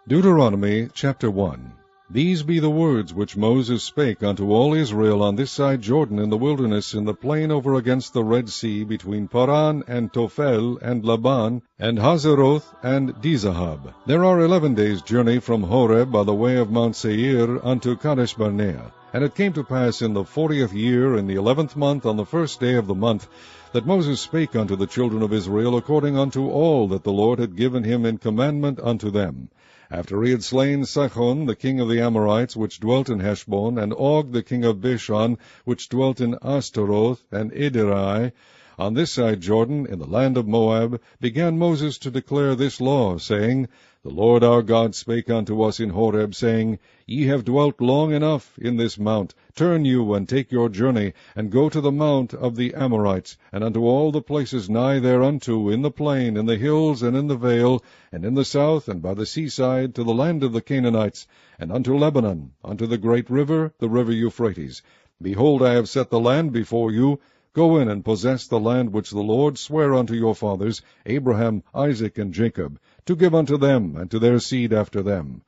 Deuteronomy chapter 1. These be the words which Moses spake unto all Israel on this side Jordan in the wilderness, in the plain over against the Red Sea, between Paran and Tophel and Laban and Hazeroth and Dizahab. There are 11 days' journey from Horeb by the way of Mount Seir unto Kadesh Barnea. And it came to pass in the 40th year, in the 11th month, on the first day of the month, that Moses spake unto the children of Israel according unto all that the Lord had given him in commandment unto them. After he had slain Sihon the king of the Amorites, which dwelt in Heshbon, and Og the king of Bashan, which dwelt in Ashtaroth and Edrei, on this side Jordan, in the land of Moab, began Moses to declare this law, saying, The Lord our God spake unto us in Horeb, saying, Ye have dwelt long enough in this mount. Turn you, and take your journey, and go to the mount of the Amorites, and unto all the places nigh thereunto, in the plain, in the hills, and in the vale, and in the south, and by the seaside, to the land of the Canaanites, and unto Lebanon, unto the great river, the river Euphrates. Behold, I have set the land before you. Go in and possess the land which the Lord sware unto your fathers, Abraham, Isaac, and Jacob, to give unto them, and to their seed after them.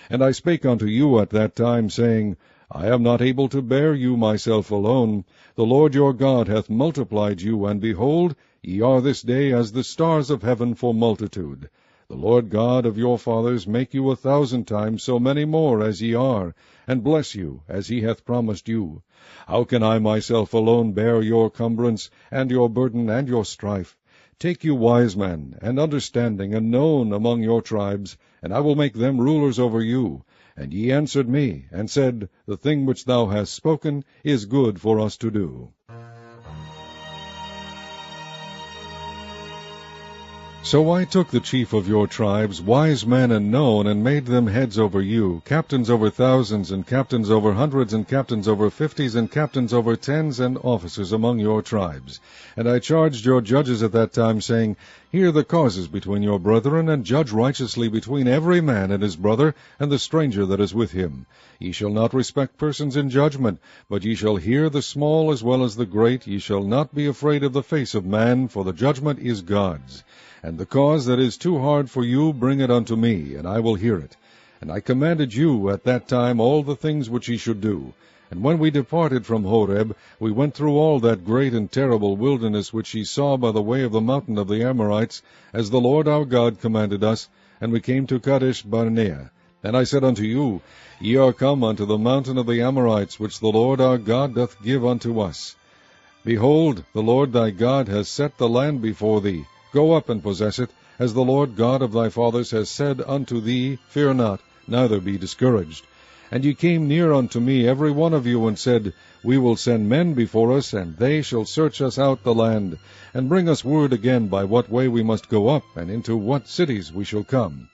And I spake unto you at that time, saying, I am not able to bear you myself alone. The Lord your God hath multiplied you, and behold, ye are this day as the stars of heaven for multitude. The Lord God of your fathers make you 1,000 times so many more as ye are, and bless you as he hath promised you. How can I myself alone bear your cumbrance, and your burden, and your strife? Take you wise men, and understanding, and known among your tribes, and I will make them rulers over you. And ye answered me, and said, The thing which thou hast spoken is good for us to do. So I took the chief of your tribes, wise men and known, and made them heads over you, captains over thousands, and captains over hundreds, and captains over 50s, and captains over 10s, and officers among your tribes. And I charged your judges at that time, saying, Hear the causes between your brethren, and judge righteously between every man and his brother, and the stranger that is with him. Ye shall not respect persons in judgment, but ye shall hear the small as well as the great. Ye shall not be afraid of the face of man, for the judgment is God's. And the cause that is too hard for you, bring it unto me, and I will hear it. And I commanded you at that time all the things which ye should do. And when we departed from Horeb, we went through all that great and terrible wilderness which ye saw by the way of the mountain of the Amorites, as the Lord our God commanded us, and we came to Kadesh Barnea. And I said unto you, Ye are come unto the mountain of the Amorites, which the Lord our God doth give unto us. Behold, the Lord thy God has set the land before thee. Go up and possess it, as the Lord God of thy fathers has said unto thee, Fear not, neither be discouraged. And ye came near unto me, every one of you, and said, We will send men before us, and they shall search us out the land, and bring us word again by what way we must go up, and into what cities we shall come.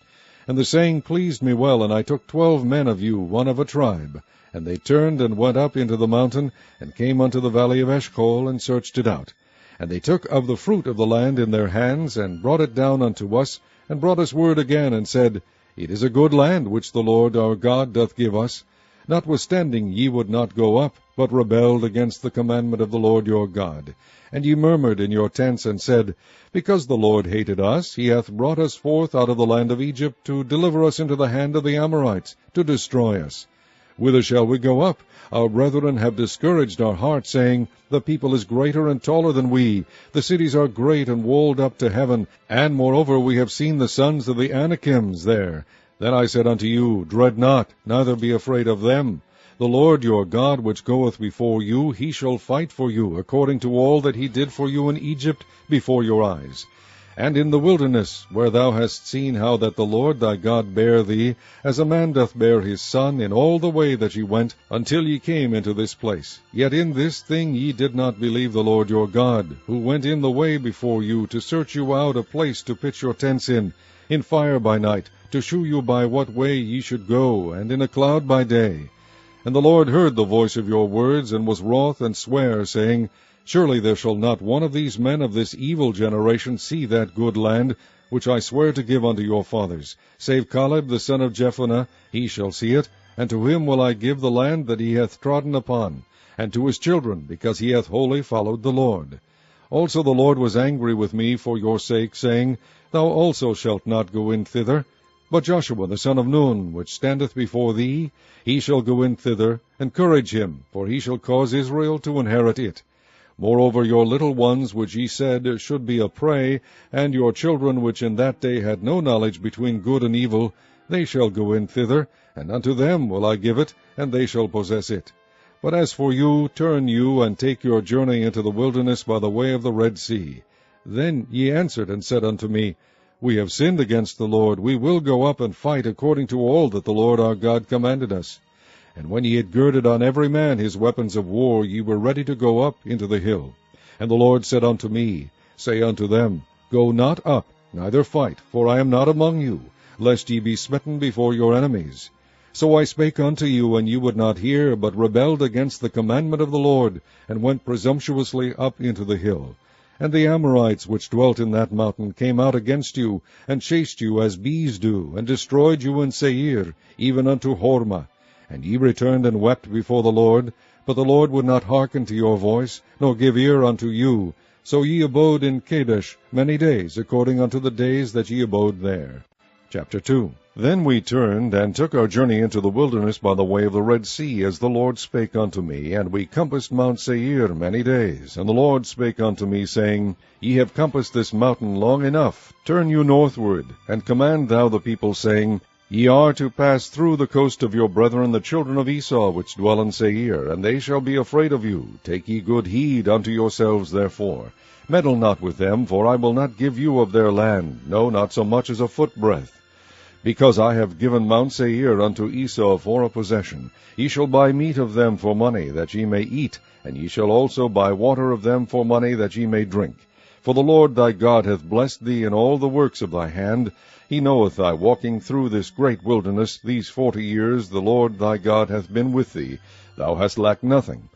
And the saying pleased me well, and I took 12 men of you, one of a tribe. And they turned and went up into the mountain, and came unto the valley of Eshcol, and searched it out. And they took of the fruit of the land in their hands, and brought it down unto us, and brought us word again, and said, It is a good land which the Lord our God doth give us. Notwithstanding ye would not go up, but rebelled against the commandment of the Lord your God. And ye murmured in your tents, and said, Because the Lord hated us, he hath brought us forth out of the land of Egypt, to deliver us into the hand of the Amorites, to destroy us. Whither shall we go up? Our brethren have discouraged our hearts, saying, The people is greater and taller than we. The cities are great and walled up to heaven. And moreover we have seen the sons of the Anakims there. Then I said unto you, Dread not, neither be afraid of them. The Lord your God, which goeth before you, he shall fight for you, according to all that he did for you in Egypt before your eyes. And in the wilderness, where thou hast seen how that the Lord thy God bare thee, as a man doth bear his son, in all the way that ye went, until ye came into this place. Yet in this thing ye did not believe the Lord your God, who went in the way before you, to search you out a place to pitch your tents in fire by night, to shew you by what way ye should go, and in a cloud by day. And the Lord heard the voice of your words, and was wroth, and sware, saying, Surely there shall not one of these men of this evil generation see that good land, which I swear to give unto your fathers, save Caleb the son of Jephunneh, he shall see it, and to him will I give the land that he hath trodden upon, and to his children, because he hath wholly followed the Lord. Also the Lord was angry with me for your sake, saying, Thou also shalt not go in thither. But Joshua the son of Nun, which standeth before thee, he shall go in thither, encourage him, for he shall cause Israel to inherit it. Moreover, your little ones, which ye said should be a prey, and your children, which in that day had no knowledge between good and evil, they shall go in thither, and unto them will I give it, and they shall possess it. But as for you, turn you, and take your journey into the wilderness by the way of the Red Sea. Then ye answered and said unto me, We have sinned against the Lord. We will go up and fight according to all that the Lord our God commanded us. And when ye had girded on every man his weapons of war, ye were ready to go up into the hill. And the Lord said unto me, Say unto them, Go not up, neither fight, for I am not among you, lest ye be smitten before your enemies. So I spake unto you, and ye would not hear, but rebelled against the commandment of the Lord, and went presumptuously up into the hill. And the Amorites which dwelt in that mountain came out against you, and chased you as bees do, and destroyed you in Seir, even unto Hormah. And ye returned and wept before the Lord, but the Lord would not hearken to your voice, nor give ear unto you. So ye abode in Kadesh many days, according unto the days that ye abode there. Chapter 2. Then we turned, and took our journey into the wilderness by the way of the Red Sea, as the Lord spake unto me, and we compassed Mount Seir many days. And the Lord spake unto me, saying, Ye have compassed this mountain long enough. Turn you northward, and command thou the people, saying, Ye are to pass through the coast of your brethren the children of Esau, which dwell in Seir, and they shall be afraid of you. Take ye good heed unto yourselves therefore. Meddle not with them, for I will not give you of their land, no, not so much as a footbreadth. Because I have given Mount Seir unto Esau for a possession. Ye shall buy meat of them for money, that ye may eat, and ye shall also buy water of them for money, that ye may drink. For the Lord thy God hath blessed thee in all the works of thy hand. He knoweth thy walking through this great wilderness. These 40 years the Lord thy God hath been with thee. Thou hast lacked nothing.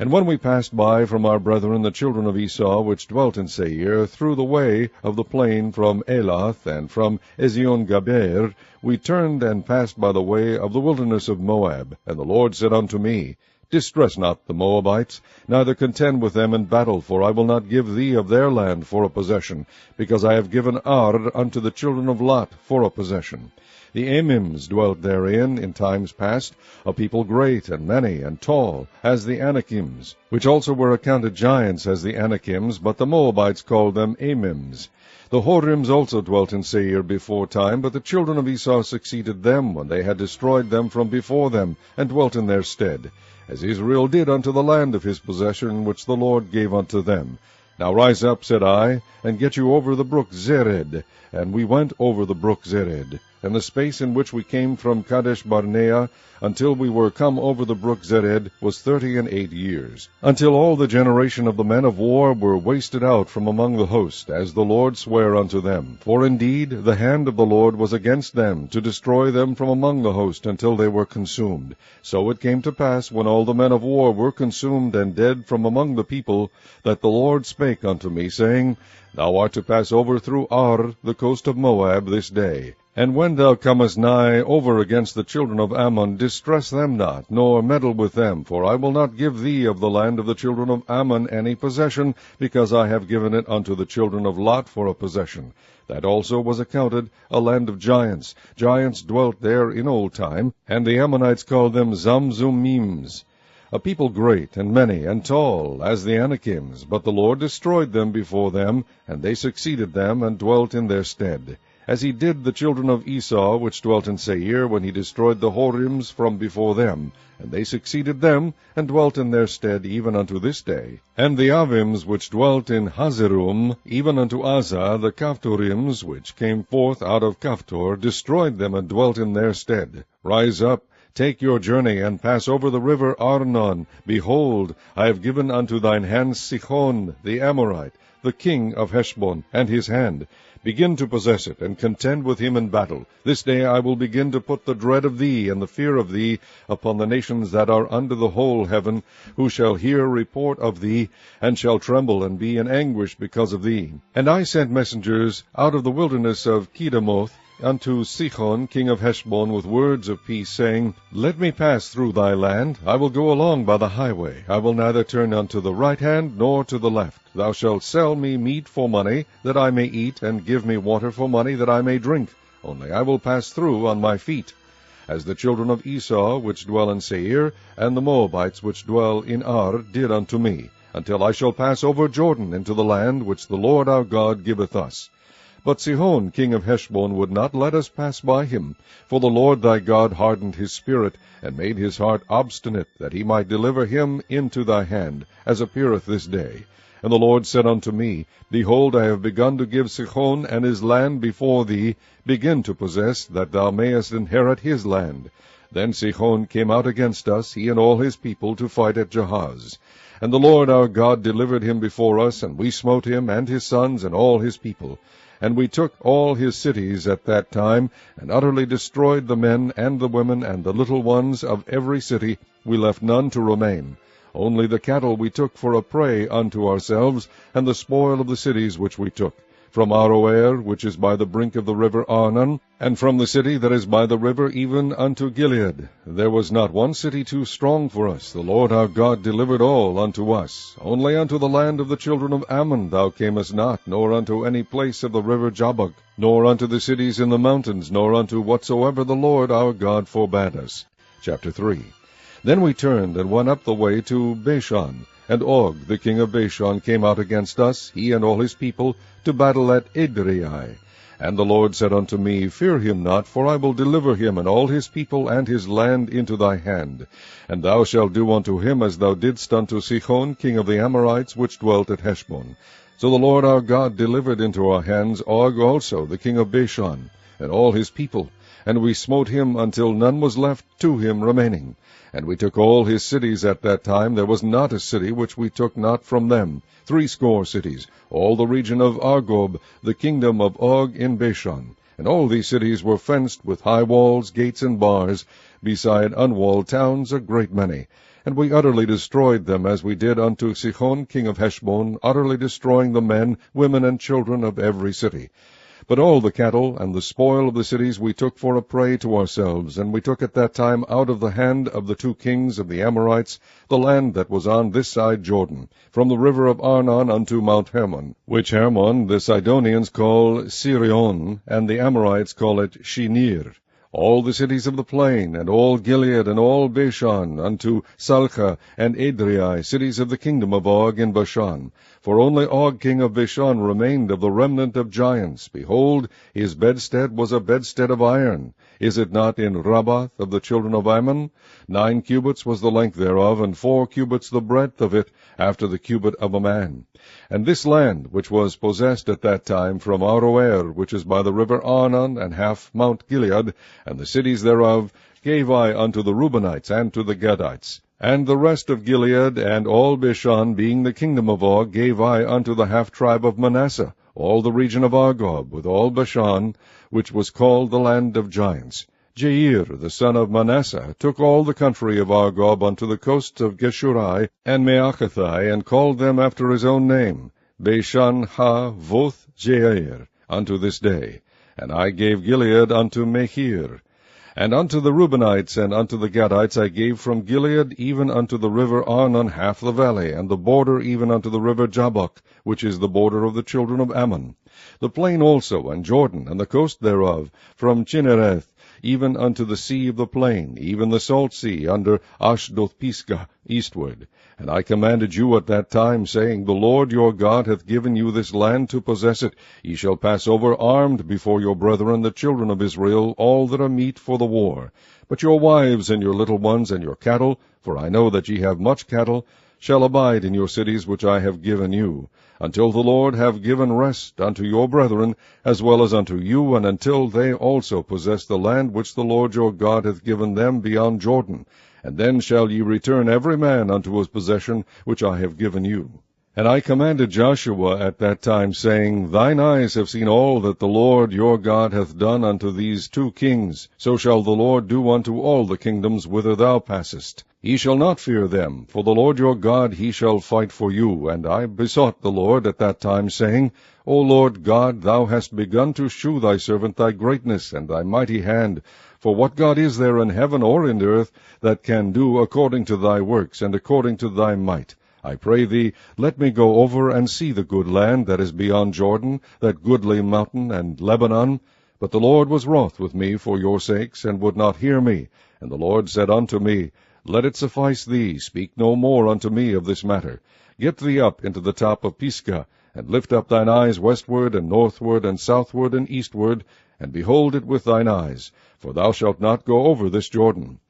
And when we passed by from our brethren the children of Esau, which dwelt in Seir, through the way of the plain from Elath and from Ezion-Gaber, we turned and passed by the way of the wilderness of Moab. And the Lord said unto me, Distress not the Moabites, neither contend with them in battle, for I will not give thee of their land for a possession, because I have given Ar unto the children of Lot for a possession. The Amims dwelt therein in times past, a people great and many and tall, as the Anakims, which also were accounted giants as the Anakims, but the Moabites called them Amims. The Horims also dwelt in Seir before time, but the children of Esau succeeded them when they had destroyed them from before them, and dwelt in their stead, as Israel did unto the land of his possession, which the Lord gave unto them. Now rise up, said I, and get you over the brook Zered. And we went over the brook Zered. And the space in which we came from Kadesh Barnea until we were come over the brook Zered was 38 years, until all the generation of the men of war were wasted out from among the host, as the Lord sware unto them. For indeed the hand of the Lord was against them, to destroy them from among the host, until they were consumed. So it came to pass, when all the men of war were consumed and dead from among the people, that the Lord spake unto me, saying, Thou art to pass over through Ar, the coast of Moab, this day. And when thou comest nigh over against the children of Ammon, distress them not, nor meddle with them, for I will not give thee of the land of the children of Ammon any possession, because I have given it unto the children of Lot for a possession. That also was accounted a land of giants. Giants dwelt there in old time, and the Ammonites called them Zamzummims. A people great and many and tall, as the Anakims, but the Lord destroyed them before them, and they succeeded them, and dwelt in their stead. As he did the children of Esau, which dwelt in Seir, when he destroyed the Horims from before them, and they succeeded them, and dwelt in their stead even unto this day. And the Avims, which dwelt in Hazerum, even unto Azah, the Kaphtorims, which came forth out of Kaphtor, destroyed them, and dwelt in their stead. Rise up, take your journey, and pass over the river Arnon. Behold, I have given unto thine hand Sihon the Amorite, the king of Heshbon, and his hand. Begin to possess it, and contend with him in battle. This day I will begin to put the dread of thee and the fear of thee upon the nations that are under the whole heaven, who shall hear report of thee, and shall tremble and be in anguish because of thee. And I sent messengers out of the wilderness of Kedemoth unto Sihon king of Heshbon with words of peace, saying, Let me pass through thy land. I will go along by the highway. I will neither turn unto the right hand nor to the left. Thou shalt sell me meat for money, that I may eat, and give me water for money, that I may drink. only I will pass through on my feet, as the children of Esau which dwell in Seir, and the Moabites which dwell in Ar, did unto me, until I shall pass over Jordan into the land which the Lord our God giveth us. But Sihon king of Heshbon would not let us pass by him, for the Lord thy God hardened his spirit, and made his heart obstinate, that he might deliver him into thy hand, as appeareth this day. And the Lord said unto me, Behold, I have begun to give Sihon and his land before thee. Begin to possess, that thou mayest inherit his land. Then Sihon came out against us, he and all his people, to fight at Jahaz. And the Lord our God delivered him before us, and we smote him, and his sons, and all his people. And we took all his cities at that time, and utterly destroyed the men, and the women, and the little ones of every city. We left none to remain. Only the cattle we took for a prey unto ourselves, and the spoil of the cities which we took, from Aroer, which is by the brink of the river Arnon, and from the city that is by the river even unto Gilead. There was not one city too strong for us. The Lord our God delivered all unto us. Only unto the land of the children of Ammon thou camest not, nor unto any place of the river Jabbok, nor unto the cities in the mountains, nor unto whatsoever the Lord our God forbade us. Chapter 3. Then we turned and went up the way to Bashan, and Og the king of Bashan came out against us, he and all his people, to battle at Edrei. And the Lord said unto me, Fear him not, for I will deliver him and all his people and his land into thy hand. And thou shalt do unto him as thou didst unto Sihon king of the Amorites, which dwelt at Heshbon. So the Lord our God delivered into our hands Og also, the king of Bashan, and all his people, and we smote him until none was left to him remaining. And we took all his cities at that time. There was not a city which we took not from them, 80 cities, all the region of Argob, the kingdom of Og in Bashan. And all these cities were fenced with high walls, gates, and bars, beside unwalled towns a great many. And we utterly destroyed them, as we did unto Sihon king of Heshbon, utterly destroying the men, women, and children of every city. But all the cattle and the spoil of the cities we took for a prey to ourselves, and we took at that time out of the hand of the 2 kings of the Amorites the land that was on this side Jordan, from the river of Arnon unto Mount Hermon, which Hermon the Sidonians call Sirion, and the Amorites call it Shinir. All the cities of the plain, and all Gilead, and all Bashan, unto Salcha and Edrei, cities of the kingdom of Og in Bashan. For only Og king of Bashan remained of the remnant of giants. Behold, his bedstead was a bedstead of iron. Is it not in Rabbath of the children of Ammon? 9 cubits was the length thereof, and 4 cubits the breadth of it, after the cubit of a man. And this land, which was possessed at that time from Aroer, which is by the river Arnon, and half Mount Gilead, and the cities thereof, gave I unto the Reubenites and to the Gadites. And the rest of Gilead, and all Bashan, being the kingdom of Og, gave I unto the half-tribe of Manasseh, all the region of Argob, with all Bashan, which was called the land of giants. Jair, the son of Manasseh, took all the country of Argob unto the coasts of Geshurai and Maachathai, and called them after his own name, Bashan ha-voth Jair, unto this day. And I gave Gilead unto Machir. And unto the Reubenites and unto the Gadites I gave from Gilead even unto the river Arnon half the valley, and the border even unto the river Jabbok, which is the border of the children of Ammon. The plain also, and Jordan, and the coast thereof, from Chinnereth even unto the sea of the plain, even the salt sea, under Ashdoth-Pisgah, eastward. And I commanded you at that time, saying, The Lord your God hath given you this land to possess it. Ye shall pass over armed before your brethren, the children of Israel, all that are meet for the war. But your wives and your little ones and your cattle, for I know that ye have much cattle, shall abide in your cities which I have given you, until the Lord have given rest unto your brethren, as well as unto you, and until they also possess the land which the Lord your God hath given them beyond Jordan. And then shall ye return every man unto his possession which I have given you. And I commanded Joshua at that time, saying, Thine eyes have seen all that the Lord your God hath done unto these 2 kings. So shall the Lord do unto all the kingdoms whither thou passest. Ye shall not fear them, for the Lord your God he shall fight for you. And I besought the Lord at that time, saying, O Lord God, thou hast begun to shew thy servant thy greatness and thy mighty hand. For what God is there in heaven or in earth that can do according to thy works, and according to thy might? I pray thee, let me go over and see the good land that is beyond Jordan, that goodly mountain and Lebanon. But the Lord was wroth with me for your sakes, and would not hear me. And the Lord said unto me, Let it suffice thee, speak no more unto me of this matter. Get thee up into the top of Pisgah, and lift up thine eyes westward, and northward, and southward, and eastward, and behold it with thine eyes, for thou shalt not go over this Jordan.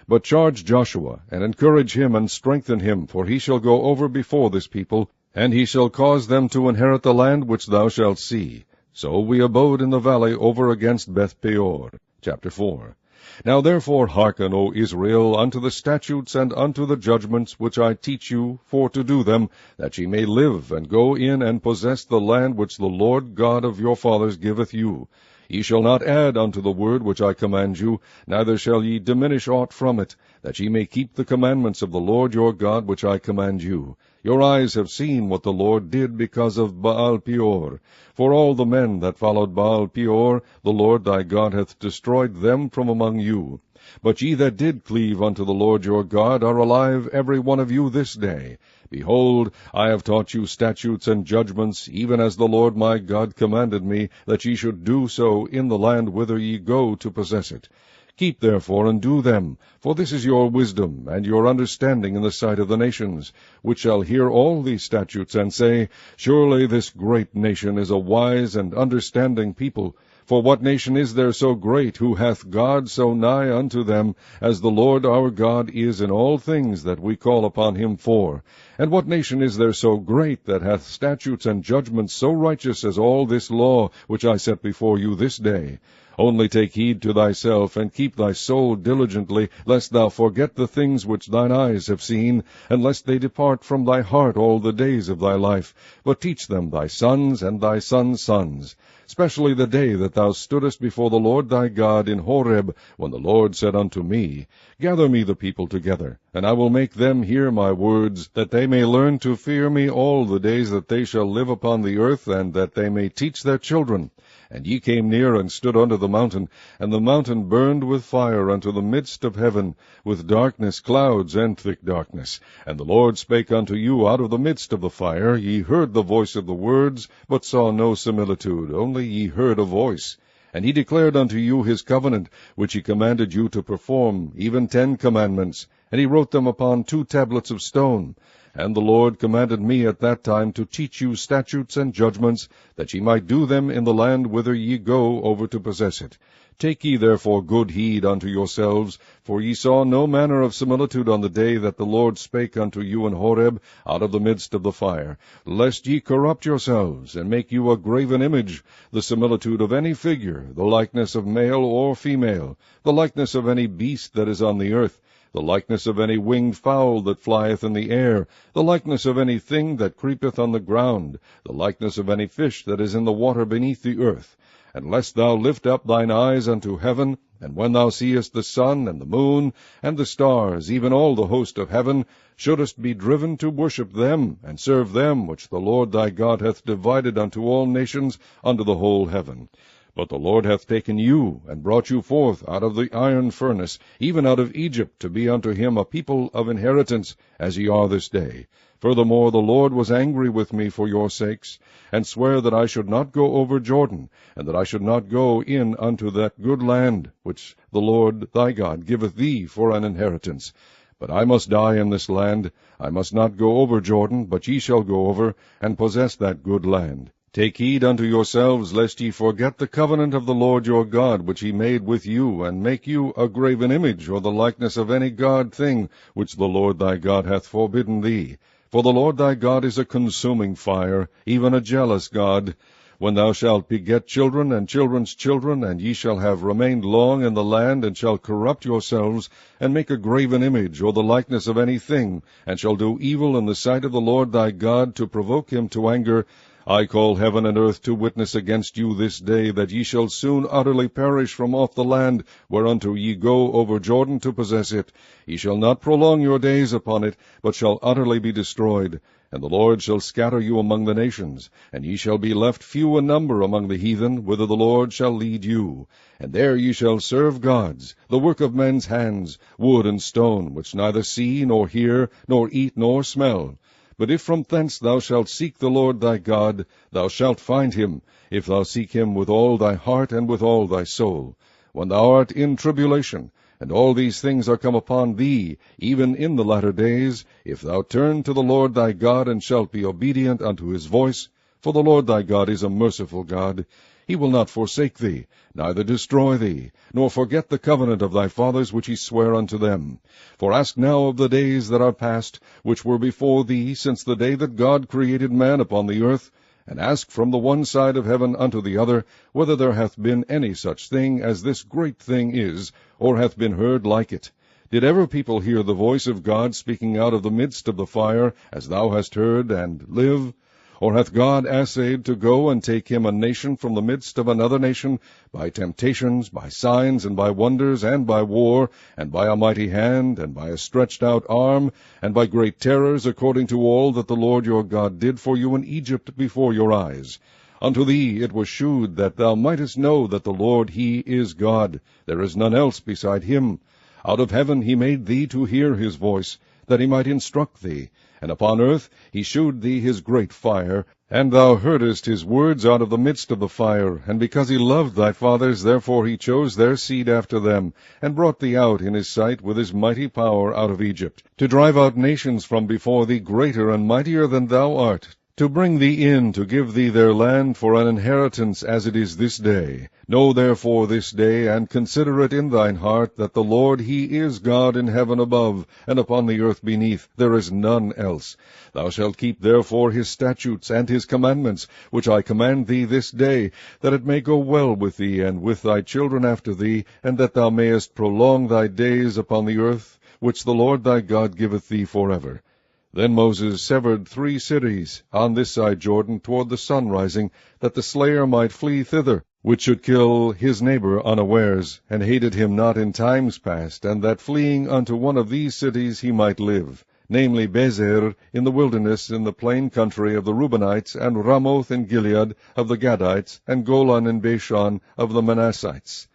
But charge Joshua, and encourage him, and strengthen him, for he shall go over before this people, and he shall cause them to inherit the land which thou shalt see. So we abode in the valley over against Beth-peor. Chapter 4. Now therefore hearken, O Israel, unto the statutes and unto the judgments which I teach you, for to do them, that ye may live, and go in and possess the land which the Lord God of your fathers giveth you. Ye shall not add unto the word which I command you, neither shall ye diminish aught from it, that ye may keep the commandments of the Lord your God which I command you. Your eyes have seen what the Lord did because of Baal-peor. For all the men that followed Baal-peor, the Lord thy God hath destroyed them from among you. But ye that did cleave unto the Lord your God are alive every one of you this day. Behold, I have taught you statutes and judgments, even as the Lord my God commanded me, that ye should do so in the land whither ye go to possess it. Keep therefore and do them, for this is your wisdom and your understanding in the sight of the nations, which shall hear all these statutes, and say, Surely this great nation is a wise and understanding people. For what nation is there so great, who hath God so nigh unto them, as the Lord our God is in all things that we call upon him for? And what nation is there so great, that hath statutes and judgments so righteous as all this law, which I set before you this day? Only take heed to thyself, and keep thy soul diligently, lest thou forget the things which thine eyes have seen, and lest they depart from thy heart all the days of thy life. But teach them thy sons and thy sons' sons, especially the day that thou stoodest before the Lord thy God in Horeb, when the Lord said unto me, Gather me the people together, and I will make them hear my words, that they may learn to fear me all the days that they shall live upon the earth, and that they may teach their children. And ye came near and stood under the mountain, and the mountain burned with fire unto the midst of heaven, with darkness, clouds, and thick darkness. And the Lord spake unto you out of the midst of the fire. Ye heard the voice of the words, but saw no similitude, only ye heard a voice. And he declared unto you his covenant, which he commanded you to perform, even 10 commandments, and he wrote them upon 2 tablets of stone. And the Lord commanded me at that time to teach you statutes and judgments, that ye might do them in the land whither ye go over to possess it. Take ye therefore good heed unto yourselves, for ye saw no manner of similitude on the day that the Lord spake unto you in Horeb out of the midst of the fire, lest ye corrupt yourselves, and make you a graven image, the similitude of any figure, the likeness of male or female, the likeness of any beast that is on the earth, the likeness of any winged fowl that flieth in the air, the likeness of any thing that creepeth on the ground, the likeness of any fish that is in the water beneath the earth. And lest thou lift up thine eyes unto heaven, and when thou seest the sun and the moon and the stars, even all the host of heaven, shouldest be driven to worship them, and serve them which the Lord thy God hath divided unto all nations under the whole heaven. But the Lord hath taken you, and brought you forth out of the iron furnace, even out of Egypt, to be unto him a people of inheritance, as ye are this day. Furthermore, the Lord was angry with me for your sakes, and sware that I should not go over Jordan, and that I should not go in unto that good land, which the Lord thy God giveth thee for an inheritance. But I must die in this land. I must not go over Jordan, but ye shall go over, and possess that good land. Take heed unto yourselves, lest ye forget the covenant of the Lord your God, which he made with you, and make you a graven image, or the likeness of any god thing, which the Lord thy God hath forbidden thee. For the Lord thy God is a consuming fire, even a jealous God. When thou shalt beget children and children's children, and ye shall have remained long in the land, and shall corrupt yourselves, and make a graven image, or the likeness of any thing, and shall do evil in the sight of the Lord thy God, to provoke him to anger, I call heaven and earth to witness against you this day, that ye shall soon utterly perish from off the land, whereunto ye go over Jordan to possess it. Ye shall not prolong your days upon it, but shall utterly be destroyed. And the Lord shall scatter you among the nations, and ye shall be left few in number among the heathen, whither the Lord shall lead you. And there ye shall serve gods, the work of men's hands, wood and stone, which neither see, nor hear, nor eat, nor smell. But if from thence thou shalt seek the Lord thy God, thou shalt find him, if thou seek him with all thy heart and with all thy soul. When thou art in tribulation, and all these things are come upon thee, even in the latter days, if thou turn to the Lord thy God, and shalt be obedient unto his voice, for the Lord thy God is a merciful God, he will not forsake thee, neither destroy thee, nor forget the covenant of thy fathers which he sware unto them. For ask now of the days that are past, which were before thee, since the day that God created man upon the earth, and ask from the one side of heaven unto the other, whether there hath been any such thing as this great thing is, or hath been heard like it. Did ever people hear the voice of God speaking out of the midst of the fire, as thou hast heard, and live? Or hath God assayed to go and take him a nation from the midst of another nation, by temptations, by signs, and by wonders, and by war, and by a mighty hand, and by a stretched out arm, and by great terrors, according to all that the Lord your God did for you in Egypt before your eyes? Unto thee it was shewed that thou mightest know that the Lord he is God, there is none else beside him. Out of heaven he made thee to hear his voice, that he might instruct thee. And upon earth he shewed thee his great fire, and thou heardest his words out of the midst of the fire. And because he loved thy fathers, therefore he chose their seed after them, and brought thee out in his sight with his mighty power out of Egypt, to drive out nations from before thee greater and mightier than thou art, to bring thee in, to give thee their land for an inheritance, as it is this day. Know therefore this day, and consider it in thine heart, that the Lord he is God in heaven above, and upon the earth beneath, there is none else. Thou shalt keep therefore his statutes and his commandments, which I command thee this day, that it may go well with thee, and with thy children after thee, and that thou mayest prolong thy days upon the earth, which the Lord thy God giveth thee forever. Then Moses severed 3 cities on this side Jordan toward the sun rising, that the slayer might flee thither, which should kill his neighbor unawares, and hated him not in times past, and that fleeing unto one of these cities he might live, namely Bezer in the wilderness in the plain country of the Reubenites, and Ramoth in Gilead of the Gadites, and Golan in Bashan of the Manassites.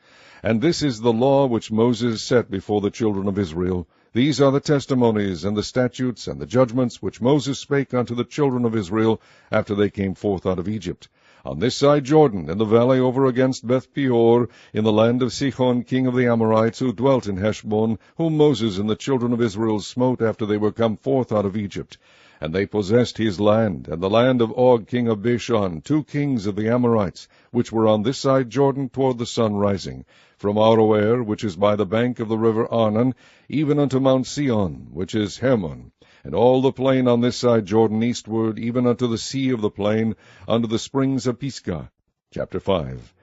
And this is the law which Moses set before the children of Israel. These are the testimonies, and the statutes, and the judgments, which Moses spake unto the children of Israel, after they came forth out of Egypt, on this side Jordan, in the valley over against Beth-peor, in the land of Sihon king of the Amorites, who dwelt in Heshbon, whom Moses and the children of Israel smote after they were come forth out of Egypt. And they possessed his land, and the land of Og king of Bashan, 2 kings of the Amorites, which were on this side Jordan toward the sun rising, from Aroer, which is by the bank of the river Arnon, even unto Mount Sion, which is Hermon, and all the plain on this side Jordan eastward, even unto the sea of the plain, unto the springs of Pisgah. Chapter 5.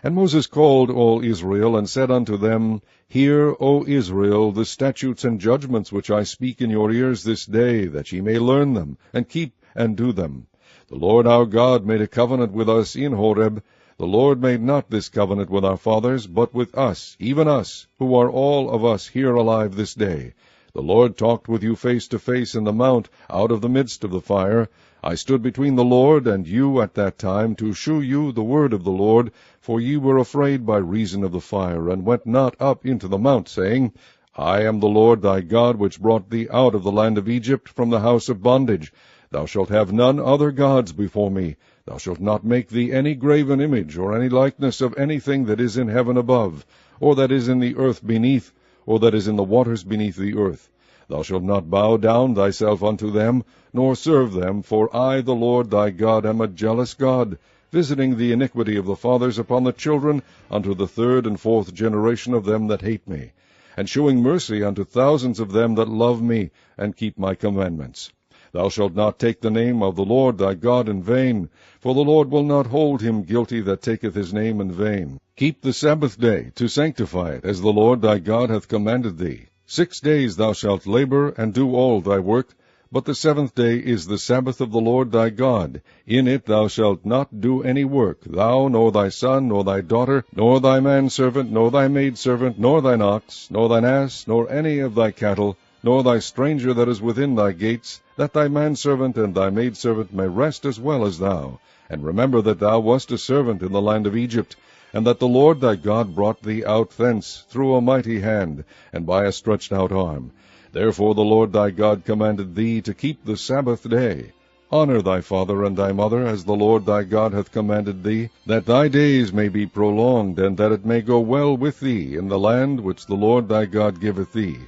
And Moses called all Israel, and said unto them, Hear, O Israel, the statutes and judgments which I speak in your ears this day, that ye may learn them, and keep and do them. The Lord our God made a covenant with us in Horeb. The Lord made not this covenant with our fathers, but with us, even us, who are all of us here alive this day. The Lord talked with you face to face in the mount, out of the midst of the fire. I stood between the Lord and you at that time, to shew you the word of the Lord, for ye were afraid by reason of the fire, and went not up into the mount, saying, I am the Lord thy God, which brought thee out of the land of Egypt, from the house of bondage. Thou shalt have none other gods before me. Thou shalt not make thee any graven image, or any likeness of anything that is in heaven above, or that is in the earth beneath, or that is in the waters beneath the earth. Thou shalt not bow down thyself unto them, nor serve them, for I, the Lord thy God, am a jealous God, visiting the iniquity of the fathers upon the children, unto the 3rd and 4th generation of them that hate me, and shewing mercy unto thousands of them that love me, and keep my commandments. Thou shalt not take the name of the Lord thy God in vain, for the Lord will not hold him guilty that taketh his name in vain. Keep the Sabbath day, to sanctify it, as the Lord thy God hath commanded thee. 6 days thou shalt labor, and do all thy work, but the 7th day is the Sabbath of the Lord thy God. In it thou shalt not do any work, thou, nor thy son, nor thy daughter, nor thy manservant, nor thy maidservant, nor thine ox, nor thine ass, nor any of thy cattle, nor thy stranger that is within thy gates, that thy manservant and thy maidservant may rest as well as thou. And remember that thou wast a servant in the land of Egypt, and that the Lord thy God brought thee out thence through a mighty hand, and by a stretched out arm. Therefore the Lord thy God commanded thee to keep the Sabbath day. Honor thy father and thy mother, as the Lord thy God hath commanded thee, that thy days may be prolonged, and that it may go well with thee in the land which the Lord thy God giveth thee.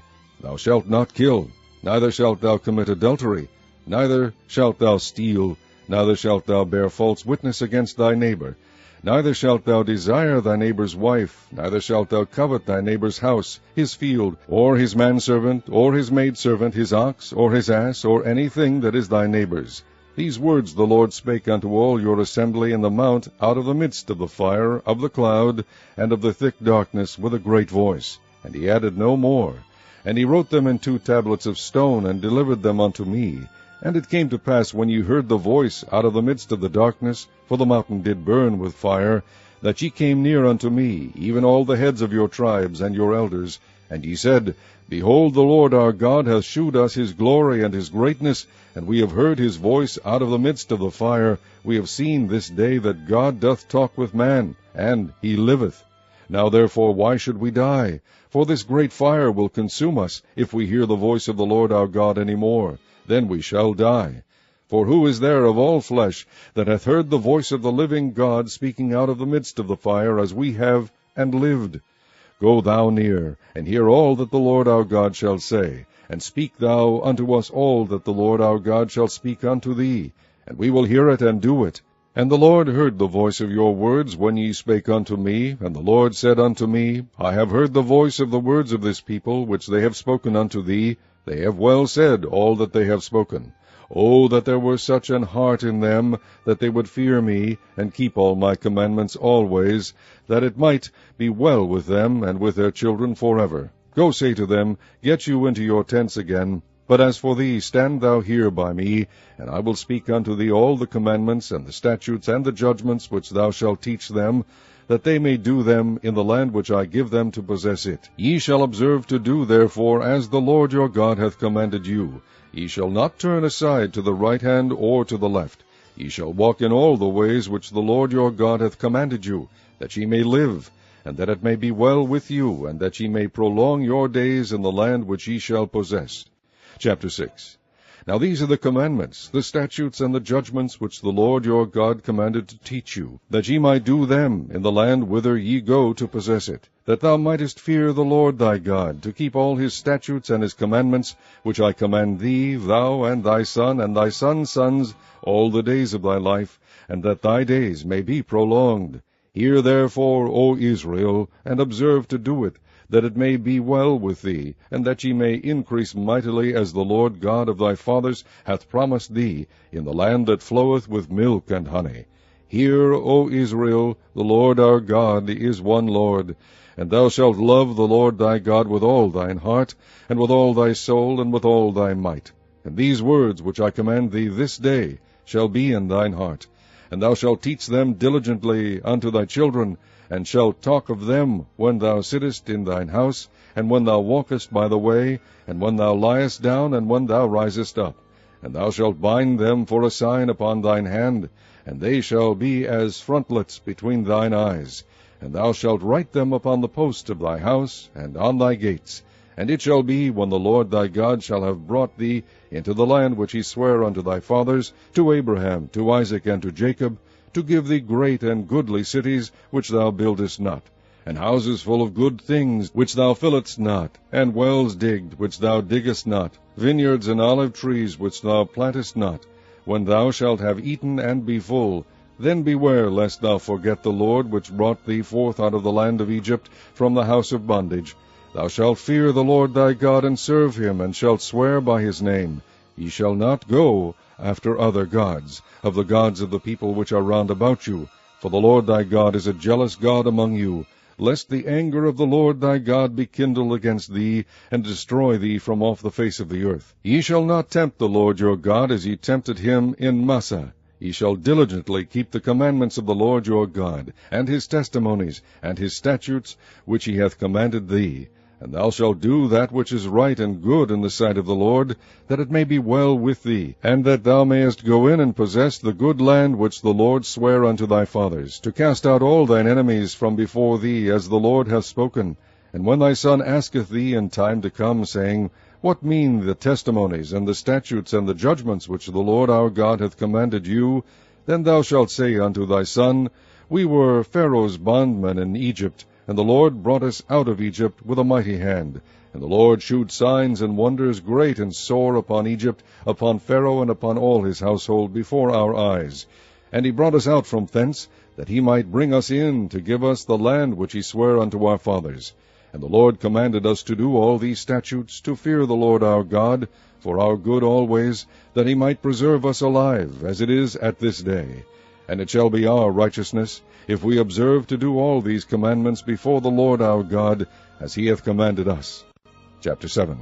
Thou shalt not kill, neither shalt thou commit adultery, neither shalt thou steal, neither shalt thou bear false witness against thy neighbor, neither shalt thou desire thy neighbor's wife, neither shalt thou covet thy neighbor's house, his field, or his manservant, or his maidservant, his ox, or his ass, or anything that is thy neighbor's. These words the Lord spake unto all your assembly in the mount out of the midst of the fire, of the cloud, and of the thick darkness, with a great voice. And he added no more. And he wrote them in 2 tablets of stone, and delivered them unto me. And it came to pass, when ye heard the voice out of the midst of the darkness, for the mountain did burn with fire, that ye came near unto me, even all the heads of your tribes and your elders. And ye said, Behold, the Lord our God hath shewed us his glory and his greatness, and we have heard his voice out of the midst of the fire. We have seen this day that God doth talk with man, and he liveth. Now therefore why should we die? For this great fire will consume us, if we hear the voice of the Lord our God any more. Then we shall die. For who is there of all flesh that hath heard the voice of the living God speaking out of the midst of the fire, as we have, and lived? Go thou near, and hear all that the Lord our God shall say, and speak thou unto us all that the Lord our God shall speak unto thee, and we will hear it and do it. And the Lord heard the voice of your words when ye spake unto me, and the Lord said unto me, I have heard the voice of the words of this people, which they have spoken unto thee. They have well said all that they have spoken. O that there were such an heart in them, that they would fear me, and keep all my commandments always, that it might be well with them and with their children forever. Go say to them, Get you into your tents again. But as for thee, stand thou here by me, and I will speak unto thee all the commandments, and the statutes, and the judgments, which thou shalt teach them, that they may do them in the land which I give them to possess it. Ye shall observe to do therefore as the Lord your God hath commanded you. Ye shall not turn aside to the right hand or to the left. Ye shall walk in all the ways which the Lord your God hath commanded you, that ye may live, and that it may be well with you, and that ye may prolong your days in the land which ye shall possess. Chapter 6. Now these are the commandments, the statutes, and the judgments, which the Lord your God commanded to teach you, that ye might do them in the land whither ye go to possess it, that thou mightest fear the Lord thy God, to keep all his statutes and his commandments, which I command thee, thou and thy son and thy sons' sons, all the days of thy life, and that thy days may be prolonged. Hear therefore, O Israel, and observe to do it, that it may be well with thee, and that ye may increase mightily, as the Lord God of thy fathers hath promised thee, in the land that floweth with milk and honey. Hear, O Israel, the Lord our God is one Lord, and thou shalt love the Lord thy God with all thine heart, and with all thy soul, and with all thy might. And these words which I command thee this day shall be in thine heart, and thou shalt teach them diligently unto thy children, and shalt talk of them when thou sittest in thine house, and when thou walkest by the way, and when thou liest down, and when thou risest up. And thou shalt bind them for a sign upon thine hand, and they shall be as frontlets between thine eyes. And thou shalt write them upon the posts of thy house, and on thy gates. And it shall be, when the Lord thy God shall have brought thee into the land which he sware unto thy fathers, to Abraham, to Isaac, and to Jacob, to give thee great and goodly cities, which thou buildest not, and houses full of good things, which thou fillest not, and wells digged, which thou diggest not, vineyards and olive trees, which thou plantest not. When thou shalt have eaten and be full, then beware lest thou forget the Lord, which brought thee forth out of the land of Egypt, from the house of bondage. Thou shalt fear the Lord thy God, and serve him, and shalt swear by his name. Ye shall not go after other gods, of the gods of the people which are round about you. For the Lord thy God is a jealous God among you, lest the anger of the Lord thy God be kindled against thee, and destroy thee from off the face of the earth. Ye shall not tempt the Lord your God as ye tempted him in Massah. Ye shall diligently keep the commandments of the Lord your God, and his testimonies, and his statutes, which he hath commanded thee. And thou shalt do that which is right and good in the sight of the Lord, that it may be well with thee, and that thou mayest go in and possess the good land which the Lord sware unto thy fathers, to cast out all thine enemies from before thee, as the Lord hath spoken. And when thy son asketh thee in time to come, saying, What mean the testimonies, and the statutes, and the judgments which the Lord our God hath commanded you? Then thou shalt say unto thy son, We were Pharaoh's bondmen in Egypt, and the Lord brought us out of Egypt with a mighty hand. And the Lord shewed signs and wonders great and sore upon Egypt, upon Pharaoh, and upon all his household, before our eyes. And he brought us out from thence, that he might bring us in, to give us the land which he sware unto our fathers. And the Lord commanded us to do all these statutes, to fear the Lord our God, for our good always, that he might preserve us alive, as it is at this day. And it shall be our righteousness, if we observe to do all these commandments before the Lord our God, as he hath commanded us. Chapter 7.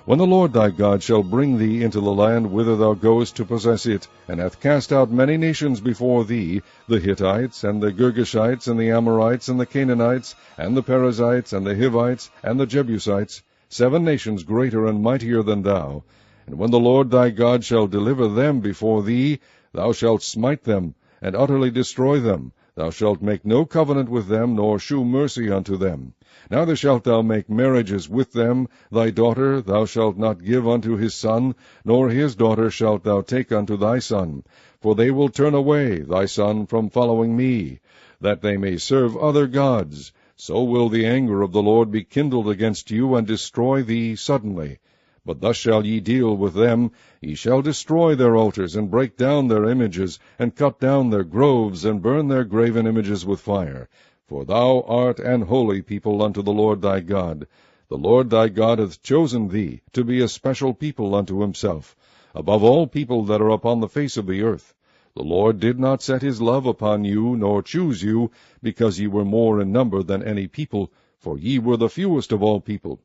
When the Lord thy God shall bring thee into the land whither thou goest to possess it, and hath cast out many nations before thee, the Hittites, and the Girgashites, and the Amorites, and the Canaanites, and the Perizzites, and the Hivites, and the Jebusites, 7 nations greater and mightier than thou. And when the Lord thy God shall deliver them before thee, thou shalt smite them, and utterly destroy them. Thou shalt make no covenant with them, nor shew mercy unto them. Neither shalt thou make marriages with them. Thy daughter thou shalt not give unto his son, nor his daughter shalt thou take unto thy son. For they will turn away thy son from following me, that they may serve other gods. So will the anger of the Lord be kindled against you, and destroy thee suddenly. But thus shall ye deal with them. Ye shall destroy their altars, and break down their images, and cut down their groves, and burn their graven images with fire. For thou art an holy people unto the Lord thy God. The Lord thy God hath chosen thee to be a special people unto himself, above all people that are upon the face of the earth. The Lord did not set his love upon you, nor choose you, because ye were more in number than any people, for ye were the fewest of all people.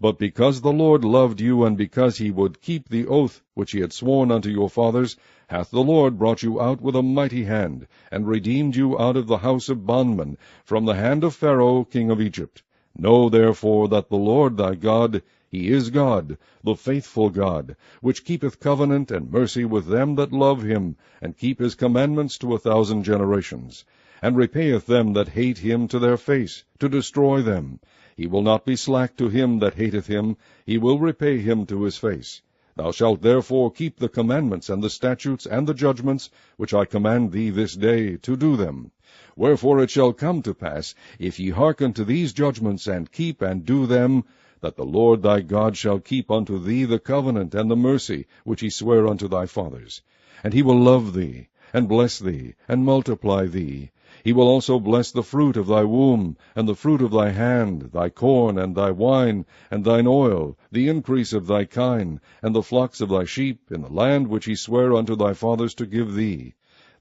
But because the Lord loved you, and because he would keep the oath which he had sworn unto your fathers, hath the Lord brought you out with a mighty hand, and redeemed you out of the house of bondmen, from the hand of Pharaoh king of Egypt. Know therefore that the Lord thy God, he is God, the faithful God, which keepeth covenant and mercy with them that love him, and keep his commandments to 1,000 generations, and repayeth them that hate him to their face, to destroy them. He will not be slack to him that hateth him, he will repay him to his face. Thou shalt therefore keep the commandments, and the statutes, and the judgments, which I command thee this day, to do them. Wherefore it shall come to pass, if ye hearken to these judgments, and keep and do them, that the Lord thy God shall keep unto thee the covenant and the mercy which he sware unto thy fathers. And he will love thee, and bless thee, and multiply thee. He will also bless the fruit of thy womb, and the fruit of thy hand, thy corn, and thy wine, and thine oil, the increase of thy kine, and the flocks of thy sheep, in the land which he sware unto thy fathers to give thee.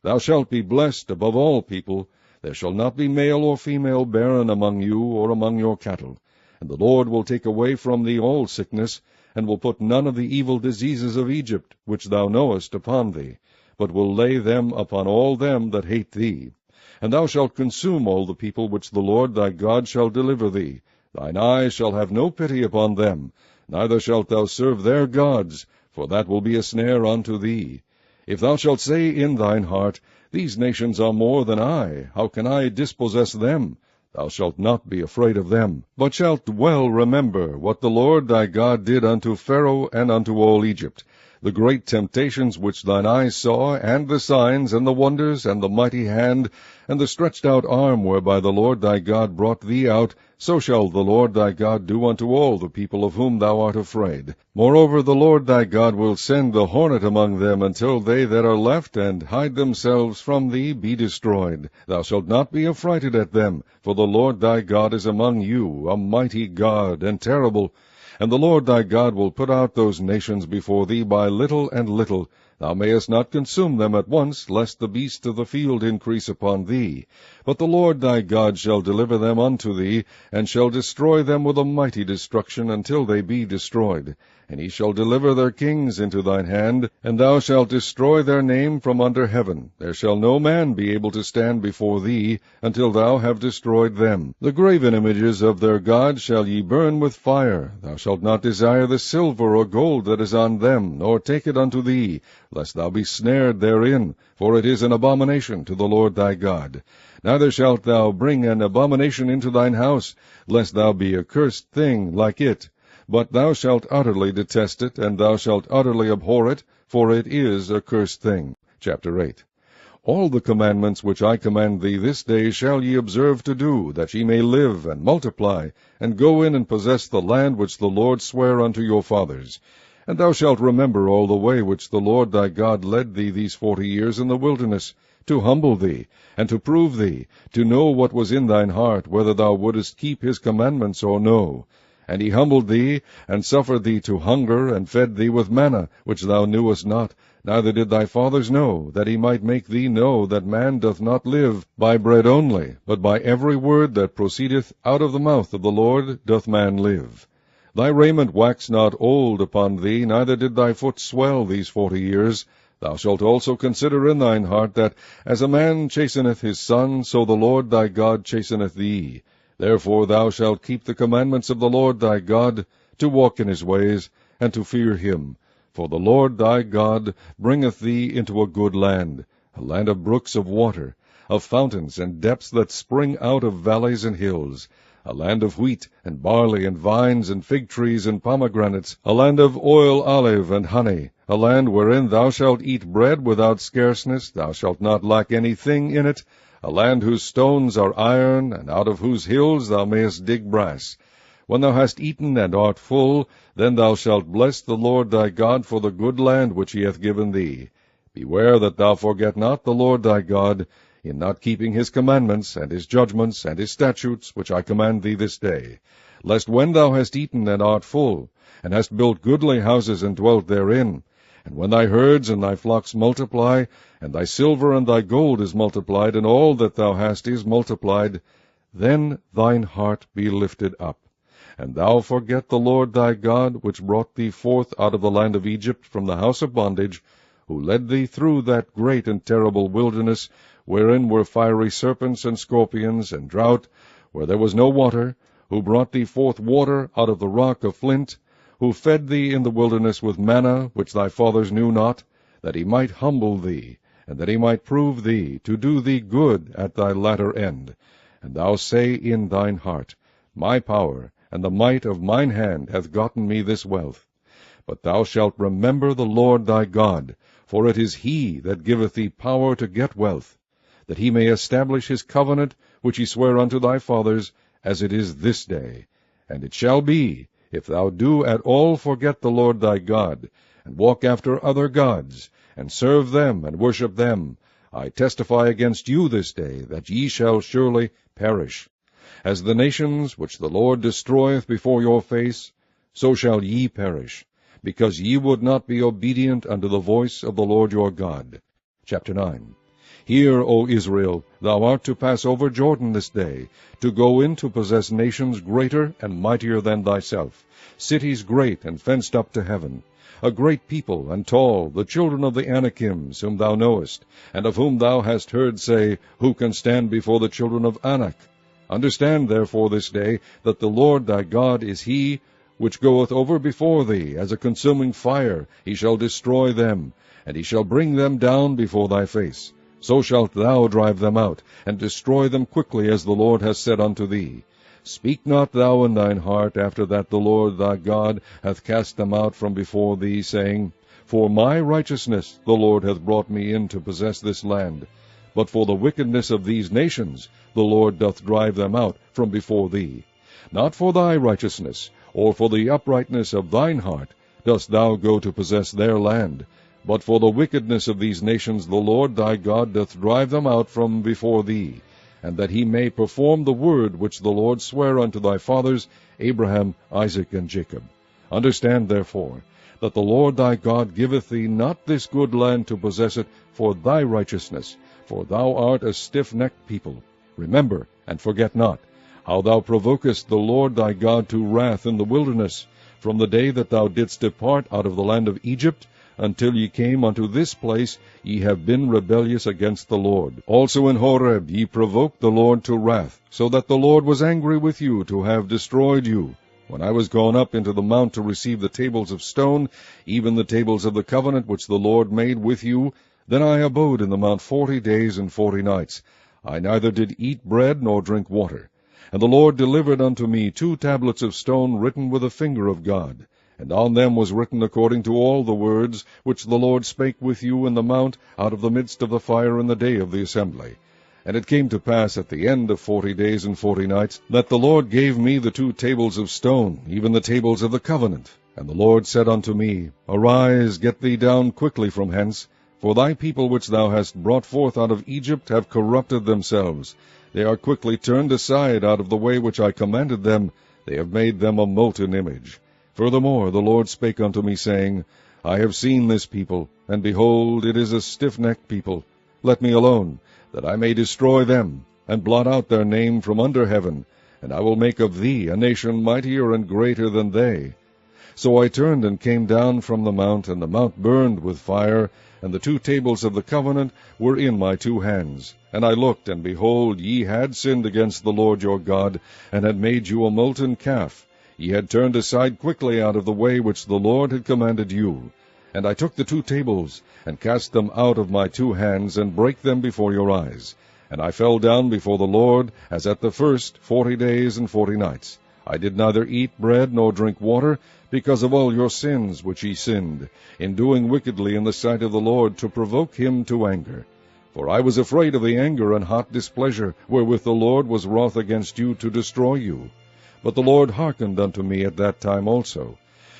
Thou shalt be blessed above all people. There shall not be male or female barren among you, or among your cattle. And the Lord will take away from thee all sickness, and will put none of the evil diseases of Egypt, which thou knowest, upon thee, but will lay them upon all them that hate thee. And thou shalt consume all the people which the Lord thy God shall deliver thee. Thine eye shall have no pity upon them, neither shalt thou serve their gods, for that will be a snare unto thee. If thou shalt say in thine heart, These nations are more than I, how can I dispossess them? Thou shalt not be afraid of them, but shalt well remember what the Lord thy God did unto Pharaoh and unto all Egypt, the great temptations which thine eyes saw, and the signs, and the wonders, and the mighty hand, and the stretched out arm whereby the Lord thy God brought thee out, so shall the Lord thy God do unto all the people of whom thou art afraid. Moreover, the Lord thy God will send the hornet among them, until they that are left and hide themselves from thee be destroyed. Thou shalt not be affrighted at them, for the Lord thy God is among you, a mighty God, and terrible. And the Lord thy God will put out those nations before thee by little and little. Thou mayest not consume them at once, lest the beasts of the field increase upon thee. But the Lord thy God shall deliver them unto thee, and shall destroy them with a mighty destruction, until they be destroyed. And he shall deliver their kings into thine hand, and thou shalt destroy their name from under heaven. There shall no man be able to stand before thee, until thou have destroyed them. The graven images of their gods shall ye burn with fire. Thou shalt not desire the silver or gold that is on them, nor take it unto thee, lest thou be snared therein, for it is an abomination to the Lord thy God. Neither shalt thou bring an abomination into thine house, lest thou be a cursed thing like it. But thou shalt utterly detest it, and thou shalt utterly abhor it, for it is a cursed thing. Chapter 8. All the commandments which I command thee this day shall ye observe to do, that ye may live and multiply, and go in and possess the land which the Lord sware unto your fathers. And thou shalt remember all the way which the Lord thy God led thee these 40 years in the wilderness, to humble thee, and to prove thee, to know what was in thine heart, whether thou wouldest keep his commandments or no. And he humbled thee, and suffered thee to hunger, and fed thee with manna, which thou knewest not, neither did thy fathers know, that he might make thee know that man doth not live by bread only, but by every word that proceedeth out of the mouth of the Lord doth man live. Thy raiment waxed not old upon thee, neither did thy foot swell these 40 years. Thou shalt also consider in thine heart that, as a man chasteneth his son, so the Lord thy God chasteneth thee. Therefore thou shalt keep the commandments of the Lord thy God, to walk in his ways, and to fear him. For the Lord thy God bringeth thee into a good land, a land of brooks of water, of fountains and depths that spring out of valleys and hills, a land of wheat and barley and vines and fig trees and pomegranates, a land of oil, olive, and honey, a land wherein thou shalt eat bread without scarceness, thou shalt not lack anything in it, a land whose stones are iron, and out of whose hills thou mayest dig brass. When thou hast eaten and art full, then thou shalt bless the Lord thy God for the good land which he hath given thee. Beware that thou forget not the Lord thy God, in not keeping his commandments, and his judgments, and his statutes, which I command thee this day, lest when thou hast eaten and art full, and hast built goodly houses and dwelt therein, and when thy herds and thy flocks multiply, and thy silver and thy gold is multiplied, and all that thou hast is multiplied, then thine heart be lifted up, and thou forget the Lord thy God, which brought thee forth out of the land of Egypt from the house of bondage, who led thee through that great and terrible wilderness, wherein were fiery serpents and scorpions, and drought, where there was no water, who brought thee forth water out of the rock of flint, who fed thee in the wilderness with manna, which thy fathers knew not, that he might humble thee, and that he might prove thee, to do thee good at thy latter end. And thou say in thine heart, My power and the might of mine hand hath gotten me this wealth. But thou shalt remember the Lord thy God, for it is he that giveth thee power to get wealth, that he may establish his covenant, which he sware unto thy fathers, as it is this day. And it shall be, if thou do at all forget the Lord thy God, and walk after other gods, and serve them, and worship them, I testify against you this day, that ye shall surely perish. As the nations which the Lord destroyeth before your face, so shall ye perish, because ye would not be obedient unto the voice of the Lord your God. Chapter 9. Hear, O Israel, thou art to pass over Jordan this day, to go in to possess nations greater and mightier than thyself, cities great and fenced up to heaven, a great people and tall, the children of the Anakims, whom thou knowest, and of whom thou hast heard say, Who can stand before the children of Anak? Understand therefore this day, that the Lord thy God is he which goeth over before thee as a consuming fire. He shall destroy them, and he shall bring them down before thy face. So shalt thou drive them out, and destroy them quickly, as the Lord has said unto thee. Speak not thou in thine heart after that the Lord thy God hath cast them out from before thee, saying, For my righteousness the Lord hath brought me in to possess this land. But for the wickedness of these nations the Lord doth drive them out from before thee. Not for thy righteousness, or for the uprightness of thine heart, dost thou go to possess their land, but for the wickedness of these nations the Lord thy God doth drive them out from before thee, and that he may perform the word which the Lord sware unto thy fathers, Abraham, Isaac, and Jacob. Understand therefore, that the Lord thy God giveth thee not this good land to possess it for thy righteousness, for thou art a stiff-necked people. Remember, and forget not, how thou provokest the Lord thy God to wrath in the wilderness, from the day that thou didst depart out of the land of Egypt, until ye came unto this place. Ye have been rebellious against the Lord. Also in Horeb ye provoked the Lord to wrath, so that the Lord was angry with you to have destroyed you. When I was gone up into the mount to receive the tables of stone, even the tables of the covenant which the Lord made with you, then I abode in the mount 40 days and 40 nights. I neither did eat bread nor drink water. And the Lord delivered unto me 2 tablets of stone written with the finger of God. And on them was written according to all the words which the Lord spake with you in the mount out of the midst of the fire in the day of the assembly. And it came to pass at the end of 40 days and 40 nights, that the Lord gave me the 2 tables of stone, even the tables of the covenant. And the Lord said unto me, Arise, get thee down quickly from hence, for thy people which thou hast brought forth out of Egypt have corrupted themselves. They are quickly turned aside out of the way which I commanded them. They have made them a molten image. Furthermore the Lord spake unto me, saying, I have seen this people, and behold, it is a stiff-necked people. Let me alone, that I may destroy them, and blot out their name from under heaven, and I will make of thee a nation mightier and greater than they. So I turned and came down from the mount, and the mount burned with fire, and the 2 tables of the covenant were in my 2 hands. And I looked, and behold, ye had sinned against the Lord your God, and had made you a molten calf. Ye had turned aside quickly out of the way which the Lord had commanded you. And I took the 2 tables, and cast them out of my 2 hands, and brake them before your eyes. And I fell down before the Lord, as at the first 40 days and 40 nights. I did neither eat bread nor drink water, because of all your sins which ye sinned, in doing wickedly in the sight of the Lord, to provoke him to anger. For I was afraid of the anger and hot displeasure, wherewith the Lord was wroth against you to destroy you. But the Lord hearkened unto me at that time also.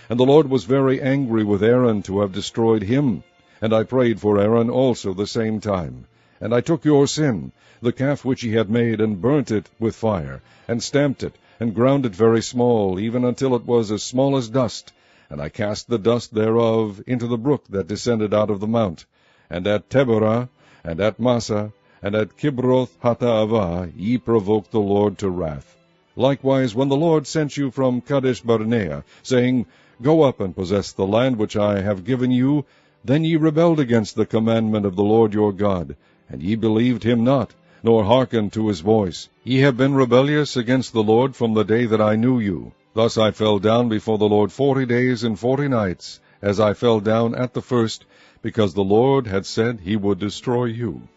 And the Lord was very angry with Aaron to have destroyed him. And I prayed for Aaron also the same time. And I took your sin, the calf which ye had made, and burnt it with fire, and stamped it, and ground it very small, even until it was as small as dust. And I cast the dust thereof into the brook that descended out of the mount. And at Teberah, and at Massa, and at Kibroth Hattaavah ye provoked the Lord to wrath. Likewise, when the Lord sent you from Kadesh Barnea, saying, Go up and possess the land which I have given you, then ye rebelled against the commandment of the Lord your God, and ye believed him not, nor hearkened to his voice. Ye have been rebellious against the Lord from the day that I knew you. Thus I fell down before the Lord 40 days and 40 nights, as I fell down at the first, because the Lord had said he would destroy you.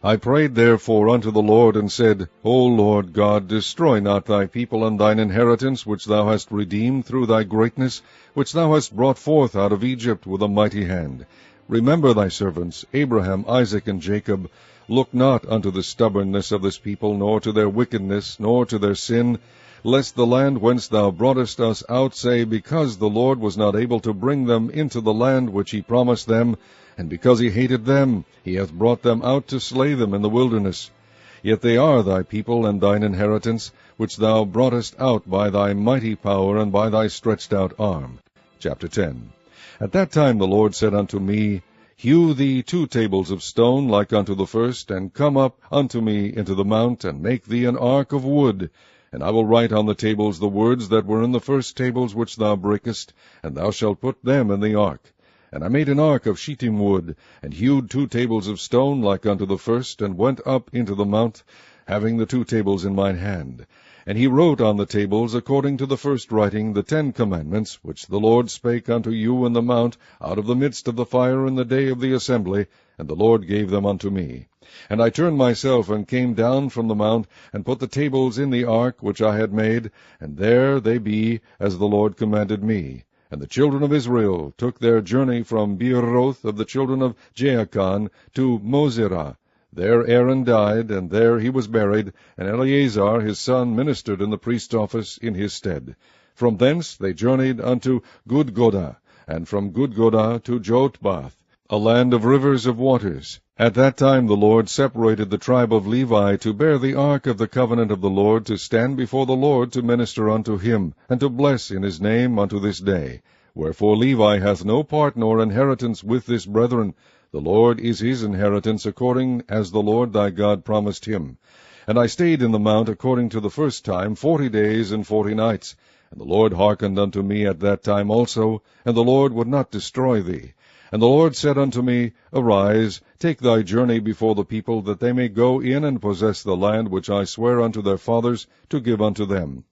I prayed therefore unto the Lord, and said, O Lord God, destroy not thy people and thine inheritance, which thou hast redeemed through thy greatness, which thou hast brought forth out of Egypt with a mighty hand. Remember thy servants, Abraham, Isaac, and Jacob. Look not unto the stubbornness of this people, nor to their wickedness, nor to their sin, lest the land whence thou broughtest us out say, Because the Lord was not able to bring them into the land which he promised them, and because he hated them, he hath brought them out to slay them in the wilderness. Yet they are thy people and thine inheritance, which thou broughtest out by thy mighty power and by thy stretched out arm. Chapter 10. At that time the Lord said unto me, Hew thee 2 tables of stone like unto the first, and come up unto me into the mount, and make thee an ark of wood. And I will write on the tables the words that were in the first tables which thou breakest, and thou shalt put them in the ark. And I made an ark of shittim wood, and hewed 2 tables of stone like unto the first, and went up into the mount, having the 2 tables in mine hand. And he wrote on the tables, according to the first writing, the 10 commandments, which the Lord spake unto you in the mount, out of the midst of the fire in the day of the assembly, and the Lord gave them unto me. And I turned myself, and came down from the mount, and put the tables in the ark which I had made, and there they be, as the Lord commanded me. And the children of Israel took their journey from Beeroth of the children of Jaachan to Mosera. There Aaron died, and there he was buried, and Eleazar his son ministered in the priest's office in his stead. From thence they journeyed unto Gudgodah, and from Gudgodah to Jotbath, a land of rivers of waters. At that time the Lord separated the tribe of Levi to bear the ark of the covenant of the Lord, to stand before the Lord to minister unto him, and to bless in his name unto this day. Wherefore Levi hath no part nor inheritance with this brethren. The Lord is his inheritance, according as the Lord thy God promised him. And I stayed in the mount according to the first time 40 days and 40 nights. And the Lord hearkened unto me at that time also, and the Lord would not destroy thee. And the Lord said unto me, Arise, take thy journey before the people, that they may go in and possess the land which I swear unto their fathers to give unto them.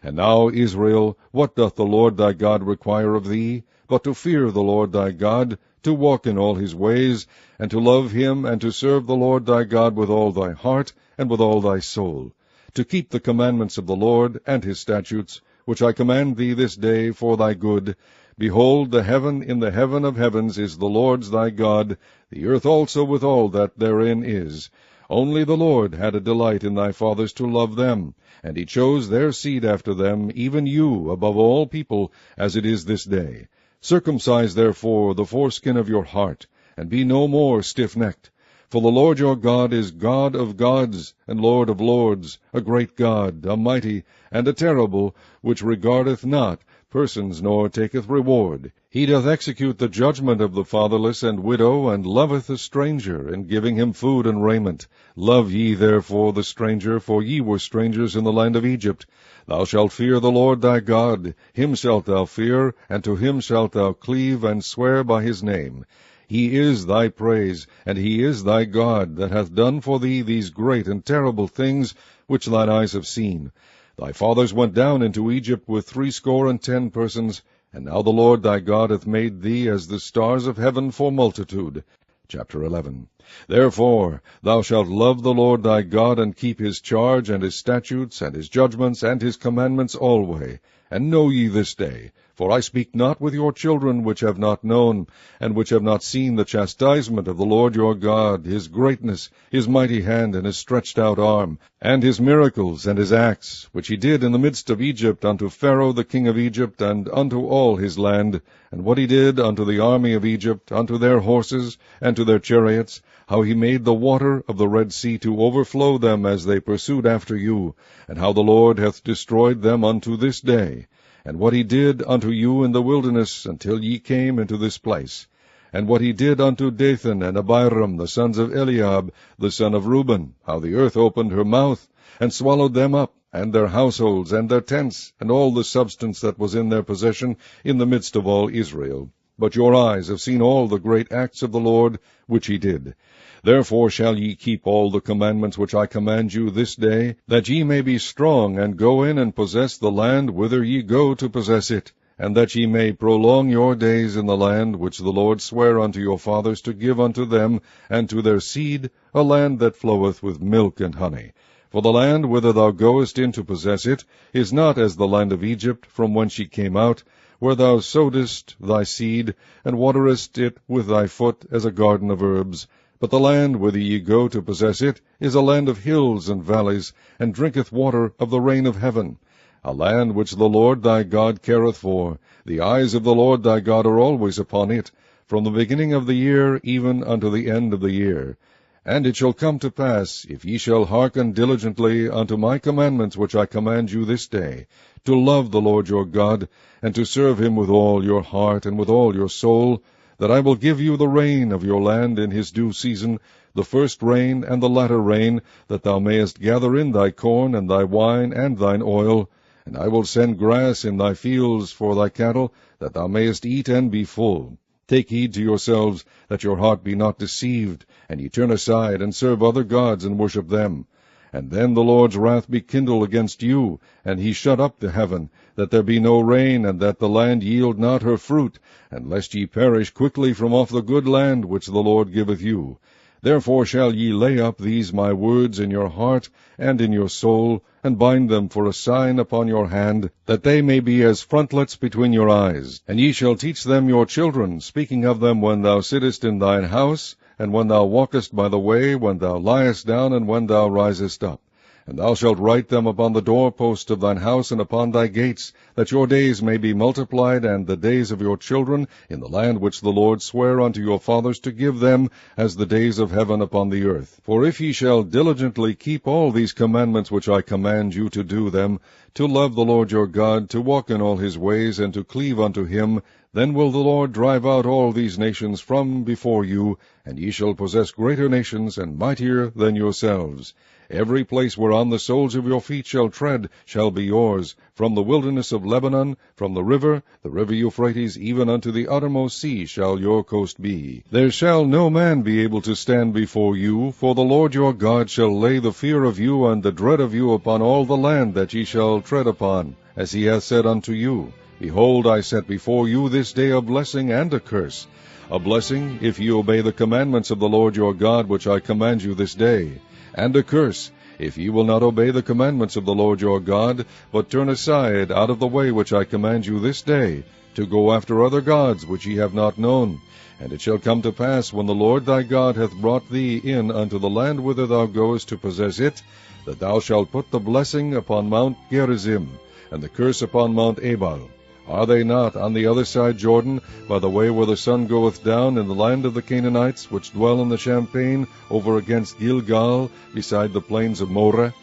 And now, Israel, what doth the Lord thy God require of thee, but to fear the Lord thy God, to walk in all his ways, and to love him, and to serve the Lord thy God with all thy heart, and with all thy soul, to keep the commandments of the Lord, and his statutes, which I command thee this day for thy good. Behold, the heaven in the heaven of heavens is the Lord's thy God, the earth also with all that therein is. Only the Lord had a delight in thy fathers to love them, and he chose their seed after them, even you, above all people, as it is this day. Circumcise therefore the foreskin of your heart, and be no more stiff-necked. For the Lord your God is God of gods, and Lord of lords, a great God, a mighty, and a terrible, which regardeth not persons, nor taketh reward. He doth execute the judgment of the fatherless and widow, and loveth the stranger, in giving him food and raiment. Love ye therefore the stranger, for ye were strangers in the land of Egypt. Thou shalt fear the Lord thy God, him shalt thou fear, and to him shalt thou cleave, and swear by his name. He is thy praise, and he is thy God, that hath done for thee these great and terrible things, which thine eyes have seen. Thy fathers went down into Egypt with 70 persons, and now the Lord thy God hath made thee as the stars of heaven for multitude. Chapter 11. Therefore thou shalt love the Lord thy God, and keep his charge, and his statutes, and his judgments, and his commandments alway. And know ye this day, for I speak not with your children which have not known, and which have not seen the chastisement of the Lord your God, his greatness, his mighty hand, and his stretched out arm, and his miracles, and his acts, which he did in the midst of Egypt unto Pharaoh the king of Egypt, and unto all his land, and what he did unto the army of Egypt, unto their horses, and to their chariots, how he made the water of the Red Sea to overflow them as they pursued after you, and how the Lord hath destroyed them unto this day, and what he did unto you in the wilderness until ye came into this place, and what he did unto Dathan and Abiram, the sons of Eliab, the son of Reuben, how the earth opened her mouth, and swallowed them up, and their households, and their tents, and all the substance that was in their possession, in the midst of all Israel. But your eyes have seen all the great acts of the Lord, which he did. Therefore shall ye keep all the commandments which I command you this day, that ye may be strong, and go in and possess the land whither ye go to possess it, and that ye may prolong your days in the land which the Lord sware unto your fathers to give unto them and to their seed, a land that floweth with milk and honey. For the land whither thou goest in to possess it is not as the land of Egypt, from whence ye came out, where thou sowedst thy seed, and waterest it with thy foot as a garden of herbs. But the land whither ye go to possess it is a land of hills and valleys, and drinketh water of the rain of heaven, a land which the Lord thy God careth for. The eyes of the Lord thy God are always upon it, from the beginning of the year even unto the end of the year. And it shall come to pass, if ye shall hearken diligently unto my commandments which I command you this day, to love the Lord your God, and to serve him with all your heart and with all your soul, that I will give you the rain of your land in his due season, the first rain and the latter rain, that thou mayest gather in thy corn and thy wine and thine oil. And I will send grass in thy fields for thy cattle, that thou mayest eat and be full. Take heed to yourselves, that your heart be not deceived, and ye turn aside, and serve other gods, and worship them. And then the Lord's wrath be kindled against you, and he shut up the heaven, that there be no rain, and that the land yield not her fruit, and lest ye perish quickly from off the good land which the Lord giveth you. Therefore shall ye lay up these my words in your heart and in your soul, and bind them for a sign upon your hand, that they may be as frontlets between your eyes. And ye shall teach them your children, speaking of them when thou sittest in thine house, and when thou walkest by the way, when thou liest down, and when thou risest up. And thou shalt write them upon the doorposts of thine house and upon thy gates, that your days may be multiplied, and the days of your children, in the land which the Lord sware unto your fathers to give them, as the days of heaven upon the earth. For if ye shall diligently keep all these commandments which I command you to do them, to love the Lord your God, to walk in all his ways, and to cleave unto him, then will the Lord drive out all these nations from before you, and ye shall possess greater nations and mightier than yourselves. Every place whereon the soles of your feet shall tread shall be yours, from the wilderness of Lebanon, from the river Euphrates, even unto the uttermost sea shall your coast be. There shall no man be able to stand before you, for the Lord your God shall lay the fear of you and the dread of you upon all the land that ye shall tread upon, as he hath said unto you. Behold, I set before you this day a blessing and a curse. A blessing, if ye obey the commandments of the Lord your God, which I command you this day. And a curse, if ye will not obey the commandments of the Lord your God, but turn aside out of the way which I command you this day, to go after other gods which ye have not known. And it shall come to pass, when the Lord thy God hath brought thee in unto the land whither thou goest to possess it, that thou shalt put the blessing upon Mount Gerizim, and the curse upon Mount Ebal. Are they not on the other side Jordan, by the way where the sun goeth down, in the land of the Canaanites, which dwell in the champaign, over against Gilgal, beside the plains of Moreh?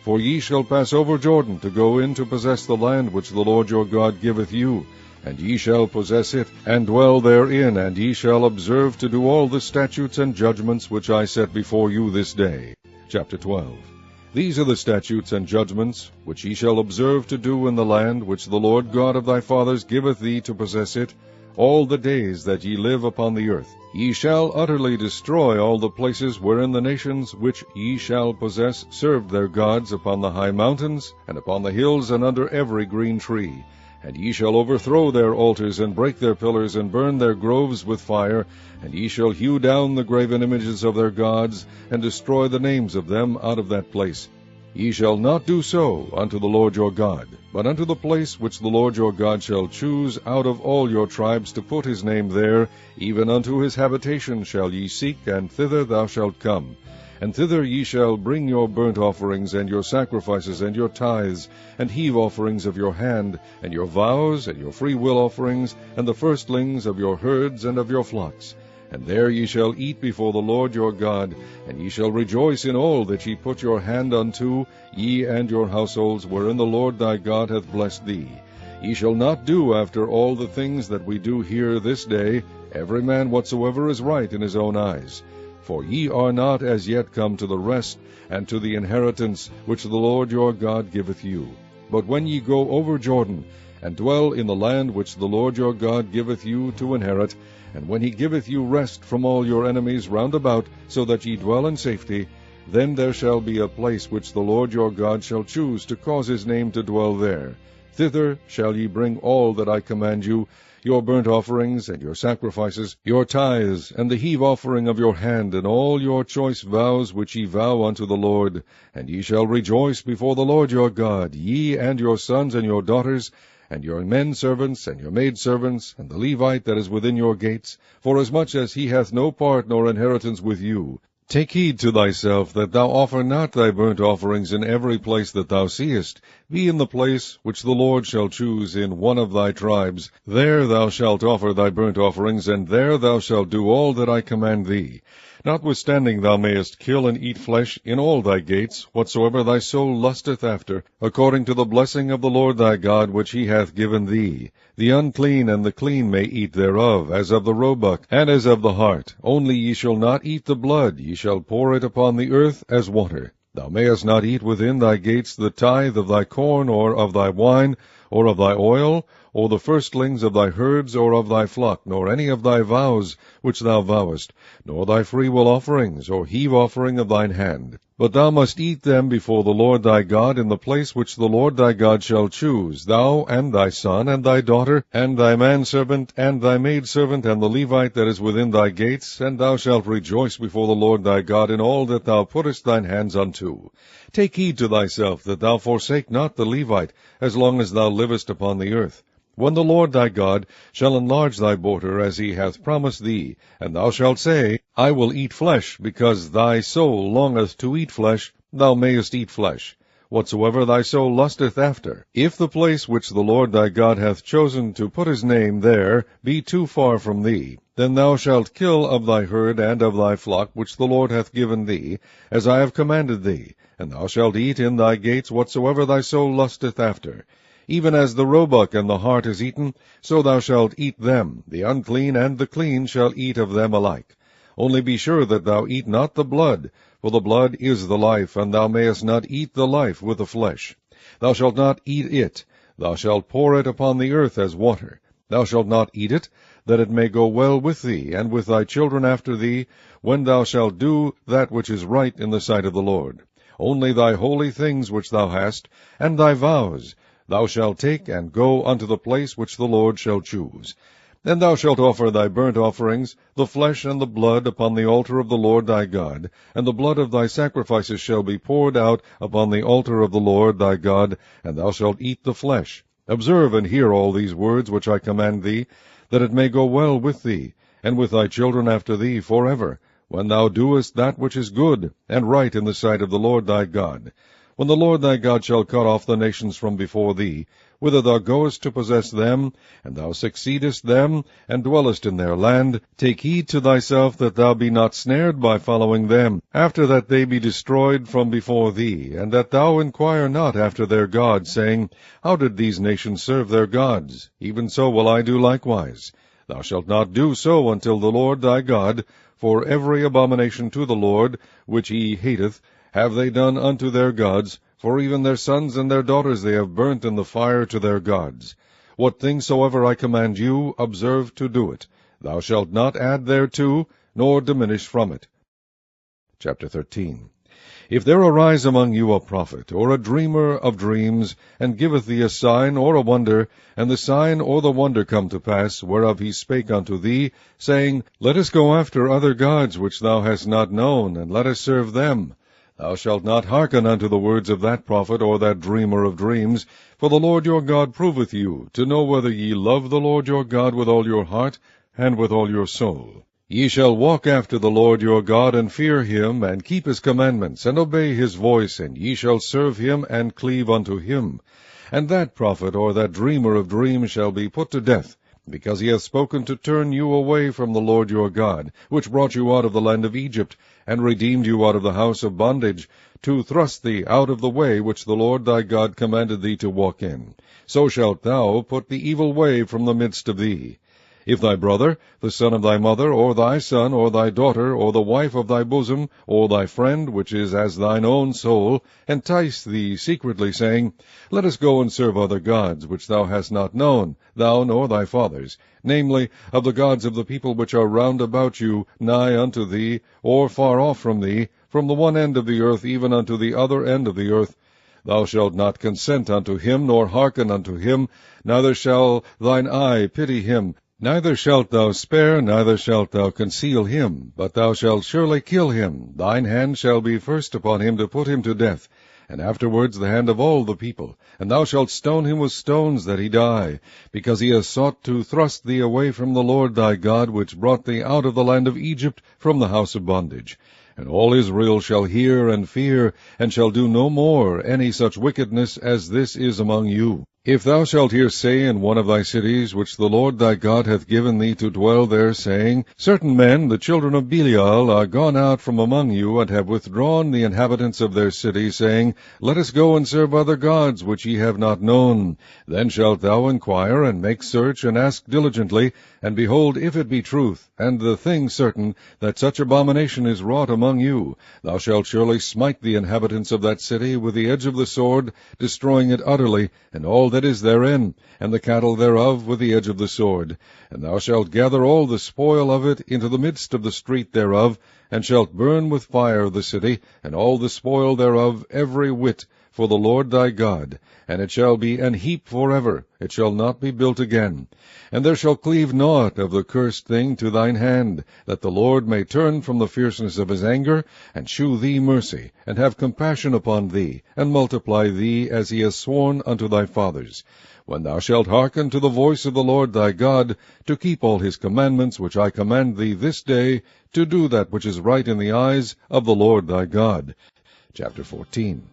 For ye shall pass over Jordan, to go in to possess the land which the Lord your God giveth you. And ye shall possess it, and dwell therein, and ye shall observe to do all the statutes and judgments which I set before you this day. Chapter 12. These are the statutes and judgments which ye shall observe to do in the land which the Lord God of thy fathers giveth thee to possess it, all the days that ye live upon the earth. Ye shall utterly destroy all the places wherein the nations which ye shall possess served their gods, upon the high mountains, and upon the hills, and under every green tree. And ye shall overthrow their altars, and break their pillars, and burn their groves with fire, and ye shall hew down the graven images of their gods, and destroy the names of them out of that place. Ye shall not do so unto the Lord your God, but unto the place which the Lord your God shall choose out of all your tribes to put his name there, even unto his habitation shall ye seek, and thither thou shalt come. And thither ye shall bring your burnt offerings, and your sacrifices, and your tithes, and heave offerings of your hand, and your vows, and your freewill offerings, and the firstlings of your herds and of your flocks. And there ye shall eat before the Lord your God, and ye shall rejoice in all that ye put your hand unto, ye and your households, wherein the Lord thy God hath blessed thee. Ye shall not do after all the things that we do here this day, every man whatsoever is right in his own eyes. For ye are not as yet come to the rest, and to the inheritance which the Lord your God giveth you. But when ye go over Jordan, and dwell in the land which the Lord your God giveth you to inherit, and when he giveth you rest from all your enemies round about, so that ye dwell in safety, then there shall be a place which the Lord your God shall choose to cause his name to dwell there. Thither shall ye bring all that I command you, your burnt offerings, and your sacrifices, your tithes, and the heave offering of your hand, and all your choice vows which ye vow unto the Lord. And ye shall rejoice before the Lord your God, ye and your sons and your daughters, and your men servants, and your maid servants, and the Levite that is within your gates, forasmuch as he hath no part nor inheritance with you. Take heed to thyself that thou offer not thy burnt offerings in every place that thou seest. Be in the place which the Lord shall choose in one of thy tribes. There thou shalt offer thy burnt offerings, and there thou shalt do all that I command thee. Notwithstanding thou mayest kill and eat flesh in all thy gates, whatsoever thy soul lusteth after, according to the blessing of the Lord thy God which he hath given thee. The unclean and the clean may eat thereof, as of the roebuck, and as of the hart. Only ye shall not eat the blood, ye shall pour it upon the earth as water. Thou mayest not eat within thy gates the tithe of thy corn, or of thy wine, or of thy oil, or the firstlings of thy herds, or of thy flock, nor any of thy vows which thou vowest, nor thy freewill offerings, or heave offering of thine hand. But thou must eat them before the Lord thy God in the place which the Lord thy God shall choose, thou, and thy son, and thy daughter, and thy manservant, and thy maidservant, and the Levite that is within thy gates, and thou shalt rejoice before the Lord thy God in all that thou puttest thine hands unto. Take heed to thyself that thou forsake not the Levite, as long as thou livest upon the earth. When the Lord thy God shall enlarge thy border, as he hath promised thee, and thou shalt say, I will eat flesh, because thy soul longeth to eat flesh, thou mayest eat flesh, whatsoever thy soul lusteth after. If the place which the Lord thy God hath chosen to put his name there be too far from thee, then thou shalt kill of thy herd and of thy flock which the Lord hath given thee, as I have commanded thee, and thou shalt eat in thy gates whatsoever thy soul lusteth after. Even as the roebuck and the hart is eaten, so thou shalt eat them. The unclean and the clean shall eat of them alike. Only be sure that thou eat not the blood, for the blood is the life, and thou mayest not eat the life with the flesh. Thou shalt not eat it. thou shalt pour it upon the earth as water. Thou shalt not eat it, that it may go well with thee, and with thy children after thee, when thou shalt do that which is right in the sight of the Lord. Only thy holy things which thou hast, and thy vows, thou shalt take and go unto the place which the Lord shall choose. And thou shalt offer thy burnt offerings, the flesh and the blood, upon the altar of the Lord thy God, and the blood of thy sacrifices shall be poured out upon the altar of the Lord thy God, and thou shalt eat the flesh. Observe and hear all these words which I command thee, that it may go well with thee, and with thy children after thee forever, when thou doest that which is good and right in the sight of the Lord thy God. When the Lord thy God shall cut off the nations from before thee, whither thou goest to possess them, and thou succeedest them, and dwellest in their land, take heed to thyself that thou be not snared by following them, after that they be destroyed from before thee, and that thou inquire not after their gods, saying, How did these nations serve their gods? Even so will I do likewise. Thou shalt not do so until the Lord thy God, for every abomination to the Lord, which he hateth, have they done unto their gods, for even their sons and their daughters they have burnt in the fire to their gods. What things soever I command you, observe to do it. Thou shalt not add thereto, nor diminish from it. Chapter 13. If there arise among you a prophet, or a dreamer of dreams, and giveth thee a sign or a wonder, and the sign or the wonder come to pass, whereof he spake unto thee, saying, Let us go after other gods which thou hast not known, and let us serve them, thou shalt not hearken unto the words of that prophet or that dreamer of dreams, for the Lord your God proveth you, to know whether ye love the Lord your God with all your heart and with all your soul. Ye shall walk after the Lord your God, and fear him, and keep his commandments, and obey his voice, and ye shall serve him, and cleave unto him. And that prophet or that dreamer of dreams shall be put to death, because he hath spoken to turn you away from the Lord your God, which brought you out of the land of Egypt, and redeemed you out of the house of bondage, to thrust thee out of the way which the Lord thy God commanded thee to walk in. So shalt thou put the evil way from the midst of thee. If thy brother, the son of thy mother, or thy son, or thy daughter, or the wife of thy bosom, or thy friend, which is as thine own soul, entice thee secretly, saying, Let us go and serve other gods, which thou hast not known, thou nor thy fathers, namely, of the gods of the people which are round about you, nigh unto thee, or far off from thee, from the one end of the earth even unto the other end of the earth, thou shalt not consent unto him, nor hearken unto him, neither shall thine eye pity him, neither shalt thou spare, neither shalt thou conceal him, but thou shalt surely kill him. Thine hand shall be first upon him to put him to death, and afterwards the hand of all the people. And thou shalt stone him with stones that he die, because he has sought to thrust thee away from the Lord thy God, which brought thee out of the land of Egypt, from the house of bondage. And all Israel shall hear and fear, and shall do no more any such wickedness as this is among you. If thou shalt hear say in one of thy cities, which the Lord thy God hath given thee to dwell there, saying, Certain men, the children of Belial, are gone out from among you, and have withdrawn the inhabitants of their city, saying, Let us go and serve other gods, which ye have not known. Then shalt thou inquire, and make search, and ask diligently, and behold, if it be truth, and the thing certain, that such abomination is wrought among you, thou shalt surely smite the inhabitants of that city with the edge of the sword, destroying it utterly, and all that is therein, and the cattle thereof with the edge of the sword. And thou shalt gather all the spoil of it into the midst of the street thereof, and shalt burn with fire the city, and all the spoil thereof, every whit, for the Lord thy God. And it shall be an heap forever, it shall not be built again. And there shall cleave naught of the cursed thing to thine hand, that the Lord may turn from the fierceness of his anger, and shew thee mercy, and have compassion upon thee, and multiply thee as he has sworn unto thy fathers. When thou shalt hearken to the voice of the Lord thy God, to keep all his commandments which I command thee this day, to do that which is right in the eyes of the Lord thy God. Chapter 14.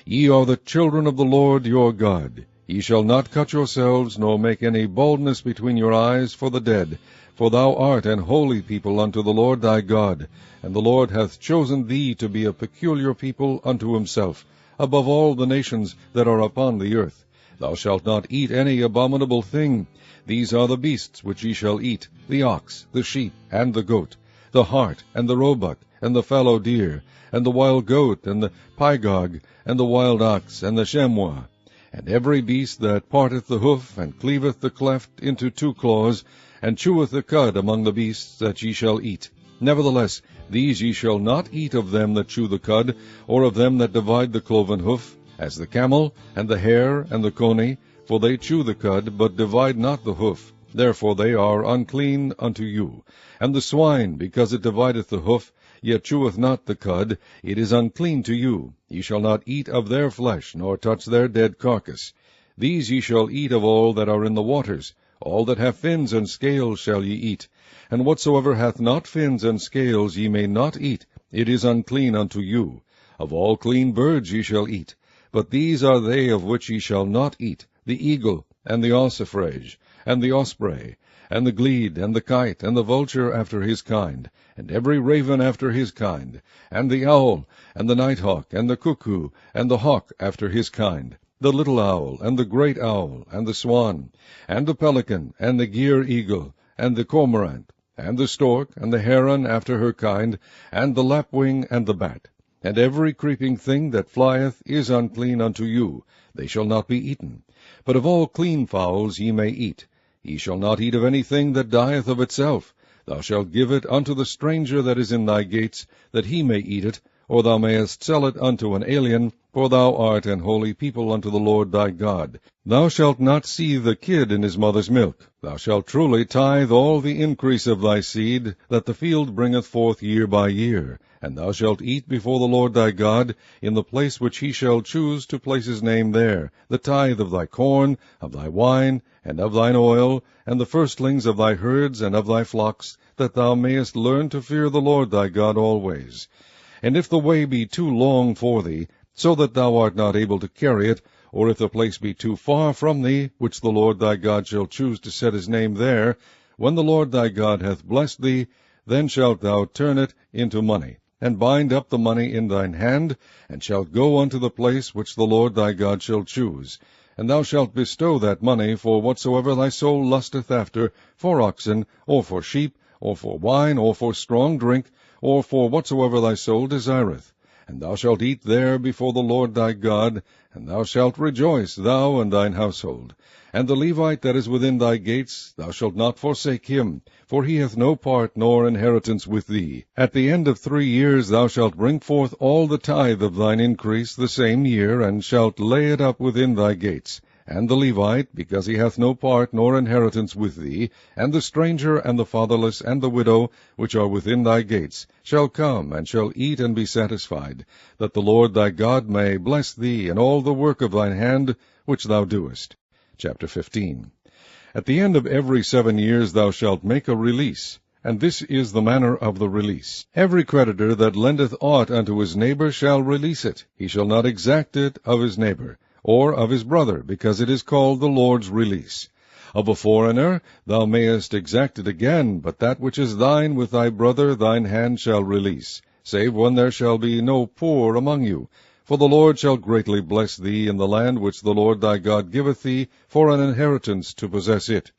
Ye are the children of the Lord your God. Ye shall not cut yourselves, nor make any baldness between your eyes for the dead, for thou art an holy people unto the Lord thy God, and the Lord hath chosen thee to be a peculiar people unto himself, above all the nations that are upon the earth. Thou shalt not eat any abominable thing. These are the beasts which ye shall eat, the ox, the sheep, and the goat, the hart, and the roebuck, and the fallow deer, and the wild goat, and the pygog, and the wild ox, and the chamois. And every beast that parteth the hoof, and cleaveth the cleft into 2 claws, and cheweth the cud among the beasts that ye shall eat. Nevertheless, these ye shall not eat of them that chew the cud, or of them that divide the cloven hoof, as the camel, and the hare, and the coney, for they chew the cud, but divide not the hoof. Therefore they are unclean unto you. And the swine, because it divideth the hoof, yet cheweth not the cud, it is unclean to you. Ye shall not eat of their flesh, nor touch their dead carcass. These ye shall eat of all that are in the waters. All that have fins and scales shall ye eat. And whatsoever hath not fins and scales ye may not eat, it is unclean unto you. Of all clean birds ye shall eat. But these are they of which ye shall not eat, the eagle, and the ossifrage, and the osprey, and the glede, and the kite, and the vulture after his kind, and every raven after his kind, and the owl, and the nighthawk, and the cuckoo, and the hawk after his kind, the little owl, and the great owl, and the swan, and the pelican, and the gier eagle, and the cormorant, and the stork, and the heron after her kind, and the lapwing, and the bat. And every creeping thing that flieth is unclean unto you, they shall not be eaten. But of all clean fowls ye may eat. Ye shall not eat of anything that dieth of itself. Thou shalt give it unto the stranger that is in thy gates, that he may eat it, or thou mayest sell it unto an alien, for thou art an holy people unto the Lord thy God. Thou shalt not seethe the kid in his mother's milk. Thou shalt truly tithe all the increase of thy seed, that the field bringeth forth year by year. And thou shalt eat before the Lord thy God, in the place which he shall choose to place his name there, the tithe of thy corn, of thy wine, and of thine oil, and the firstlings of thy herds and of thy flocks, that thou mayest learn to fear the Lord thy God always. And if the way be too long for thee, so that thou art not able to carry it, or if the place be too far from thee, which the Lord thy God shall choose to set his name there, when the Lord thy God hath blessed thee, then shalt thou turn it into money, and bind up the money in thine hand, and shalt go unto the place which the Lord thy God shall choose. And thou shalt bestow that money for whatsoever thy soul lusteth after, for oxen, or for sheep, or for wine, or for strong drink, or for whatsoever thy soul desireth. And thou shalt eat there before the Lord thy God, and thou shalt rejoice, thou and thine household. And the Levite that is within thy gates, thou shalt not forsake him, for he hath no part nor inheritance with thee. At the end of 3 years thou shalt bring forth all the tithe of thine increase the same year, and shalt lay it up within thy gates. And the Levite, because he hath no part nor inheritance with thee, and the stranger, and the fatherless, and the widow, which are within thy gates, shall come, and shall eat and be satisfied, that the Lord thy God may bless thee in all the work of thine hand which thou doest. Chapter 15. At the end of every 7 years thou shalt make a release, and this is the manner of the release. Every creditor that lendeth aught unto his neighbor shall release it. He shall not exact it of his neighbor, or of his brother, because it is called the Lord's release. Of a foreigner thou mayest exact it again, but that which is thine with thy brother thine hand shall release, save when there shall be no poor among you. For the Lord shall greatly bless thee in the land which the Lord thy God giveth thee for an inheritance to possess it.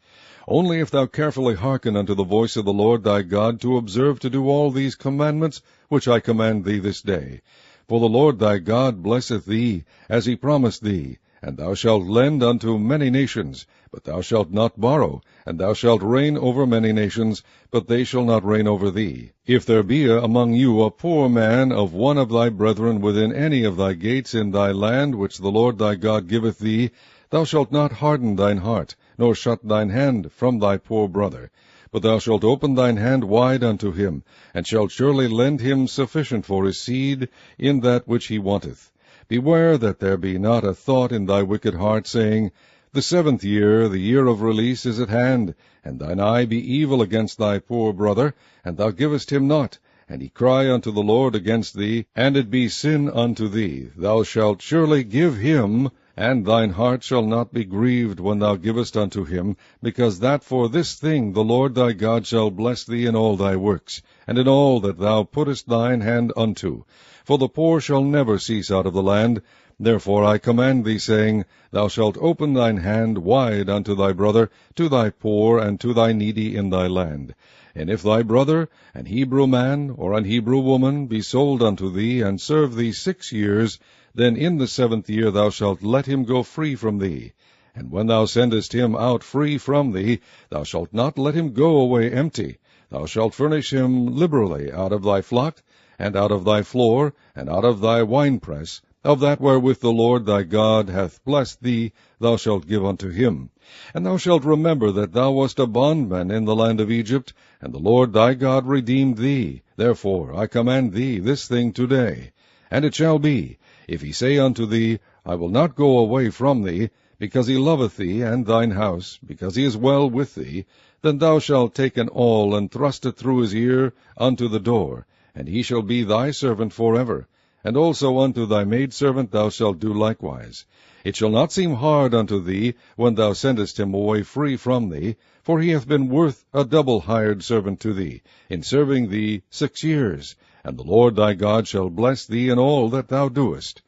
Only if thou carefully hearken unto the voice of the Lord thy God, to observe to do all these commandments which I command thee this day. For the Lord thy God blesseth thee, as he promised thee, and thou shalt lend unto many nations, but thou shalt not borrow, and thou shalt reign over many nations, but they shall not reign over thee. If there be among you a poor man of one of thy brethren within any of thy gates in thy land which the Lord thy God giveth thee, thou shalt not harden thine heart, nor shut thine hand from thy poor brother. But thou shalt open thine hand wide unto him, and shalt surely lend him sufficient for his seed in that which he wanteth. Beware that there be not a thought in thy wicked heart, saying, The 7th year, the year of release, is at hand, and thine eye be evil against thy poor brother, and thou givest him not, and he cry unto the Lord against thee, and it be sin unto thee. Thou shalt surely give him, and thine heart shall not be grieved when thou givest unto him, because that for this thing the Lord thy God shall bless thee in all thy works, and in all that thou puttest thine hand unto. For the poor shall never cease out of the land. Therefore I command thee, saying, Thou shalt open thine hand wide unto thy brother, to thy poor, and to thy needy in thy land. And if thy brother, an Hebrew man, or an Hebrew woman, be sold unto thee, and serve thee 6 years, then in the 7th year thou shalt let him go free from thee. And when thou sendest him out free from thee, thou shalt not let him go away empty. Thou shalt furnish him liberally out of thy flock, and out of thy floor, and out of thy winepress, of that wherewith the Lord thy God hath blessed thee, thou shalt give unto him. And thou shalt remember that thou wast a bondman in the land of Egypt, and the Lord thy God redeemed thee. Therefore I command thee this thing today. And it shall be, if he say unto thee, I will not go away from thee, because he loveth thee and thine house, because he is well with thee, then thou shalt take an awl, and thrust it through his ear unto the door, and he shall be thy servant forever. And also unto thy maidservant thou shalt do likewise. It shall not seem hard unto thee, when thou sendest him away free from thee, for he hath been worth a double hired servant to thee, in serving thee 6 years. And the Lord thy God shall bless thee in all that thou doest.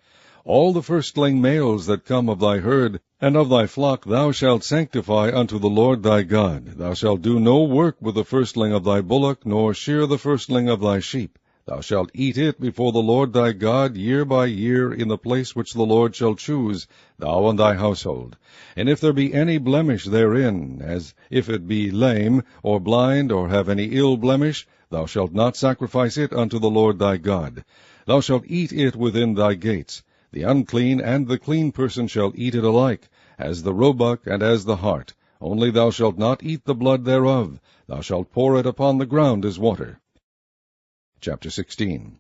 All the firstling males that come of thy herd and of thy flock thou shalt sanctify unto the Lord thy God. Thou shalt do no work with the firstling of thy bullock, nor shear the firstling of thy sheep. Thou shalt eat it before the Lord thy God year by year in the place which the Lord shall choose, thou and thy household. And if there be any blemish therein, as if it be lame, or blind, or have any ill blemish, thou shalt not sacrifice it unto the Lord thy God. Thou shalt eat it within thy gates. The unclean and the clean person shall eat it alike, as the roebuck and as the hart. Only thou shalt not eat the blood thereof. Thou shalt pour it upon the ground as water. Chapter 16.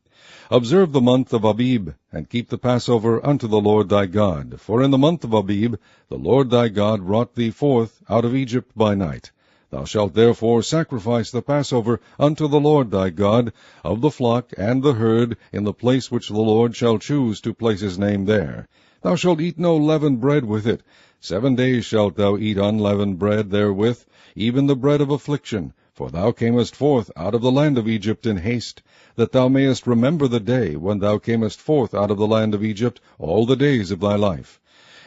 Observe the month of Abib, and keep the Passover unto the Lord thy God. For in the month of Abib the Lord thy God brought thee forth out of Egypt by night. Thou shalt therefore sacrifice the Passover unto the Lord thy God, of the flock and the herd, in the place which the Lord shall choose to place his name there. Thou shalt eat no leavened bread with it. 7 days shalt thou eat unleavened bread therewith, even the bread of affliction. For thou camest forth out of the land of Egypt in haste, that thou mayest remember the day when thou camest forth out of the land of Egypt all the days of thy life.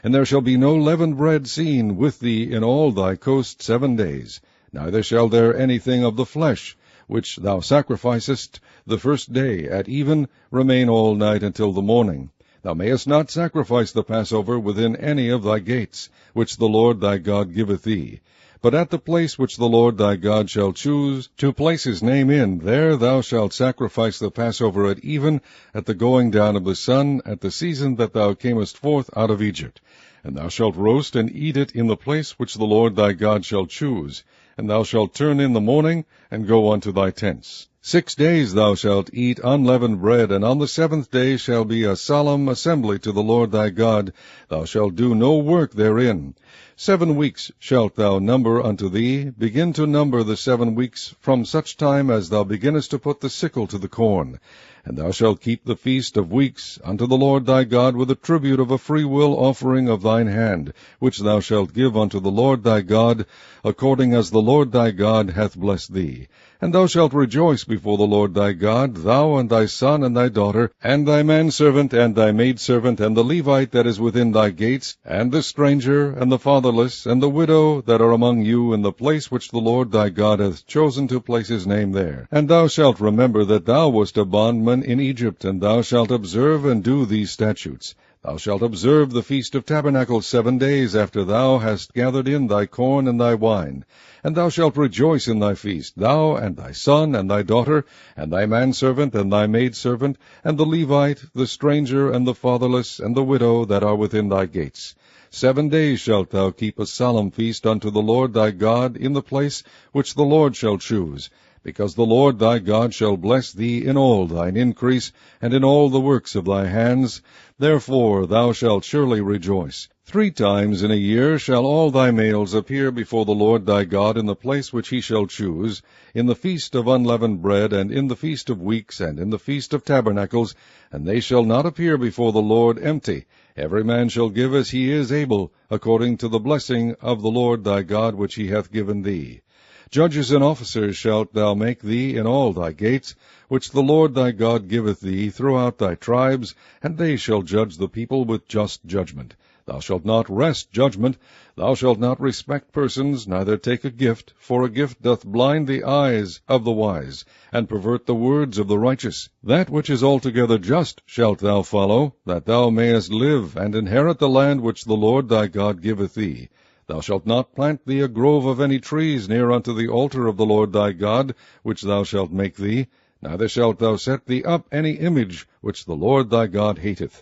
And there shall be no leavened bread seen with thee in all thy coast 7 days. Neither shall there anything of the flesh, which thou sacrificest the first day at even, remain all night until the morning. Thou mayest not sacrifice the Passover within any of thy gates, which the Lord thy God giveth thee. But at the place which the Lord thy God shall choose to place his name in, there thou shalt sacrifice the Passover at even, at the going down of the sun, at the season that thou camest forth out of Egypt. And thou shalt roast and eat it in the place which the Lord thy God shall choose. And thou shalt turn in the morning, and go unto thy tents. 6 days thou shalt eat unleavened bread, and on the 7th day shall be a solemn assembly to the Lord thy God. Thou shalt do no work therein. 7 weeks shalt thou number unto thee. Begin to number the 7 weeks from such time as thou beginnest to put the sickle to the corn. And thou shalt keep the feast of weeks unto the Lord thy God with a tribute of a freewill offering of thine hand, which thou shalt give unto the Lord thy God, according as the Lord thy God hath blessed thee. And thou shalt rejoice before the Lord thy God, thou and thy son and thy daughter, and thy manservant and thy maidservant, and the Levite that is within thy gates, and the stranger, and the fatherless, and the widow that are among you, in the place which the Lord thy God hath chosen to place his name there. And thou shalt remember that thou wast a bondman in Egypt, and thou shalt observe and do these statutes. Thou shalt observe the Feast of Tabernacles 7 days after thou hast gathered in thy corn and thy wine. And thou shalt rejoice in thy feast, thou and thy son and thy daughter, and thy manservant and thy maidservant, and the Levite, the stranger, and the fatherless, and the widow that are within thy gates. 7 days shalt thou keep a solemn feast unto the Lord thy God in the place which the Lord shall choose, because the Lord thy God shall bless thee in all thine increase, and in all the works of thy hands. Therefore thou shalt surely rejoice. 3 times in a year shall all thy males appear before the Lord thy God in the place which he shall choose, in the feast of unleavened bread, and in the feast of weeks, and in the feast of tabernacles, and they shall not appear before the Lord empty. Every man shall give as he is able, according to the blessing of the Lord thy God which he hath given thee. Judges and officers shalt thou make thee in all thy gates, which the Lord thy God giveth thee throughout thy tribes, and they shall judge the people with just judgment. Thou shalt not wrest judgment. Thou shalt not respect persons, neither take a gift, for a gift doth blind the eyes of the wise, and pervert the words of the righteous. That which is altogether just shalt thou follow, that thou mayest live, and inherit the land which the Lord thy God giveth thee. Thou shalt not plant thee a grove of any trees near unto the altar of the Lord thy God, which thou shalt make thee, neither shalt thou set thee up any image which the Lord thy God hateth.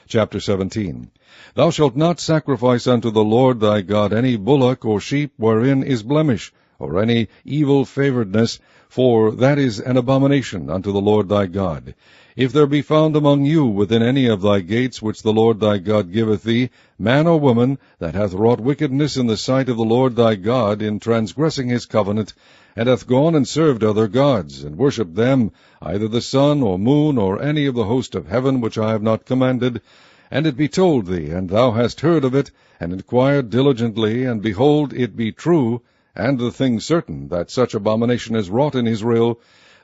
Chapter 17. Thou shalt not sacrifice unto the Lord thy God any bullock or sheep wherein is blemish, or any evil favouredness, for that is an abomination unto the Lord thy God. If there be found among you within any of thy gates which the Lord thy God giveth thee, man or woman, that hath wrought wickedness in the sight of the Lord thy God, in transgressing his covenant, and hath gone and served other gods, and worshipped them, either the sun or moon, or any of the host of heaven which I have not commanded, and it be told thee, and thou hast heard of it, and inquired diligently, and behold, it be true, and the thing certain, that such abomination is wrought in Israel,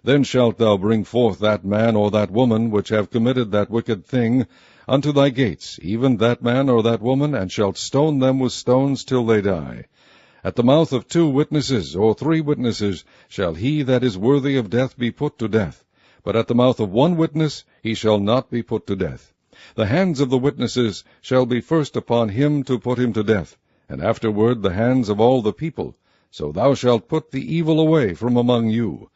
then shalt thou bring forth that man or that woman which have committed that wicked thing unto thy gates, even that man or that woman, and shalt stone them with stones till they die. At the mouth of 2 witnesses or 3 witnesses shall he that is worthy of death be put to death, but at the mouth of 1 witness he shall not be put to death. The hands of the witnesses shall be first upon him to put him to death, and afterward the hands of all the people. So thou shalt put the evil away from among you.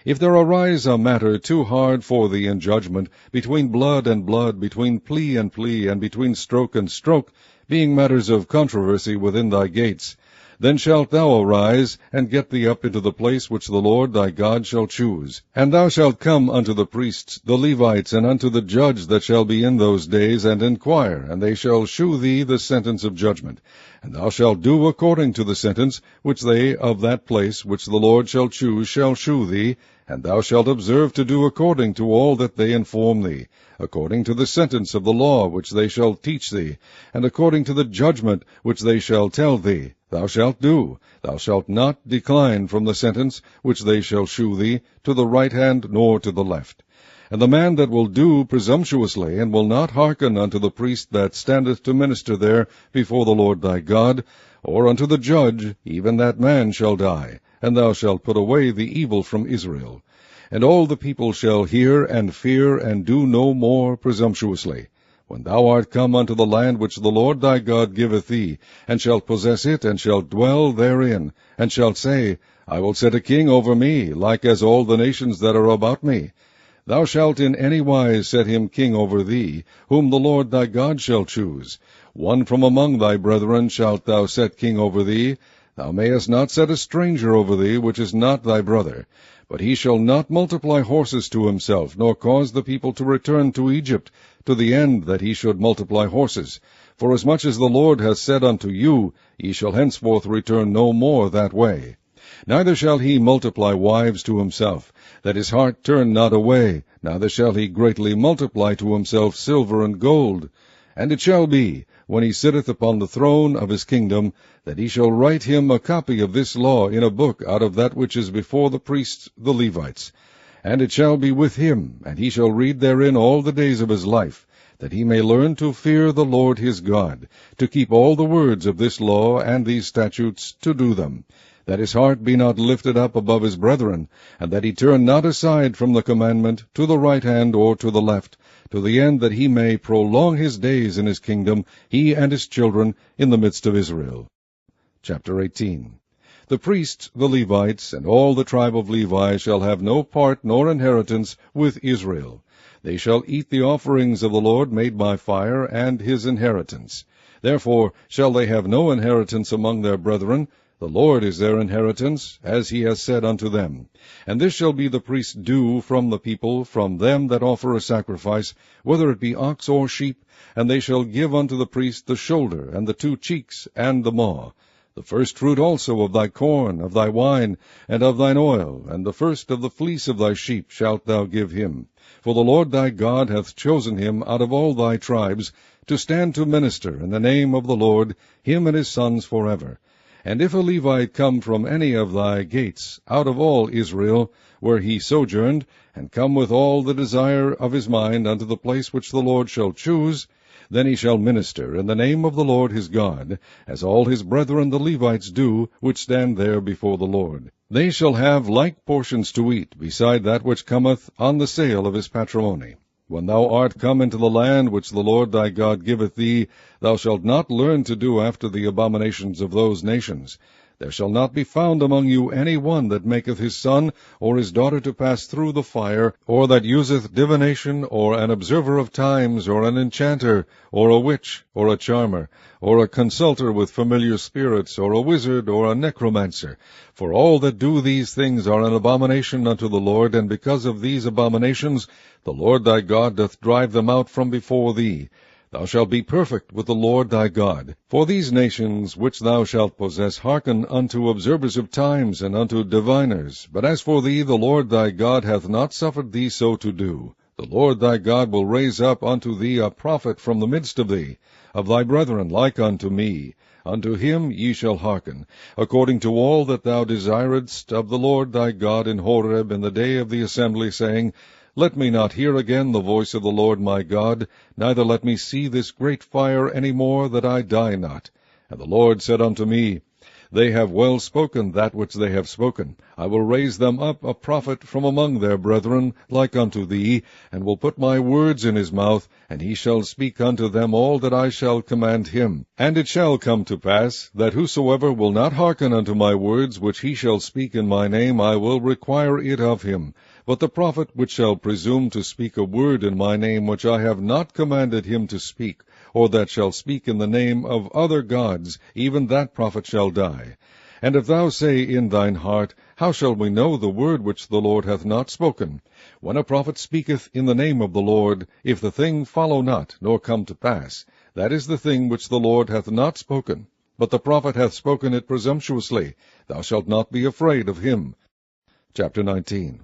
If there arise a matter too hard for thee in judgment, between blood and blood, between plea, and between stroke and stroke, being matters of controversy within thy gates, then shalt thou arise, and get thee up into the place which the Lord thy God shall choose. And thou shalt come unto the priests, the Levites, and unto the judge that shall be in those days, and inquire, and they shall shew thee the sentence of judgment. And thou shalt do according to the sentence which they of that place which the Lord shall choose shall shew thee, and thou shalt observe to do according to all that they inform thee, according to the sentence of the law which they shall teach thee, and according to the judgment which they shall tell thee. Thou shalt do. Thou shalt not decline from the sentence which they shall shew thee, to the right hand nor to the left. And the man that will do presumptuously, and will not hearken unto the priest that standeth to minister there before the Lord thy God, or unto the judge, even that man shall die, and thou shalt put away the evil from Israel. And all the people shall hear and fear, and do no more presumptuously. When thou art come unto the land which the Lord thy God giveth thee, and shalt possess it, and shalt dwell therein, and shalt say, I will set a king over me, like as all the nations that are about me. Thou shalt in any wise set him king over thee, whom the Lord thy God shall choose. One from among thy brethren shalt thou set king over thee. Thou mayest not set a stranger over thee, which is not thy brother. But he shall not multiply horses to himself, nor cause the people to return to Egypt, to the end that he should multiply horses. Forasmuch as the Lord hath said unto you, Ye shall henceforth return no more that way. Neither shall he multiply wives to himself, that his heart turn not away, neither shall he greatly multiply to himself silver and gold. And it shall be, when he sitteth upon the throne of his kingdom, that he shall write him a copy of this law in a book out of that which is before the priests the Levites. And it shall be with him, and he shall read therein all the days of his life, that he may learn to fear the Lord his God, to keep all the words of this law and these statutes, to do them, that his heart be not lifted up above his brethren, and that he turn not aside from the commandment to the right hand or to the left, to the end that he may prolong his days in his kingdom, he and his children, in the midst of Israel. Chapter 18. The priests, the Levites, and all the tribe of Levi shall have no part nor inheritance with Israel. They shall eat the offerings of the Lord made by fire, and his inheritance. Therefore shall they have no inheritance among their brethren. The Lord is their inheritance, as he has said unto them. And this shall be the priest's due from the people, from them that offer a sacrifice, whether it be ox or sheep, and they shall give unto the priest the shoulder, and the 2 cheeks, and the maw. The first fruit also of thy corn, of thy wine, and of thine oil, and the first of the fleece of thy sheep shalt thou give him. For the Lord thy God hath chosen him out of all thy tribes, to stand to minister in the name of the Lord, him and his sons forever. And if a Levite come from any of thy gates, out of all Israel, where he sojourned, and come with all the desire of his mind unto the place which the Lord shall choose, Then he shall minister in the name of the Lord his God, as all his brethren the Levites do, which stand there before the Lord. They shall have like portions to eat, beside that which cometh on the sale of his patrimony. When thou art come into the land which the Lord thy God giveth thee, thou shalt not learn to do after the abominations of those nations. There shall not be found among you any one that maketh his son or his daughter to pass through the fire, or that useth divination, or an observer of times, or an enchanter, or a witch, or a charmer, or a consulter with familiar spirits, or a wizard, or a necromancer. For all that do these things are an abomination unto the Lord, and because of these abominations the Lord thy God doth drive them out from before thee. Thou shalt be perfect with the Lord thy God. For these nations which thou shalt possess hearken unto observers of times, and unto diviners. But as for thee, the Lord thy God hath not suffered thee so to do. The Lord thy God will raise up unto thee a prophet from the midst of thee, of thy brethren like unto me. Unto him ye shall hearken, according to all that thou desiredst of the Lord thy God in Horeb in the day of the assembly, saying, Let me not hear again the voice of the Lord my God, neither let me see this great fire any more, that I die not. And the Lord said unto me, They have well spoken that which they have spoken. I will raise them up a prophet from among their brethren, like unto thee, and will put my words in his mouth, and he shall speak unto them all that I shall command him. And it shall come to pass, that whosoever will not hearken unto my words, which he shall speak in my name, I will require it of him. But the prophet which shall presume to speak a word in my name which I have not commanded him to speak, or that shall speak in the name of other gods, even that prophet shall die. And if thou say in thine heart, How shall we know the word which the Lord hath not spoken? When a prophet speaketh in the name of the Lord, if the thing follow not, nor come to pass, that is the thing which the Lord hath not spoken. But the prophet hath spoken it presumptuously. Thou shalt not be afraid of him. Chapter 19.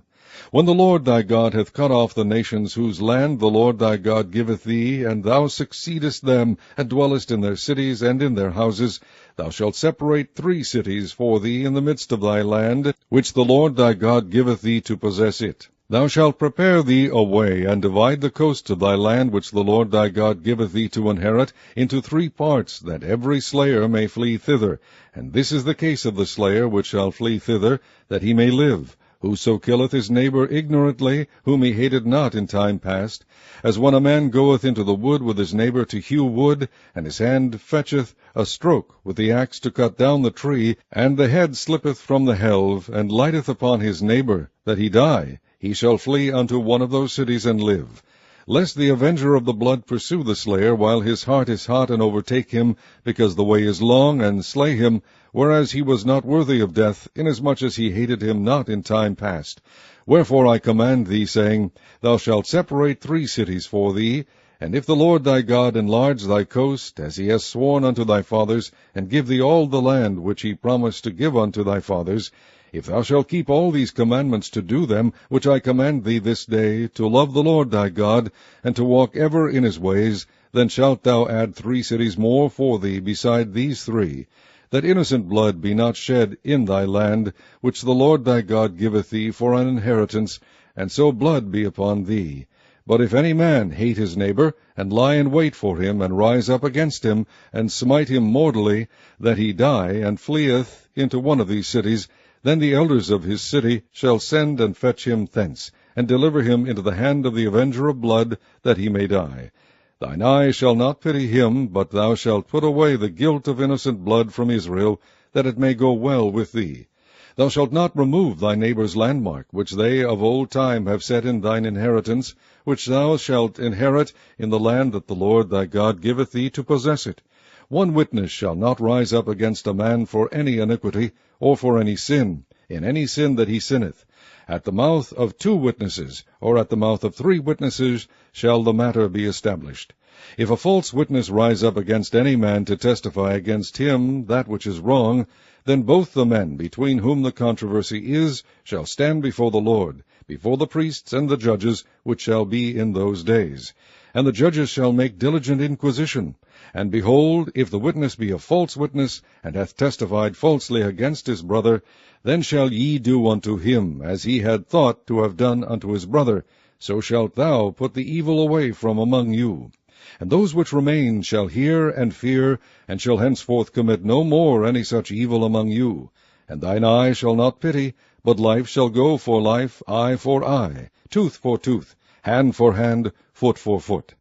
When the Lord thy God hath cut off the nations whose land the Lord thy God giveth thee, and thou succeedest them, and dwellest in their cities and in their houses, thou shalt separate 3 cities for thee in the midst of thy land, which the Lord thy God giveth thee to possess it. Thou shalt prepare thee a way, and divide the coasts of thy land, which the Lord thy God giveth thee to inherit, into 3 parts, that every slayer may flee thither. And this is the case of the slayer which shall flee thither, that he may live. Whoso killeth his neighbor ignorantly, whom he hated not in time past, as when a man goeth into the wood with his neighbor to hew wood, and his hand fetcheth a stroke with the axe to cut down the tree, and the head slippeth from the helve, and lighteth upon his neighbor, that he die, he shall flee unto one of those cities and live. Lest the avenger of the blood pursue the slayer while his heart is hot, and overtake him, because the way is long, and slay him, whereas he was not worthy of death, inasmuch as he hated him not in time past. Wherefore I command thee, saying, Thou shalt separate 3 cities for thee, and if the Lord thy God enlarge thy coast, as he has sworn unto thy fathers, and give thee all the land which he promised to give unto thy fathers, if thou shalt keep all these commandments to do them, which I command thee this day, to love the Lord thy God, and to walk ever in his ways, then shalt thou add 3 cities more for thee beside these 3, that innocent blood be not shed in thy land, which the Lord thy God giveth thee for an inheritance, and so blood be upon thee. But if any man hate his neighbor, and lie in wait for him, and rise up against him, and smite him mortally, that he die, and fleeth into one of these cities, then the elders of his city shall send and fetch him thence, and deliver him into the hand of the avenger of blood, that he may die. Thine eye shall not pity him, but thou shalt put away the guilt of innocent blood from Israel, that it may go well with thee. Thou shalt not remove thy neighbor's landmark, which they of old time have set in thine inheritance, which thou shalt inherit in the land that the Lord thy God giveth thee to possess it. 1 witness shall not rise up against a man for any iniquity, or for any sin, in any sin that he sinneth. At the mouth of 2 witnesses, or at the mouth of 3 witnesses, shall the matter be established. If a false witness rise up against any man to testify against him that which is wrong, then both the men between whom the controversy is shall stand before the Lord, before the priests and the judges, which shall be in those days. And the judges shall make diligent inquisition. And behold, if the witness be a false witness, and hath testified falsely against his brother, then shall ye do unto him as he had thought to have done unto his brother, so shalt thou put the evil away from among you. And those which remain shall hear and fear, and shall henceforth commit no more any such evil among you. And thine eye shall not pity, but life shall go for life, eye for eye, tooth for tooth, hand for hand, foot for foot.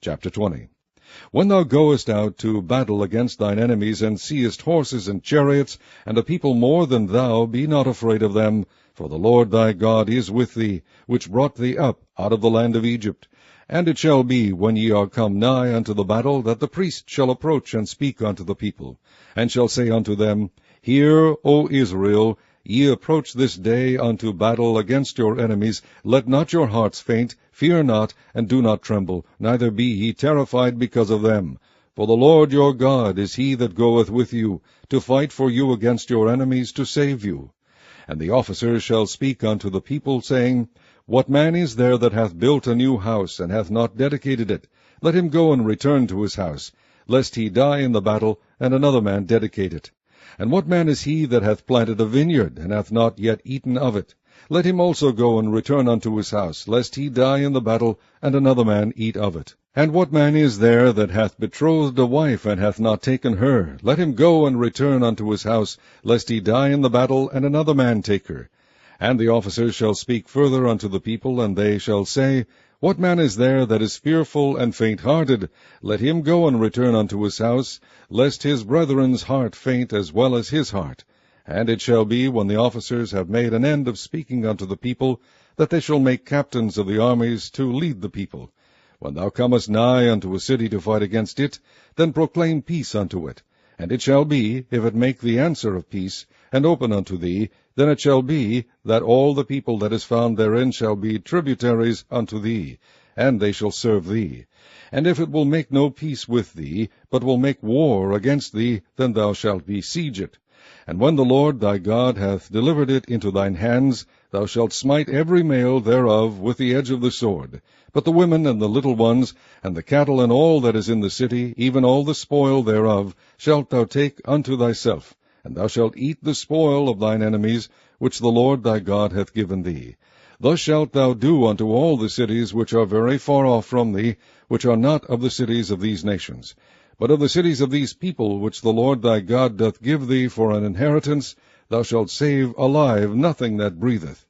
Chapter 20. When thou goest out to battle against thine enemies, and seest horses and chariots, and a people more than thou, be not afraid of them, for the Lord thy God is with thee, which brought thee up out of the land of Egypt. And it shall be, when ye are come nigh unto the battle, that the priest shall approach and speak unto the people, and shall say unto them, Hear, O Israel, ye approach this day unto battle against your enemies. Let not your hearts faint, fear not, and do not tremble, neither be ye terrified because of them. For the Lord your God is he that goeth with you, to fight for you against your enemies, to save you. And the officers shall speak unto the people, saying, What man is there that hath built a new house, and hath not dedicated it? Let him go and return to his house, lest he die in the battle, and another man dedicate it. And what man is he that hath planted a vineyard, and hath not yet eaten of it? Let him also go and return unto his house, lest he die in the battle, and another man eat of it. And what man is there that hath betrothed a wife, and hath not taken her? Let him go and return unto his house, lest he die in the battle, and another man take her. And the officers shall speak further unto the people, and they shall say, What man is there that is fearful and faint-hearted? Let him go and return unto his house, lest his brethren's heart faint as well as his heart. And it shall be, when the officers have made an end of speaking unto the people, that they shall make captains of the armies to lead the people. When thou comest nigh unto a city to fight against it, then proclaim peace unto it. And it shall be, if it make the answer of peace, and open unto thee, then it shall be, that all the people that is found therein shall be tributaries unto thee, and they shall serve thee. And if it will make no peace with thee, but will make war against thee, then thou shalt besiege it. And when the Lord thy God hath delivered it into thine hands, thou shalt smite every male thereof with the edge of the sword. But the women and the little ones, and the cattle and all that is in the city, even all the spoil thereof, shalt thou take unto thyself. And thou shalt eat the spoil of thine enemies, which the Lord thy God hath given thee. Thus shalt thou do unto all the cities which are very far off from thee, which are not of the cities of these nations. But of the cities of these people, which the Lord thy God doth give thee for an inheritance, thou shalt save alive nothing that breatheth.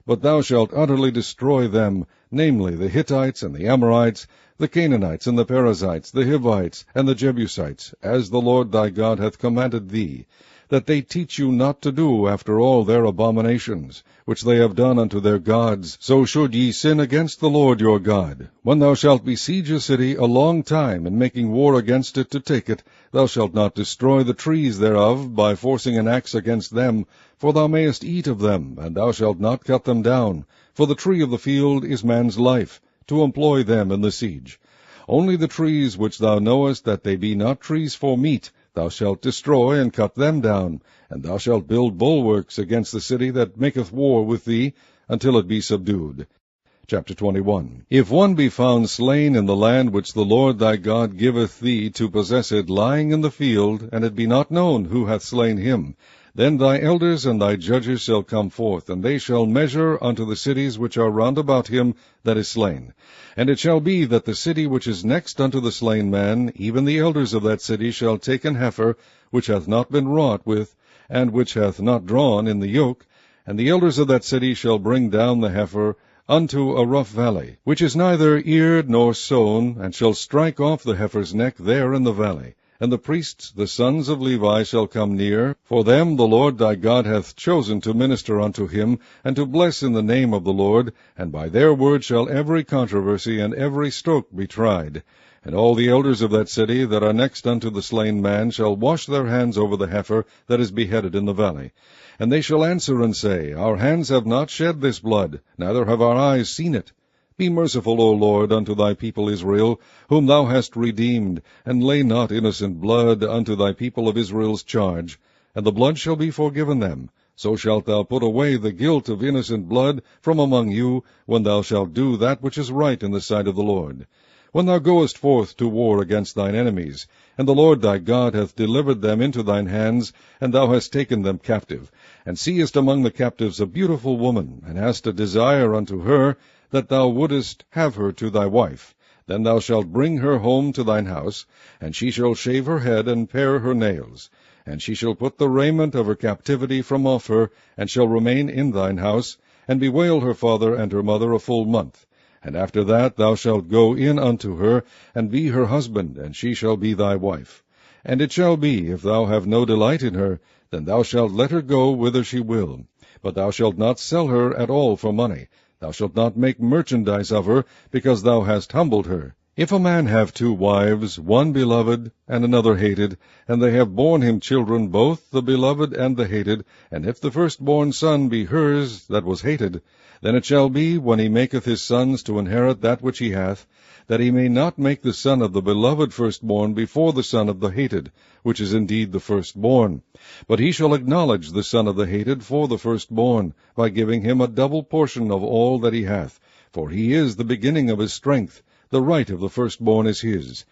But thou shalt utterly destroy them, namely the Hittites and the Amorites, the Canaanites and the Perizzites, the Hivites and the Jebusites, as the Lord thy God hath commanded thee, that they teach you not to do after all their abominations, which they have done unto their gods. So should ye sin against the Lord your God. When thou shalt besiege a city a long time, in making war against it to take it, thou shalt not destroy the trees thereof by forcing an axe against them, for thou mayest eat of them, and thou shalt not cut them down. For the tree of the field is man's life, to employ them in the siege. Only the trees which thou knowest that they be not trees for meat, thou shalt destroy and cut them down, and thou shalt build bulwarks against the city that maketh war with thee, until it be subdued. Chapter 21. If one be found slain in the land which the Lord thy God giveth thee to possess it, lying in the field, and it be not known who hath slain him, then thy elders and thy judges shall come forth, and they shall measure unto the cities which are round about him that is slain. And it shall be that the city which is next unto the slain man, even the elders of that city shall take an heifer, which hath not been wrought with, and which hath not drawn in the yoke, and the elders of that city shall bring down the heifer unto a rough valley, which is neither eared nor sown, and shall strike off the heifer's neck there in the valley. And the priests, the sons of Levi, shall come near, for them the Lord thy God hath chosen to minister unto him, and to bless in the name of the Lord, and by their word shall every controversy and every stroke be tried. And all the elders of that city that are next unto the slain man shall wash their hands over the heifer that is beheaded in the valley. And they shall answer and say, Our hands have not shed this blood, neither have our eyes seen it. Be merciful, O Lord, unto thy people Israel, whom thou hast redeemed, and lay not innocent blood unto thy people of Israel's charge. And the blood shall be forgiven them. So shalt thou put away the guilt of innocent blood from among you, when thou shalt do that which is right in the sight of the Lord. When thou goest forth to war against thine enemies, and the Lord thy God hath delivered them into thine hands, and thou hast taken them captive, and seest among the captives a beautiful woman, and hast a desire unto her, that thou wouldest have her to thy wife, Then thou shalt bring her home to thine house, and she shall shave her head, and pare her nails. And she shall put the raiment of her captivity from off her, and shall remain in thine house, and bewail her father and her mother a full month. And after that thou shalt go in unto her, and be her husband, and she shall be thy wife. And it shall be, if thou have no delight in her, then thou shalt let her go whither she will. But thou shalt not sell her at all for money. Thou shalt not make merchandise of her, because thou hast humbled her. If a man have 2 wives, one beloved, and another hated, and they have borne him children, both the beloved and the hated, and if the firstborn son be hers that was hated, then it shall be, when he maketh his sons to inherit that which he hath, that he may not make the son of the beloved firstborn before the son of the hated, which is indeed the firstborn. But he shall acknowledge the son of the hated for the firstborn, by giving him a double portion of all that he hath. For he is the beginning of his strength, the right of the firstborn is his.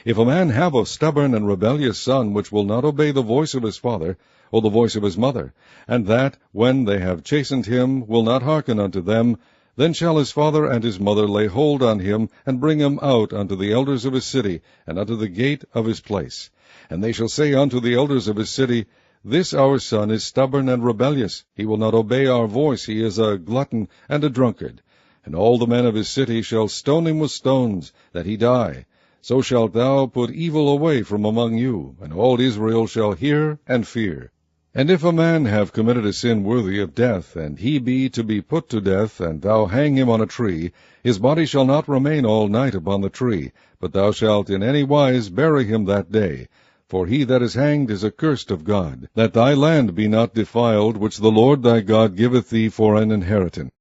If a man have a stubborn and rebellious son, which will not obey the voice of his father, or the voice of his mother, and that, when they have chastened him, will not hearken unto them, then shall his father and his mother lay hold on him, and bring him out unto the elders of his city, and unto the gate of his place. And they shall say unto the elders of his city, This our son is stubborn and rebellious. He will not obey our voice. He is a glutton and a drunkard. And all the men of his city shall stone him with stones, that he die. So shalt thou put evil away from among you, and all Israel shall hear and fear. And if a man have committed a sin worthy of death, and he be to be put to death, and thou hang him on a tree, his body shall not remain all night upon the tree, but thou shalt in any wise bury him that day. For he that is hanged is accursed of God, that thy land be not defiled, which the Lord thy God giveth thee for an inheritance.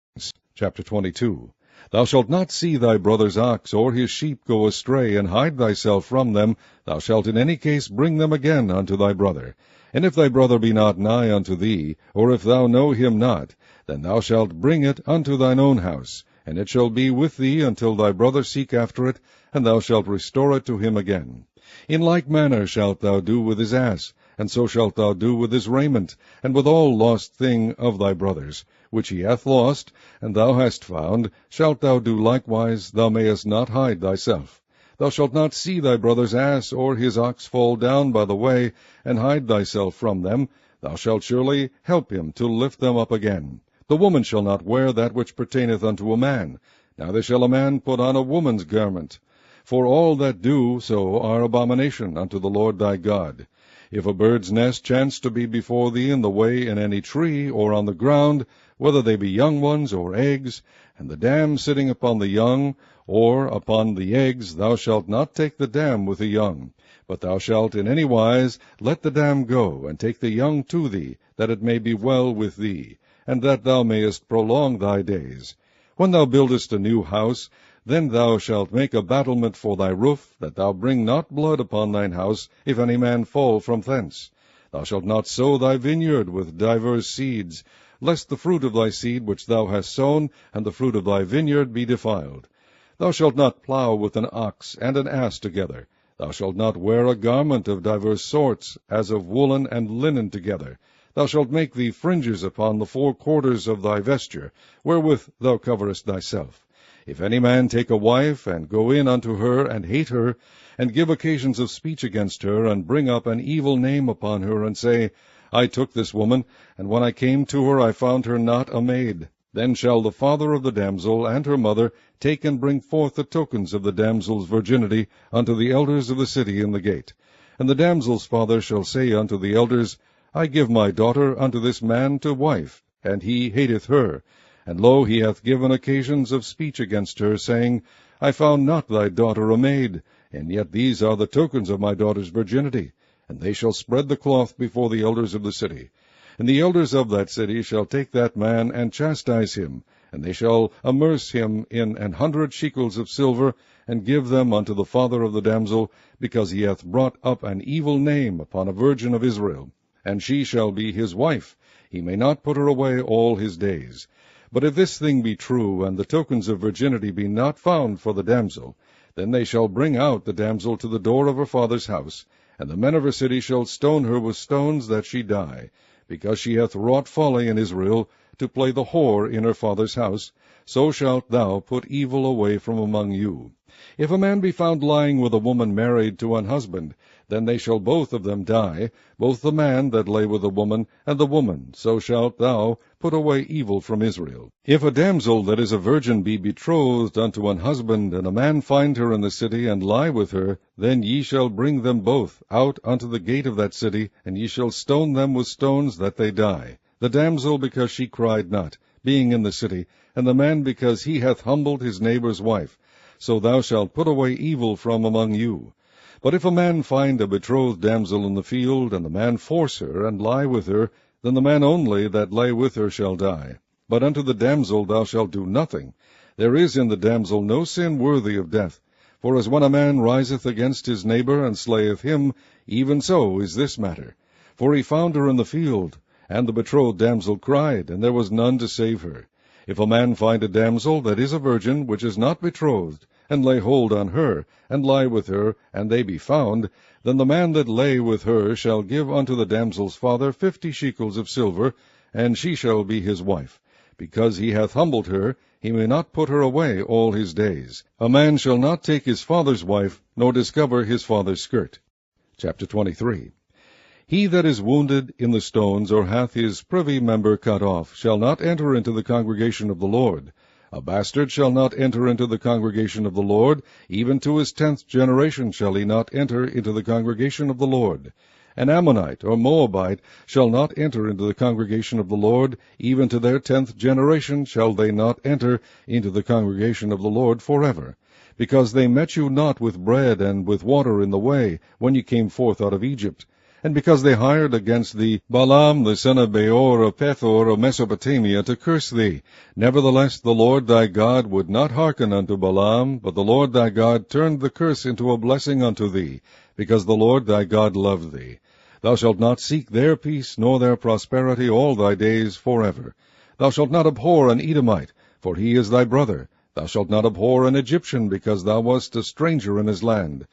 Chapter 22. Thou shalt not see thy brother's ox or his sheep go astray, and hide thyself from them. Thou shalt in any case bring them again unto thy brother. And if thy brother be not nigh unto thee, or if thou know him not, then thou shalt bring it unto thine own house, and it shall be with thee until thy brother seek after it, and thou shalt restore it to him again. In like manner shalt thou do with his ass, and so shalt thou do with his raiment, and with all lost thing of thy brother's, which he hath lost, and thou hast found, shalt thou do likewise. Thou mayest not hide thyself. Thou shalt not see thy brother's ass or his ox fall down by the way, and hide thyself from them. Thou shalt surely help him to lift them up again. The woman shall not wear that which pertaineth unto a man, neither shall a man put on a woman's garment. For all that do so are abomination unto the Lord thy God. If a bird's nest chance to be before thee in the way in any tree, or on the ground, whether they be young ones or eggs, and the dam sitting upon the young, or upon the eggs, thou shalt not take the dam with the young, but thou shalt in any wise let the dam go, and take the young to thee, that it may be well with thee, and that thou mayest prolong thy days. When thou buildest a new house, then thou shalt make a battlement for thy roof, that thou bring not blood upon thine house, if any man fall from thence. Thou shalt not sow thy vineyard with divers seeds, lest the fruit of thy seed which thou hast sown, and the fruit of thy vineyard be defiled. Thou shalt not plow with an ox and an ass together. Thou shalt not wear a garment of divers sorts, as of woolen and linen together. Thou shalt make thee fringes upon the 4 quarters of thy vesture, wherewith thou coverest thyself. If any man take a wife, and go in unto her, and hate her, and give occasions of speech against her, and bring up an evil name upon her, and say, I took this woman, and when I came to her I found her not a maid, then shall the father of the damsel and her mother take and bring forth the tokens of the damsel's virginity unto the elders of the city in the gate. And the damsel's father shall say unto the elders, I give my daughter unto this man to wife, and he hateth her. And lo, he hath given occasions of speech against her, saying, I found not thy daughter a maid, and yet these are the tokens of my daughter's virginity. And they shall spread the cloth before the elders of the city. And the elders of that city shall take that man, and chastise him, and they shall amerce him in 100 shekels of silver, and give them unto the father of the damsel, because he hath brought up an evil name upon a virgin of Israel. And she shall be his wife. He may not put her away all his days. But if this thing be true, and the tokens of virginity be not found for the damsel, then they shall bring out the damsel to the door of her father's house, and the men of her city shall stone her with stones, that she die, because she hath wrought folly in Israel, to play the whore in her father's house, so shalt thou put evil away from among you. If a man be found lying with a woman married to an husband, then they shall both of them die, both the man that lay with the woman, and the woman, so shalt thou put away evil from Israel. If a damsel that is a virgin be betrothed unto an husband, and a man find her in the city, and lie with her, then ye shall bring them both out unto the gate of that city, and ye shall stone them with stones that they die. The damsel because she cried not, being in the city, and the man because he hath humbled his neighbour's wife. So thou shalt put away evil from among you. But if a man find a betrothed damsel in the field, and the man force her, and lie with her, then the man only that lay with her shall die. But unto the damsel thou shalt do nothing. There is in the damsel no sin worthy of death. For as when a man riseth against his neighbour, and slayeth him, even so is this matter. For he found her in the field, and the betrothed damsel cried, and there was none to save her. If a man find a damsel that is a virgin, which is not betrothed, and lay hold on her, and lie with her, and they be found, then the man that lay with her shall give unto the damsel's father 50 shekels of silver, and she shall be his wife. Because he hath humbled her, he may not put her away all his days. A man shall not take his father's wife, nor discover his father's skirt. Chapter 23. He that is wounded in the stones, or hath his privy member cut off, shall not enter into the congregation of the Lord. A bastard shall not enter into the congregation of the Lord, even to his 10th generation shall he not enter into the congregation of the Lord. An Ammonite or Moabite shall not enter into the congregation of the Lord, even to their 10th generation shall they not enter into the congregation of the Lord forever. Because they met you not with bread and with water in the way, when ye came forth out of Egypt. And because they hired against thee Balaam the son of Beor of Pethor of Mesopotamia to curse thee. Nevertheless the Lord thy God would not hearken unto Balaam, but the Lord thy God turned the curse into a blessing unto thee, because the Lord thy God loved thee. Thou shalt not seek their peace nor their prosperity all thy days forever. Thou shalt not abhor an Edomite, for he is thy brother. Thou shalt not abhor an Egyptian, because thou wast a stranger in his land.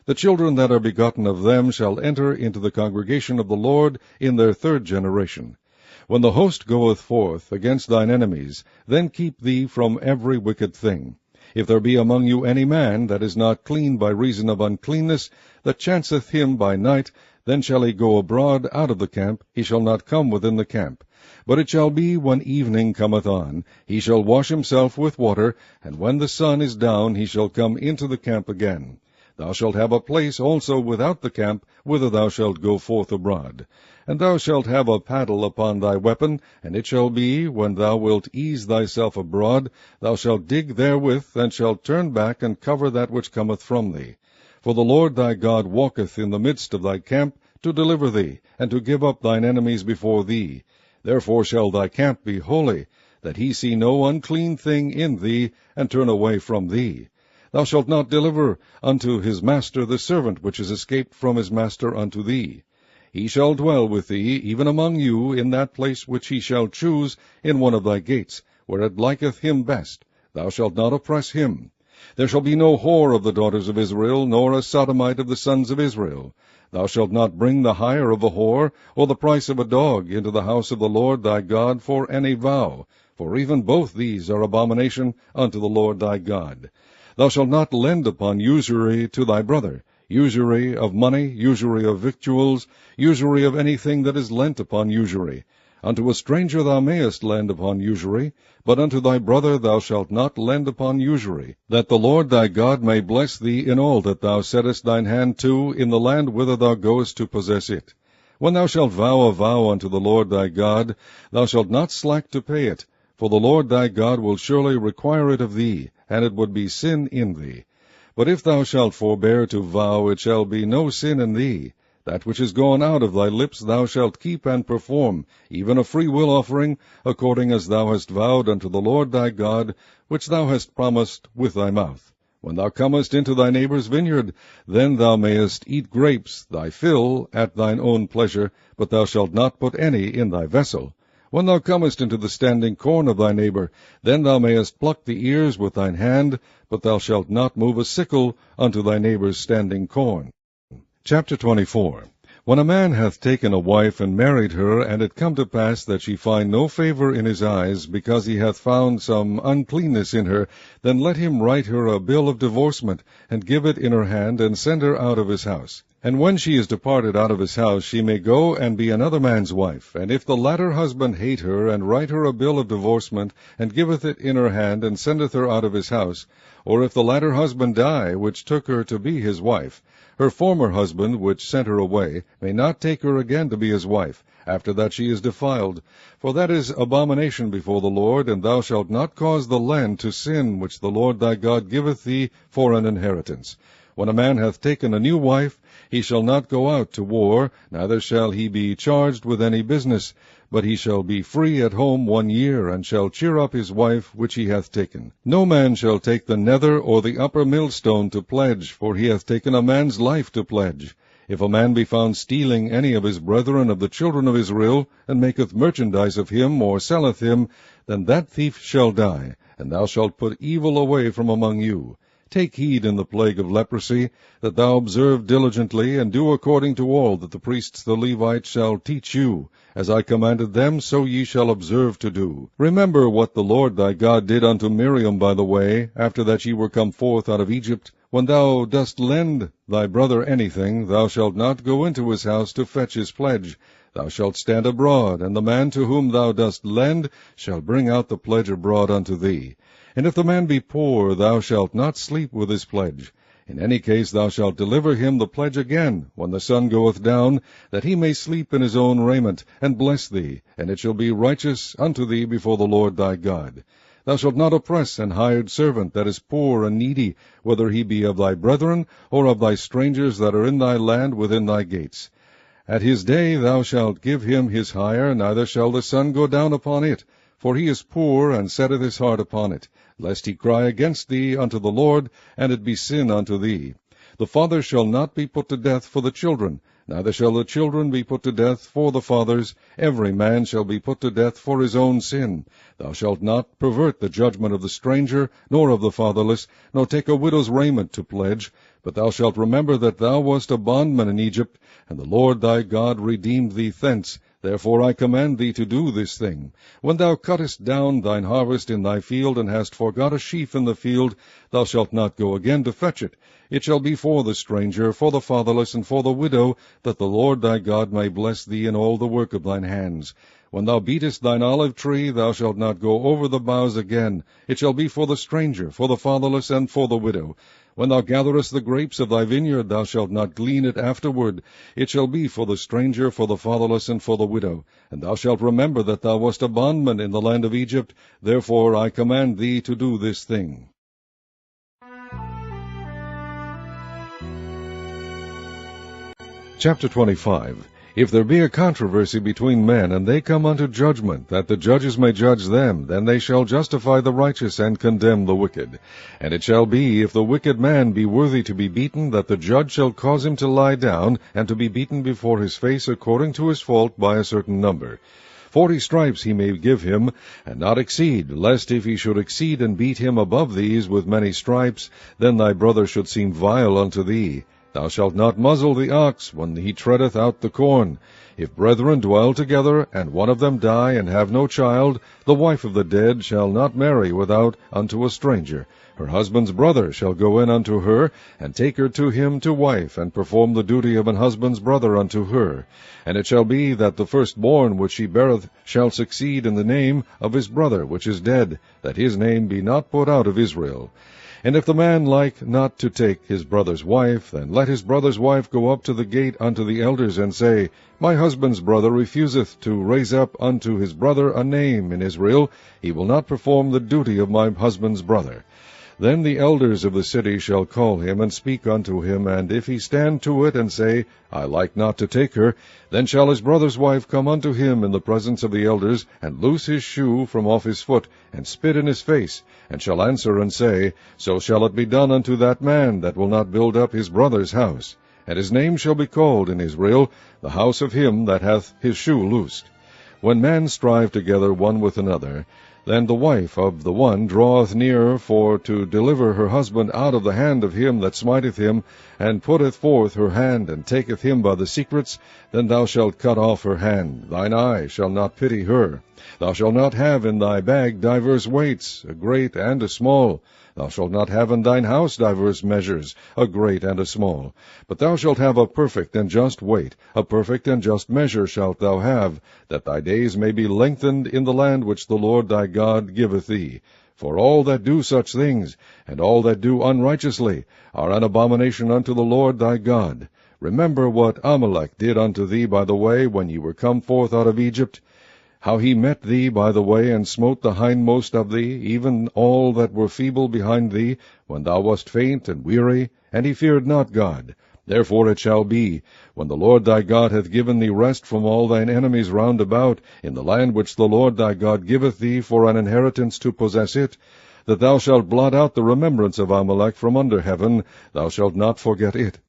The children that are begotten of them shall enter into the congregation of the Lord in their 3rd generation. When the host goeth forth against thine enemies, then keep thee from every wicked thing. If there be among you any man that is not clean by reason of uncleanness, that chanceth him by night, then shall he go abroad out of the camp, he shall not come within the camp. But it shall be, when evening cometh on, he shall wash himself with water, and when the sun is down he shall come into the camp again. Thou shalt have a place also without the camp, whither thou shalt go forth abroad. And thou shalt have a paddle upon thy weapon, and it shall be, when thou wilt ease thyself abroad, thou shalt dig therewith, and shalt turn back and cover that which cometh from thee. For the Lord thy God walketh in the midst of thy camp, to deliver thee, and to give up thine enemies before thee. Therefore shall thy camp be holy, that he see no unclean thing in thee, and turn away from thee. Thou shalt not deliver unto his master the servant which is escaped from his master unto thee. He shall dwell with thee, even among you, in that place which he shall choose in one of thy gates, where it liketh him best. Thou shalt not oppress him. There shall be no whore of the daughters of Israel, nor a sodomite of the sons of Israel. Thou shalt not bring the hire of a whore, or the price of a dog, into the house of the Lord thy God for any vow, for even both these are abomination unto the Lord thy God. Thou shalt not lend upon usury to thy brother, usury of money, usury of victuals, usury of anything that is lent upon usury. Unto a stranger thou mayest lend upon usury, but unto thy brother thou shalt not lend upon usury, that the Lord thy God may bless thee in all that thou settest thine hand to in the land whither thou goest to possess it. When thou shalt vow a vow unto the Lord thy God, thou shalt not slack to pay it, for the Lord thy God will surely require it of thee, and it would be sin in thee. But if thou shalt forbear to vow, it shall be no sin in thee. That which is gone out of thy lips thou shalt keep and perform, even a freewill offering, according as thou hast vowed unto the Lord thy God, which thou hast promised with thy mouth. When thou comest into thy neighbour's vineyard, then thou mayest eat grapes, thy fill, at thine own pleasure, but thou shalt not put any in thy vessel. When thou comest into the standing corn of thy neighbour, then thou mayest pluck the ears with thine hand, but thou shalt not move a sickle unto thy neighbour's standing corn. Chapter 24. When a man hath taken a wife and married her, and it come to pass that she find no favor in his eyes, because he hath found some uncleanness in her, then let him write her a bill of divorcement, and give it in her hand, and send her out of his house. And when she is departed out of his house, she may go and be another man's wife. And if the latter husband hate her, and write her a bill of divorcement, and giveth it in her hand, and sendeth her out of his house, or if the latter husband die, which took her to be his wife, her former husband, which sent her away, may not take her again to be his wife, after that she is defiled. For that is abomination before the Lord, and thou shalt not cause the land to sin, which the Lord thy God giveth thee for an inheritance. When a man hath taken a new wife, he shall not go out to war, neither shall he be charged with any business, but he shall be free at home 1 year, and shall cheer up his wife which he hath taken. No man shall take the nether or the upper millstone to pledge, for he hath taken a man's life to pledge. If a man be found stealing any of his brethren of the children of Israel, and maketh merchandise of him, or selleth him, then that thief shall die, and thou shalt put evil away from among you. Take heed in the plague of leprosy, that thou observe diligently, and do according to all that the priests the Levites shall teach you. As I commanded them, so ye shall observe to do. Remember what the Lord thy God did unto Miriam by the way, after that ye were come forth out of Egypt. When thou dost lend thy brother anything, thou shalt not go into his house to fetch his pledge. Thou shalt stand abroad, and the man to whom thou dost lend shall bring out the pledge abroad unto thee. And if the man be poor, thou shalt not sleep with his pledge. In any case thou shalt deliver him the pledge again, when the sun goeth down, that he may sleep in his own raiment, and bless thee, and it shall be righteous unto thee before the Lord thy God. Thou shalt not oppress an hired servant that is poor and needy, whether he be of thy brethren, or of thy strangers that are in thy land within thy gates. At his day thou shalt give him his hire, neither shall the sun go down upon it, for he is poor, and setteth his heart upon it, lest he cry against thee unto the Lord, and it be sin unto thee. The father shall not be put to death for the children, neither shall the children be put to death for the fathers. Every man shall be put to death for his own sin. Thou shalt not pervert the judgment of the stranger, nor of the fatherless, nor take a widow's raiment to pledge. But thou shalt remember that thou wast a bondman in Egypt, and the Lord thy God redeemed thee thence. Therefore I command thee to do this thing. When thou cuttest down thine harvest in thy field, and hast forgot a sheaf in the field, thou shalt not go again to fetch it. It shall be for the stranger, for the fatherless, and for the widow, that the Lord thy God may bless thee in all the work of thine hands. When thou beatest thine olive tree, thou shalt not go over the boughs again. It shall be for the stranger, for the fatherless, and for the widow. When thou gatherest the grapes of thy vineyard, thou shalt not glean it afterward. It shall be for the stranger, for the fatherless, and for the widow. And thou shalt remember that thou wast a bondman in the land of Egypt. Therefore I command thee to do this thing. Chapter 25. If there be a controversy between men, and they come unto judgment, that the judges may judge them, then they shall justify the righteous, and condemn the wicked. And it shall be, if the wicked man be worthy to be beaten, that the judge shall cause him to lie down, and to be beaten before his face according to his fault by a certain number. 40 stripes he may give him, and not exceed, lest if he should exceed and beat him above these with many stripes, then thy brother should seem vile unto thee. Thou shalt not muzzle the ox when he treadeth out the corn. If brethren dwell together, and one of them die, and have no child, the wife of the dead shall not marry without unto a stranger. Her husband's brother shall go in unto her, and take her to him to wife, and perform the duty of an husband's brother unto her. And it shall be that the firstborn which she beareth shall succeed in the name of his brother which is dead, that his name be not put out of Israel. And if the man like not to take his brother's wife, then let his brother's wife go up to the gate unto the elders, and say, My husband's brother refuseth to raise up unto his brother a name in Israel. He will not perform the duty of my husband's brother. Then the elders of the city shall call him, and speak unto him, and if he stand to it, and say, I like not to take her, then shall his brother's wife come unto him in the presence of the elders, and loose his shoe from off his foot, and spit in his face, and shall answer and say, So shall it be done unto that man that will not build up his brother's house. And his name shall be called in Israel, the house of him that hath his shoe loosed. When men strive together one with another, Then the wife of the one draweth near for to deliver her husband out of the hand of him that smiteth him, and putteth forth her hand, and taketh him by the secrets, then thou shalt cut off her hand. Thine eye shall not pity her. Thou shalt not have in thy bag divers weights, a great and a small. Thou shalt not have in thine house divers measures, a great and a small. But thou shalt have a perfect and just weight, a perfect and just measure shalt thou have, that thy days may be lengthened in the land which the Lord thy God giveth thee. For all that do such things, and all that do unrighteously, are an abomination unto the Lord thy God. Remember what Amalek did unto thee by the way, when ye were come forth out of Egypt, how he met thee by the way, and smote the hindmost of thee, even all that were feeble behind thee, when thou wast faint and weary, and he feared not God. Therefore it shall be, when the Lord thy God hath given thee rest from all thine enemies round about, in the land which the Lord thy God giveth thee for an inheritance to possess it, that thou shalt blot out the remembrance of Amalek from under heaven, thou shalt not forget it.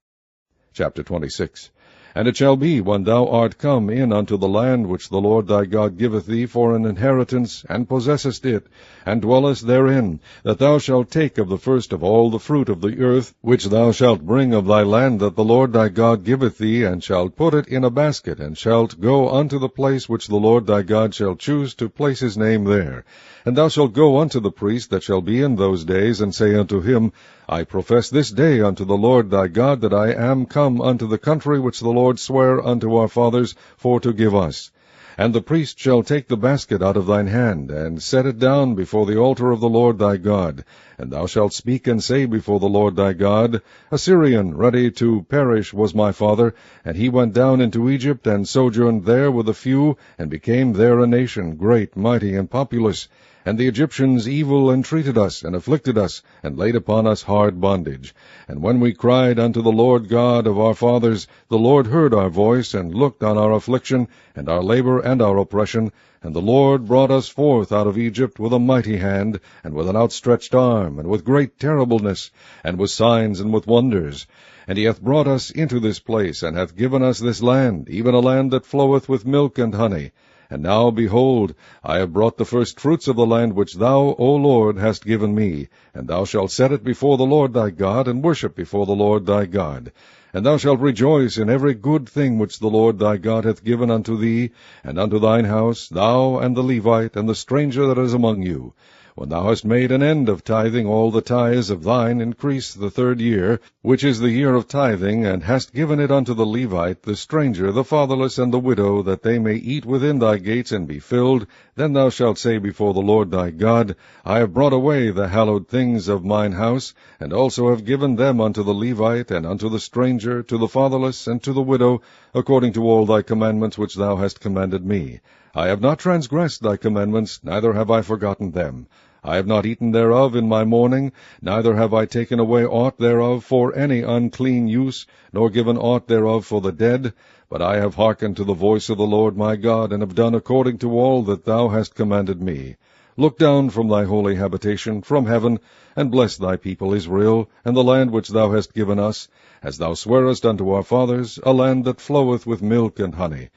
Chapter 26. And it shall be, when thou art come in unto the land which the Lord thy God giveth thee for an inheritance, and possessest it, and dwellest therein, that thou shalt take of the first of all the fruit of the earth, which thou shalt bring of thy land that the Lord thy God giveth thee, and shalt put it in a basket, and shalt go unto the place which the Lord thy God shall choose to place his name there. And thou shalt go unto the priest that shall be in those days, and say unto him, I profess this day unto the Lord thy God that I am come unto the country which the Lord sware unto our fathers for to give us. And the priest shall take the basket out of thine hand, and set it down before the altar of the Lord thy God. And thou shalt speak and say before the Lord thy God, A Syrian ready to perish was my father, and he went down into Egypt, and sojourned there with a few, and became there a nation, great, mighty, and populous. And the Egyptians evil entreated us, and afflicted us, and laid upon us hard bondage. And when we cried unto the Lord God of our fathers, the Lord heard our voice, and looked on our affliction, and our labor, and our oppression. And the Lord brought us forth out of Egypt with a mighty hand, and with an outstretched arm, and with great terribleness, and with signs and with wonders. And he hath brought us into this place, and hath given us this land, even a land that floweth with milk and honey. And now, behold, I have brought the first fruits of the land which thou, O Lord, hast given me. And thou shalt set it before the Lord thy God, and worship before the Lord thy God. And thou shalt rejoice in every good thing which the Lord thy God hath given unto thee, and unto thine house, thou and the Levite, and the stranger that is among you. When thou hast made an end of tithing all the tithes of thine, increase the 3rd year, which is the year of tithing, and hast given it unto the Levite, the stranger, the fatherless, and the widow, that they may eat within thy gates and be filled, then thou shalt say before the Lord thy God, I have brought away the hallowed things of mine house, and also have given them unto the Levite, and unto the stranger, to the fatherless, and to the widow, according to all thy commandments which thou hast commanded me. I have not transgressed thy commandments, neither have I forgotten them. I have not eaten thereof in my mourning, neither have I taken away aught thereof for any unclean use, nor given aught thereof for the dead, but I have hearkened to the voice of the Lord my God, and have done according to all that thou hast commanded me. Look down from thy holy habitation, from heaven, and bless thy people Israel, and the land which thou hast given us, as thou swarest unto our fathers, a land that floweth with milk and honey.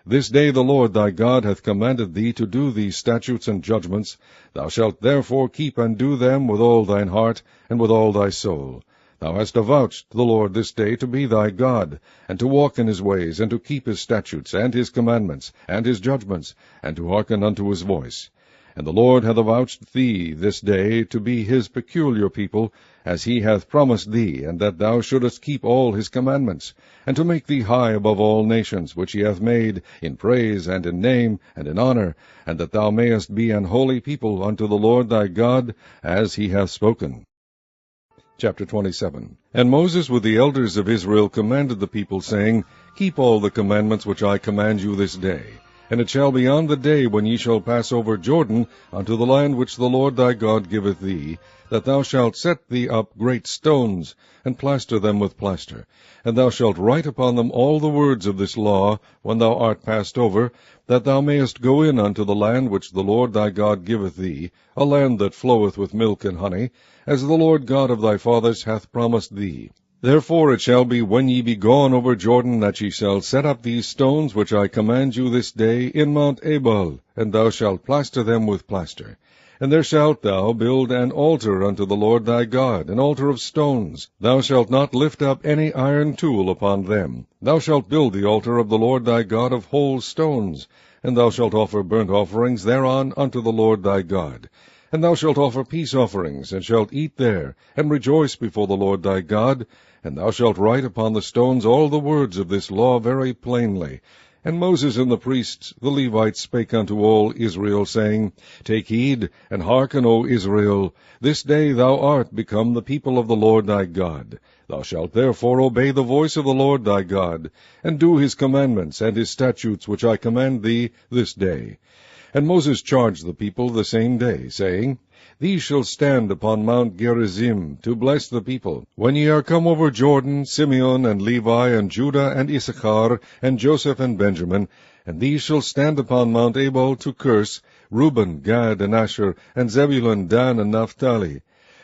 This day the Lord thy God hath commanded thee to do these statutes and judgments. Thou shalt therefore keep and do them with all thine heart, and with all thy soul. Thou hast avouched the Lord this day to be thy God, and to walk in his ways, and to keep his statutes, and his commandments, and his judgments, and to hearken unto his voice. And the Lord hath avouched thee this day to be his peculiar people, as he hath promised thee, and that thou shouldest keep all his commandments, and to make thee high above all nations which he hath made, in praise, and in name, and in honor, and that thou mayest be an holy people unto the Lord thy God, as he hath spoken. Chapter 27. And Moses with the elders of Israel commanded the people, saying, Keep all the commandments which I command you this day. And it shall be on the day when ye shall pass over Jordan unto the land which the Lord thy God giveth thee, that thou shalt set thee up great stones, and plaster them with plaster. And thou shalt write upon them all the words of this law, when thou art passed over, that thou mayest go in unto the land which the Lord thy God giveth thee, a land that floweth with milk and honey, as the Lord God of thy fathers hath promised thee. Therefore it shall be, when ye be gone over Jordan, that ye shall set up these stones which I command you this day in Mount Ebal, and thou shalt plaster them with plaster. And there shalt thou build an altar unto the Lord thy God, an altar of stones. Thou shalt not lift up any iron tool upon them. Thou shalt build the altar of the Lord thy God of whole stones, and thou shalt offer burnt offerings thereon unto the Lord thy God. And thou shalt offer peace offerings, and shalt eat there, and rejoice before the Lord thy God. And thou shalt write upon the stones all the words of this law very plainly. And Moses and the priests, the Levites, spake unto all Israel, saying, Take heed, and hearken, O Israel. This day thou art become the people of the Lord thy God. Thou shalt therefore obey the voice of the Lord thy God, and do his commandments and his statutes which I command thee this day. And Moses charged the people the same day, saying, These shall stand upon Mount Gerizim, to bless the people. When ye are come over Jordan, Simeon and Levi and Judah and Issachar and Joseph and Benjamin, and these shall stand upon Mount Ebal to curse, Reuben, Gad, and Asher, and Zebulun, Dan, and Naphtali.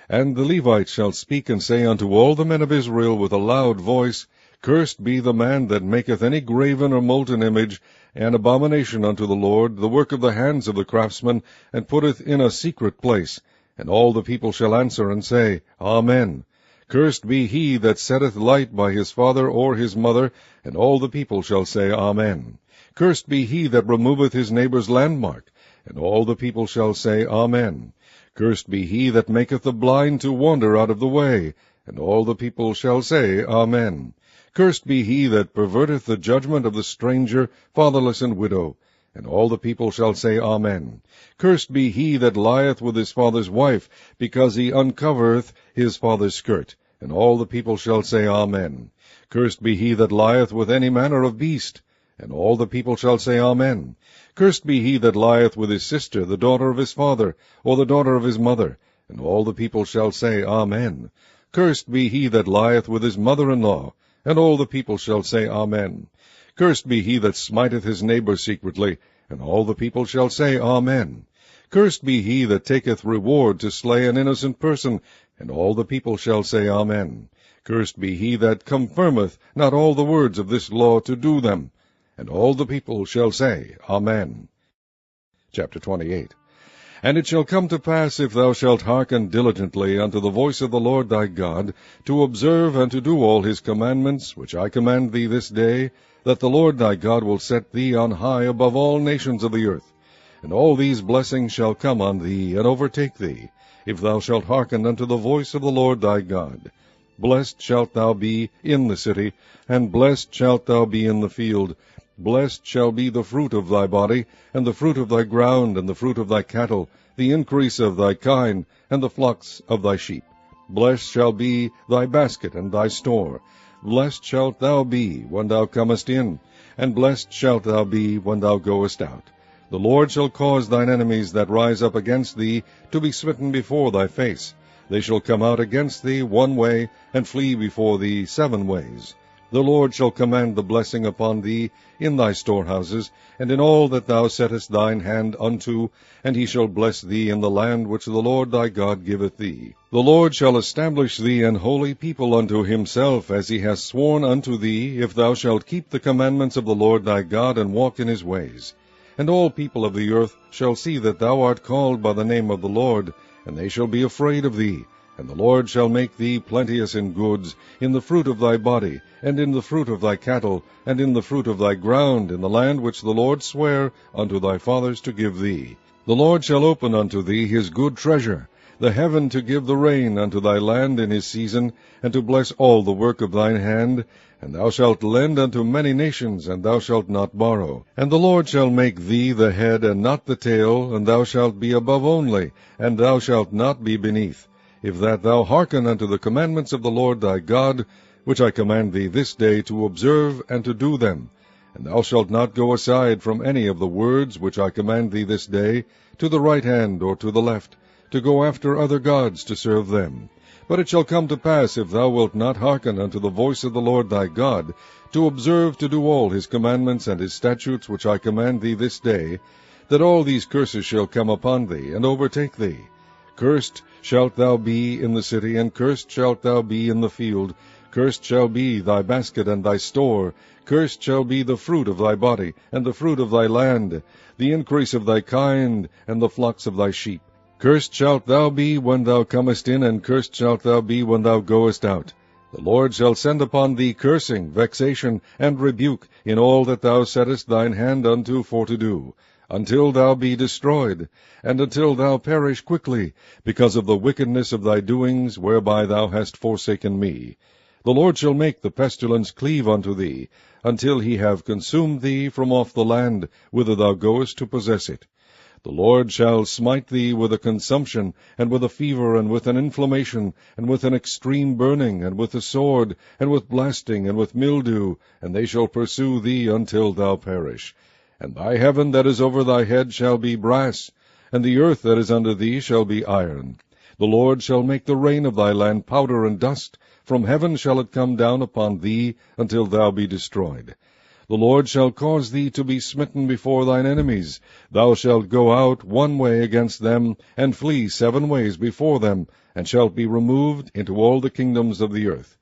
And the Levites shall speak and say unto all the men of Israel with a loud voice, Cursed be the man that maketh any graven or molten image, an abomination unto the Lord, the work of the hands of the craftsman, and putteth in a secret place. And all the people shall answer and say, Amen. Cursed be he that setteth light by his father or his mother, and all the people shall say, Amen. Cursed be he that removeth his neighbour's landmark, and all the people shall say, Amen. Cursed be he that maketh the blind to wander out of the way, and all the people shall say, Amen. Cursed be he that perverteth the judgment of the stranger, fatherless, and widow. And all the people shall say, Amen. Cursed be he that lieth with his father's wife, because he uncovereth his father's skirt. And all the people shall say, Amen. Cursed be he that lieth with any manner of beast. And all the people shall say, Amen. Cursed be he that lieth with his sister, the daughter of his father, or the daughter of his mother. And all the people shall say, Amen. Cursed be he that lieth with his mother-in-law. And all the people shall say, Amen. Cursed be he that smiteth his neighbor secretly, and all the people shall say, Amen. Cursed be he that taketh reward to slay an innocent person, and all the people shall say, Amen. Cursed be he that confirmeth not all the words of this law to do them, and all the people shall say, Amen. Chapter 28. And it shall come to pass, if thou shalt hearken diligently unto the voice of the Lord thy God, to observe and to do all his commandments, which I command thee this day, that the Lord thy God will set thee on high above all nations of the earth. And all these blessings shall come on thee, and overtake thee, if thou shalt hearken unto the voice of the Lord thy God. Blessed shalt thou be in the city, and blessed shalt thou be in the field. Blessed shall be the fruit of thy body, and the fruit of thy ground, and the fruit of thy cattle, the increase of thy kine, and the flocks of thy sheep. Blessed shall be thy basket and thy store. Blessed shalt thou be when thou comest in, and blessed shalt thou be when thou goest out. The Lord shall cause thine enemies that rise up against thee to be smitten before thy face. They shall come out against thee one way, and flee before thee 7 ways. The Lord shall command the blessing upon thee in thy storehouses, and in all that thou settest thine hand unto, and he shall bless thee in the land which the Lord thy God giveth thee. The Lord shall establish thee an holy people unto himself, as he hath sworn unto thee, if thou shalt keep the commandments of the Lord thy God, and walk in his ways. And all people of the earth shall see that thou art called by the name of the Lord, and they shall be afraid of thee. And the Lord shall make thee plenteous in goods, in the fruit of thy body, and in the fruit of thy cattle, and in the fruit of thy ground, in the land which the Lord sware unto thy fathers to give thee. The Lord shall open unto thee his good treasure, the heaven to give the rain unto thy land in his season, and to bless all the work of thine hand. And thou shalt lend unto many nations, and thou shalt not borrow. And the Lord shall make thee the head, and not the tail, and thou shalt be above only, and thou shalt not be beneath. If that thou hearken unto the commandments of the Lord thy God, which I command thee this day to observe and to do them. And thou shalt not go aside from any of the words which I command thee this day, to the right hand or to the left, to go after other gods to serve them. But it shall come to pass, if thou wilt not hearken unto the voice of the Lord thy God, to observe to do all his commandments and his statutes which I command thee this day, that all these curses shall come upon thee, and overtake thee. Cursed shalt thou be in the city, and cursed shalt thou be in the field. Cursed shall be thy basket and thy store. Cursed shall be the fruit of thy body, and the fruit of thy land, the increase of thy kind, and the flocks of thy sheep. Cursed shalt thou be when thou comest in, and cursed shalt thou be when thou goest out. The Lord shall send upon thee cursing, vexation, and rebuke in all that thou settest thine hand unto for to do, until thou be destroyed, and until thou perish quickly, because of the wickedness of thy doings, whereby thou hast forsaken me. The Lord shall make the pestilence cleave unto thee, until he have consumed thee from off the land, whither thou goest to possess it. The Lord shall smite thee with a consumption, and with a fever, and with an inflammation, and with an extreme burning, and with a sword, and with blasting, and with mildew, and they shall pursue thee until thou perish. And thy heaven that is over thy head shall be brass, and the earth that is under thee shall be iron. The Lord shall make the rain of thy land powder and dust. From heaven shall it come down upon thee, until thou be destroyed. The Lord shall cause thee to be smitten before thine enemies. Thou shalt go out one way against them, and flee 7 ways before them, and shalt be removed into all the kingdoms of the earth.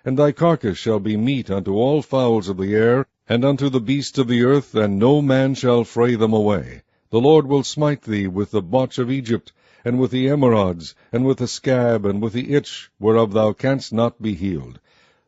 And thy carcass shall be meat unto all fowls of the air, and unto the beasts of the earth, and no man shall fray them away. The Lord will smite thee with the botch of Egypt, and with the emerods, and with the scab, and with the itch, whereof thou canst not be healed.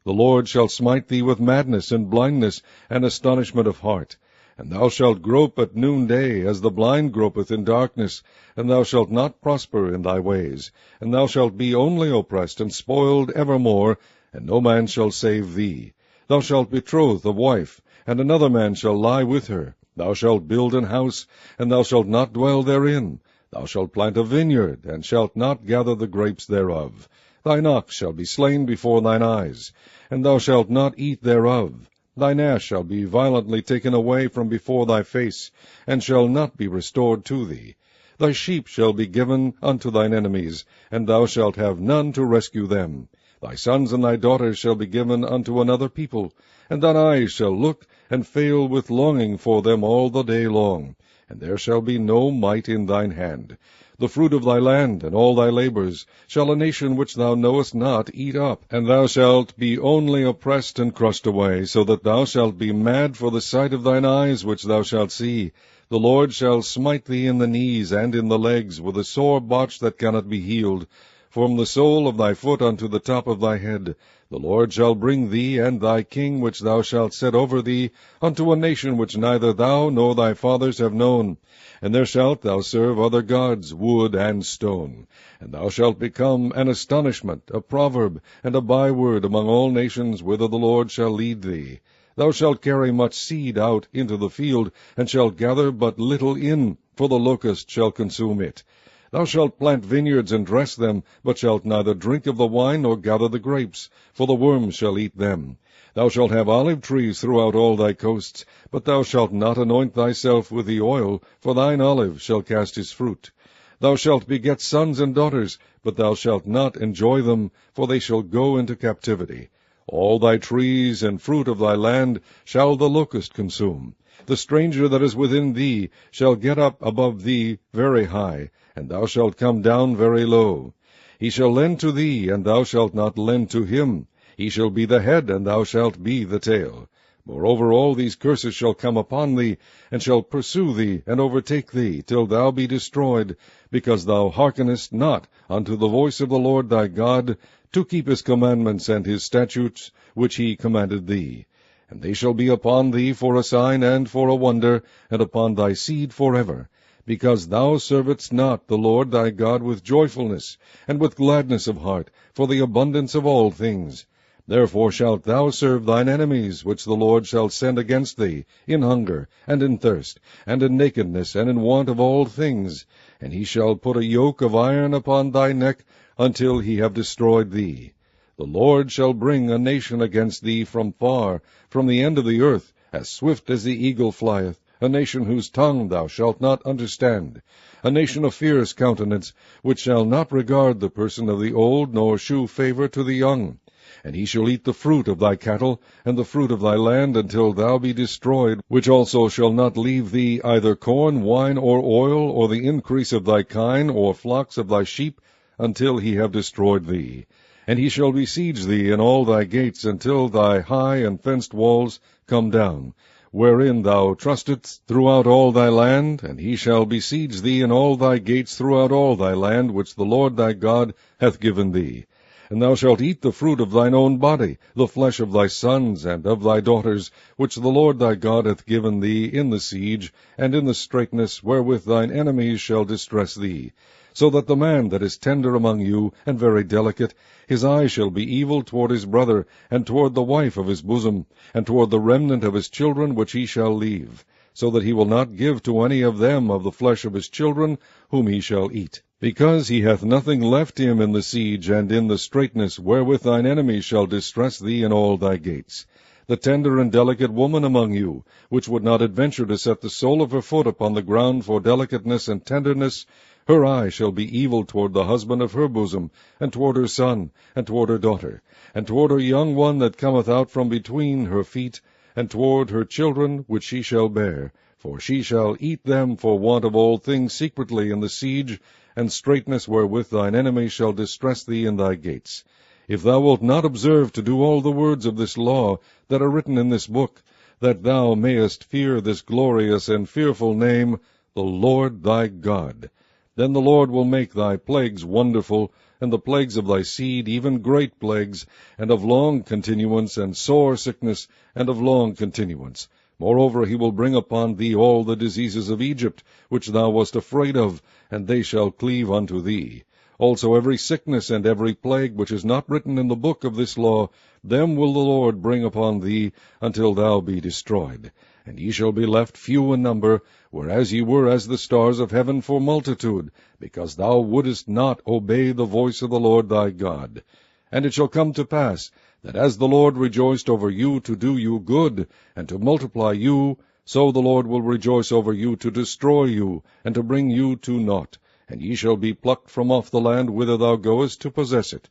The Lord shall smite thee with madness, and blindness, and astonishment of heart. And thou shalt grope at noonday, as the blind gropeth in darkness, and thou shalt not prosper in thy ways. And thou shalt be only oppressed and spoiled evermore, and no man shall save thee. Thou shalt betroth a wife, and another man shall lie with her. Thou shalt build an house, and thou shalt not dwell therein. Thou shalt plant a vineyard, and shalt not gather the grapes thereof. Thine ox shall be slain before thine eyes, and thou shalt not eat thereof. Thine ass shall be violently taken away from before thy face, and shall not be restored to thee. Thy sheep shall be given unto thine enemies, and thou shalt have none to rescue them. Thy sons and thy daughters shall be given unto another people, and thine eyes shall look and fail with longing for them all the day long, and there shall be no might in thine hand. The fruit of thy land and all thy labors shall a nation which thou knowest not eat up, and thou shalt be only oppressed and crushed away, so that thou shalt be mad for the sight of thine eyes which thou shalt see. The Lord shall smite thee in the knees and in the legs with a sore botch that cannot be healed, from the sole of thy foot unto the top of thy head. The Lord shall bring thee and thy king which thou shalt set over thee unto a nation which neither thou nor thy fathers have known. And there shalt thou serve other gods, wood and stone. And thou shalt become an astonishment, a proverb, and a byword among all nations whither the Lord shall lead thee. Thou shalt carry much seed out into the field, and shalt gather but little in, for the locust shall consume it. Thou shalt plant vineyards and dress them, but shalt neither drink of the wine nor gather the grapes, for the worms shall eat them. Thou shalt have olive trees throughout all thy coasts, but thou shalt not anoint thyself with the oil, for thine olive shall cast his fruit. Thou shalt beget sons and daughters, but thou shalt not enjoy them, for they shall go into captivity. All thy trees and fruit of thy land shall the locust consume. The stranger that is within thee shall get up above thee very high, and thou shalt come down very low. He shall lend to thee, and thou shalt not lend to him. He shall be the head, and thou shalt be the tail. Moreover, all these curses shall come upon thee, and shall pursue thee, and overtake thee, till thou be destroyed, because thou hearkenest not unto the voice of the Lord thy God, to keep his commandments and his statutes, which he commanded thee. And they shall be upon thee for a sign and for a wonder, and upon thy seed forever, because thou servedst not the Lord thy God with joyfulness, and with gladness of heart, for the abundance of all things. Therefore shalt thou serve thine enemies, which the Lord shall send against thee, in hunger, and in thirst, and in nakedness, and in want of all things. And he shall put a yoke of iron upon thy neck, until he have destroyed thee. The Lord shall bring a nation against thee from far, from the end of the earth, as swift as the eagle flieth, a nation whose tongue thou shalt not understand, a nation of fierce countenance, which shall not regard the person of the old, nor shew favour to the young. And he shall eat the fruit of thy cattle, and the fruit of thy land, until thou be destroyed, which also shall not leave thee either corn, wine, or oil, or the increase of thy kine, or flocks of thy sheep, until he have destroyed thee. And he shall besiege thee in all thy gates, until thy high and fenced walls come down, wherein thou trustedst throughout all thy land. And he shall besiege thee in all thy gates throughout all thy land, which the Lord thy God hath given thee. And thou shalt eat the fruit of thine own body, the flesh of thy sons and of thy daughters, which the Lord thy God hath given thee in the siege, and in the straitness wherewith thine enemies shall distress thee. So that the man that is tender among you, and very delicate, his eye shall be evil toward his brother, and toward the wife of his bosom, and toward the remnant of his children which he shall leave, so that he will not give to any of them of the flesh of his children, whom he shall eat. Because he hath nothing left him in the siege, and in the straitness wherewith thine enemies shall distress thee in all thy gates. The tender and delicate woman among you, which would not adventure to set the sole of her foot upon the ground for delicateness and tenderness, her eye shall be evil toward the husband of her bosom, and toward her son, and toward her daughter, and toward her young one that cometh out from between her feet, and toward her children which she shall bear. For she shall eat them for want of all things secretly in the siege, and straitness wherewith thine enemies shall distress thee in thy gates. If thou wilt not observe to do all the words of this law that are written in this book, that thou mayest fear this glorious and fearful name, the Lord thy God, then the Lord will make thy plagues wonderful, and the plagues of thy seed even great plagues, and of long continuance, and sore sickness, and of long continuance. Moreover, he will bring upon thee all the diseases of Egypt, which thou wast afraid of, and they shall cleave unto thee. Also every sickness and every plague which is not written in the book of this law, them will the Lord bring upon thee, until thou be destroyed. And ye shall be left few in number, whereas ye were as the stars of heaven for multitude, because thou wouldest not obey the voice of the Lord thy God. And it shall come to pass, that as the Lord rejoiced over you to do you good, and to multiply you, so the Lord will rejoice over you to destroy you, and to bring you to naught. And ye shall be plucked from off the land whither thou goest to possess it.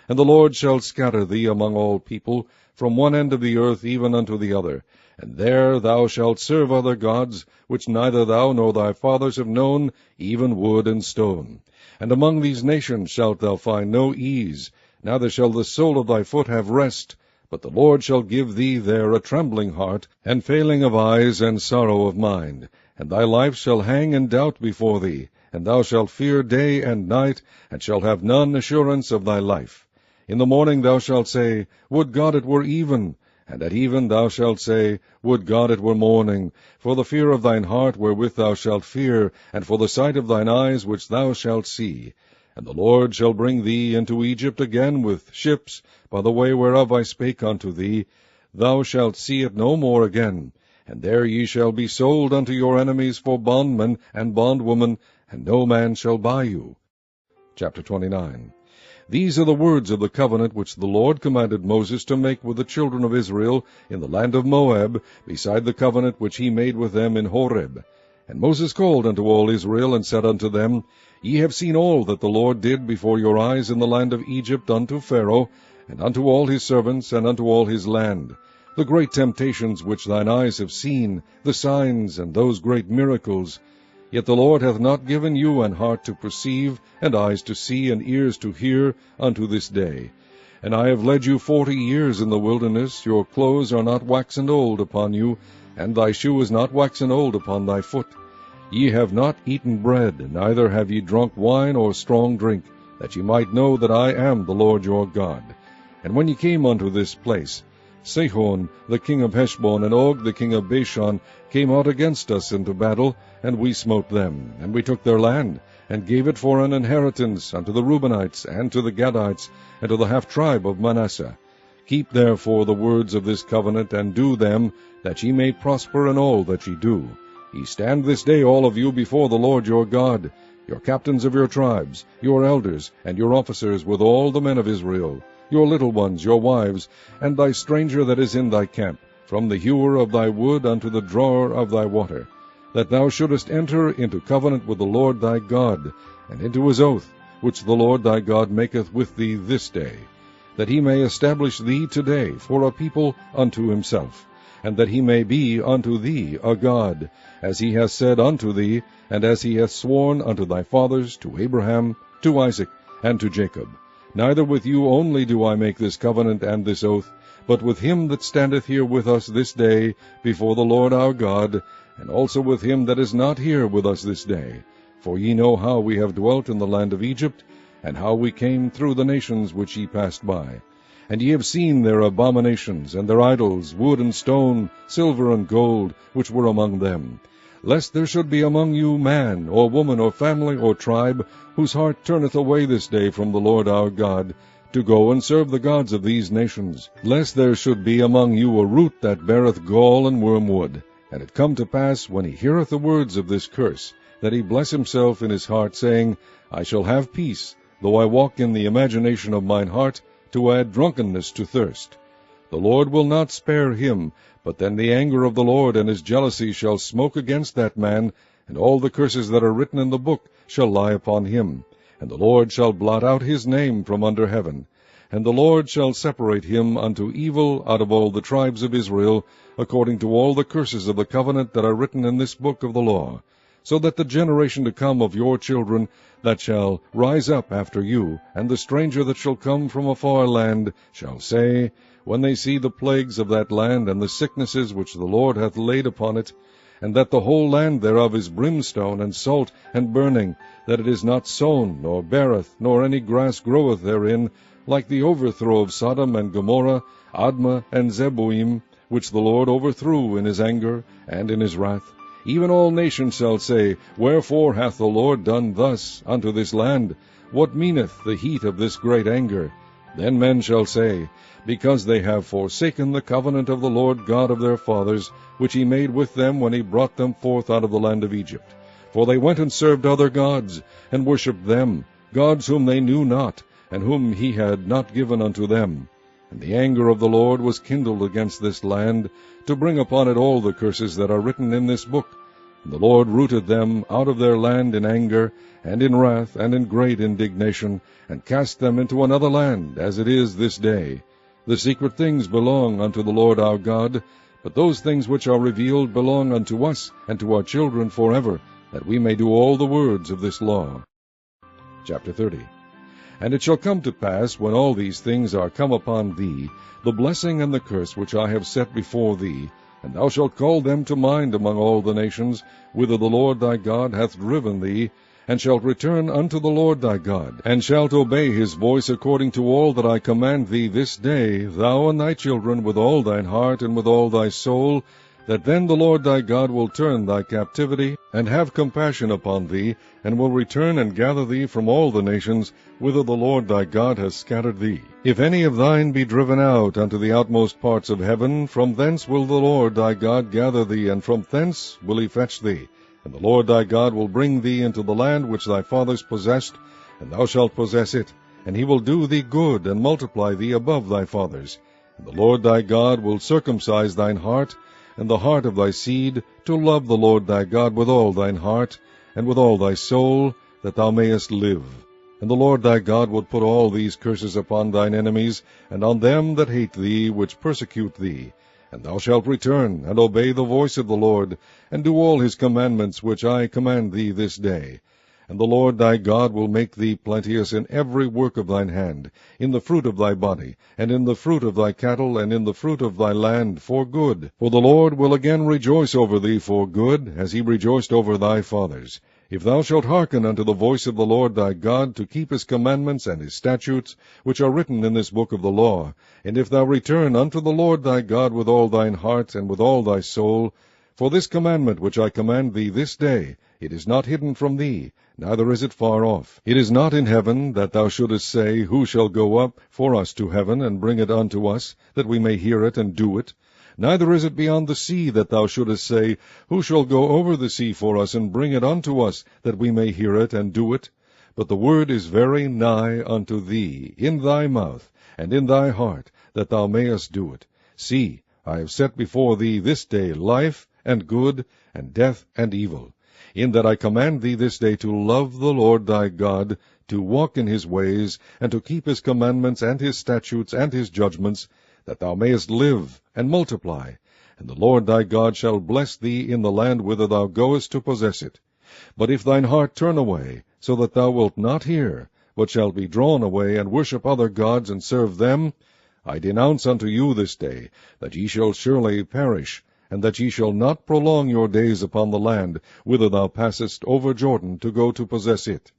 And the Lord shall scatter thee among all people, from one end of the earth even unto the other. And there thou shalt serve other gods, which neither thou nor thy fathers have known, even wood and stone. And among these nations shalt thou find no ease, neither shall the sole of thy foot have rest, but the Lord shall give thee there a trembling heart, and failing of eyes, and sorrow of mind. And thy life shall hang in doubt before thee, and thou shalt fear day and night, and shalt have none assurance of thy life. In the morning thou shalt say, Would God it were even! And at even thou shalt say, Would God it were morning! For the fear of thine heart wherewith thou shalt fear, and for the sight of thine eyes which thou shalt see. And the Lord shall bring thee into Egypt again with ships, by the way whereof I spake unto thee. Thou shalt see it no more again. And there ye shall be sold unto your enemies for bondmen and bondwomen, and no man shall buy you. Chapter 29. These are the words of the covenant which the Lord commanded Moses to make with the children of Israel in the land of Moab, beside the covenant which he made with them in Horeb. And Moses called unto all Israel, and said unto them, Ye have seen all that the Lord did before your eyes in the land of Egypt unto Pharaoh, and unto all his servants, and unto all his land, the great temptations which thine eyes have seen, the signs, and those great miracles. Yet the Lord hath not given you an heart to perceive, and eyes to see, and ears to hear, unto this day. And I have led you 40 years in the wilderness. Your clothes are not waxen old upon you, and thy shoe is not waxen old upon thy foot. Ye have not eaten bread, neither have ye drunk wine or strong drink, that ye might know that I am the Lord your God. And when ye came unto this place, Sihon the king of Heshbon and Og the king of Bashan came out against us into battle, and we smote them. And we took their land, and gave it for an inheritance unto the Reubenites, and to the Gadites, and to the half-tribe of Manasseh. Keep therefore the words of this covenant, and do them, that ye may prosper in all that ye do. Ye stand this day all of you before the Lord your God, your captains of your tribes, your elders, and your officers with all the men of Israel, your little ones, your wives, and thy stranger that is in thy camp, from the hewer of thy wood unto the drawer of thy water, that thou shouldest enter into covenant with the Lord thy God, and into his oath, which the Lord thy God maketh with thee this day, that he may establish thee today for a people unto himself, and that he may be unto thee a God, as he hath said unto thee, and as he hath sworn unto thy fathers, to Abraham, to Isaac, and to Jacob. Neither with you only do I make this covenant and this oath, but with him that standeth here with us this day before the Lord our God, and also with him that is not here with us this day. For ye know how we have dwelt in the land of Egypt, and how we came through the nations which ye passed by. And ye have seen their abominations, and their idols, wood and stone, silver and gold, which were among them. Lest there should be among you man, or woman, or family, or tribe, whose heart turneth away this day from the Lord our God, to go and serve the gods of these nations. Lest there should be among you a root that beareth gall and wormwood. And it come to pass, when he heareth the words of this curse, that he bless himself in his heart, saying, I shall have peace, though I walk in the imagination of mine heart, to add drunkenness to thirst. The Lord will not spare him, but then the anger of the Lord and his jealousy shall smoke against that man, and all the curses that are written in the book shall lie upon him. And the Lord shall blot out his name from under heaven. And the Lord shall separate him unto evil out of all the tribes of Israel, according to all the curses of the covenant that are written in this book of the law, so that the generation to come of your children that shall rise up after you, and the stranger that shall come from a far land, shall say, when they see the plagues of that land, and the sicknesses which the Lord hath laid upon it, and that the whole land thereof is brimstone, and salt, and burning, that it is not sown, nor beareth, nor any grass groweth therein, like the overthrow of Sodom and Gomorrah, Admah and Zeboim, which the Lord overthrew in his anger and in his wrath. Even all nations shall say, Wherefore hath the Lord done thus unto this land? What meaneth the heat of this great anger? Then men shall say, Because they have forsaken the covenant of the Lord God of their fathers, which he made with them when he brought them forth out of the land of Egypt. For they went and served other gods, and worshipped them, gods whom they knew not, and whom he had not given unto them. And the anger of the Lord was kindled against this land, to bring upon it all the curses that are written in this book. And the Lord rooted them out of their land in anger, and in wrath, and in great indignation, and cast them into another land, as it is this day. The secret things belong unto the Lord our God, but those things which are revealed belong unto us and to our children forever, that we may do all the words of this law. Chapter 30. And it shall come to pass, when all these things are come upon thee, the blessing and the curse which I have set before thee, and thou shalt call them to mind among all the nations, whither the Lord thy God hath driven thee, and shalt return unto the Lord thy God, and shalt obey his voice according to all that I command thee this day, thou and thy children, with all thine heart and with all thy soul, that then the Lord thy God will turn thy captivity, and have compassion upon thee, and will return and gather thee from all the nations, whither the Lord thy God hath scattered thee. If any of thine be driven out unto the outmost parts of heaven, from thence will the Lord thy God gather thee, and from thence will he fetch thee. And the Lord thy God will bring thee into the land which thy fathers possessed, and thou shalt possess it, and he will do thee good, and multiply thee above thy fathers. And the Lord thy God will circumcise thine heart, and the heart of thy seed, to love the Lord thy God with all thine heart, and with all thy soul, that thou mayest live. And the Lord thy God will put all these curses upon thine enemies, and on them that hate thee, which persecute thee. And thou shalt return, and obey the voice of the Lord, and do all his commandments which I command thee this day. And the Lord thy God will make thee plenteous in every work of thine hand, in the fruit of thy body, and in the fruit of thy cattle, and in the fruit of thy land, for good. For the Lord will again rejoice over thee for good, as he rejoiced over thy fathers. If thou shalt hearken unto the voice of the Lord thy God, to keep his commandments and his statutes, which are written in this book of the law, and if thou return unto the Lord thy God with all thine heart and with all thy soul, for this commandment which I command thee this day, it is not hidden from thee, neither is it far off. It is not in heaven, that thou shouldest say, Who shall go up for us to heaven, and bring it unto us, that we may hear it and do it? Neither is it beyond the sea, that thou shouldest say, Who shall go over the sea for us, and bring it unto us, that we may hear it and do it? But the word is very nigh unto thee, in thy mouth, and in thy heart, that thou mayest do it. See, I have set before thee this day life, and good, and death, and evil, in that I command thee this day to love the Lord thy God, to walk in his ways, and to keep his commandments, and his statutes, and his judgments, that thou mayest live, and multiply, and the Lord thy God shall bless thee in the land whither thou goest to possess it. But if thine heart turn away, so that thou wilt not hear, but shalt be drawn away, and worship other gods, and serve them, I denounce unto you this day, that ye shall surely perish, and that ye shall not prolong your days upon the land, whither thou passest over Jordan to go to possess it.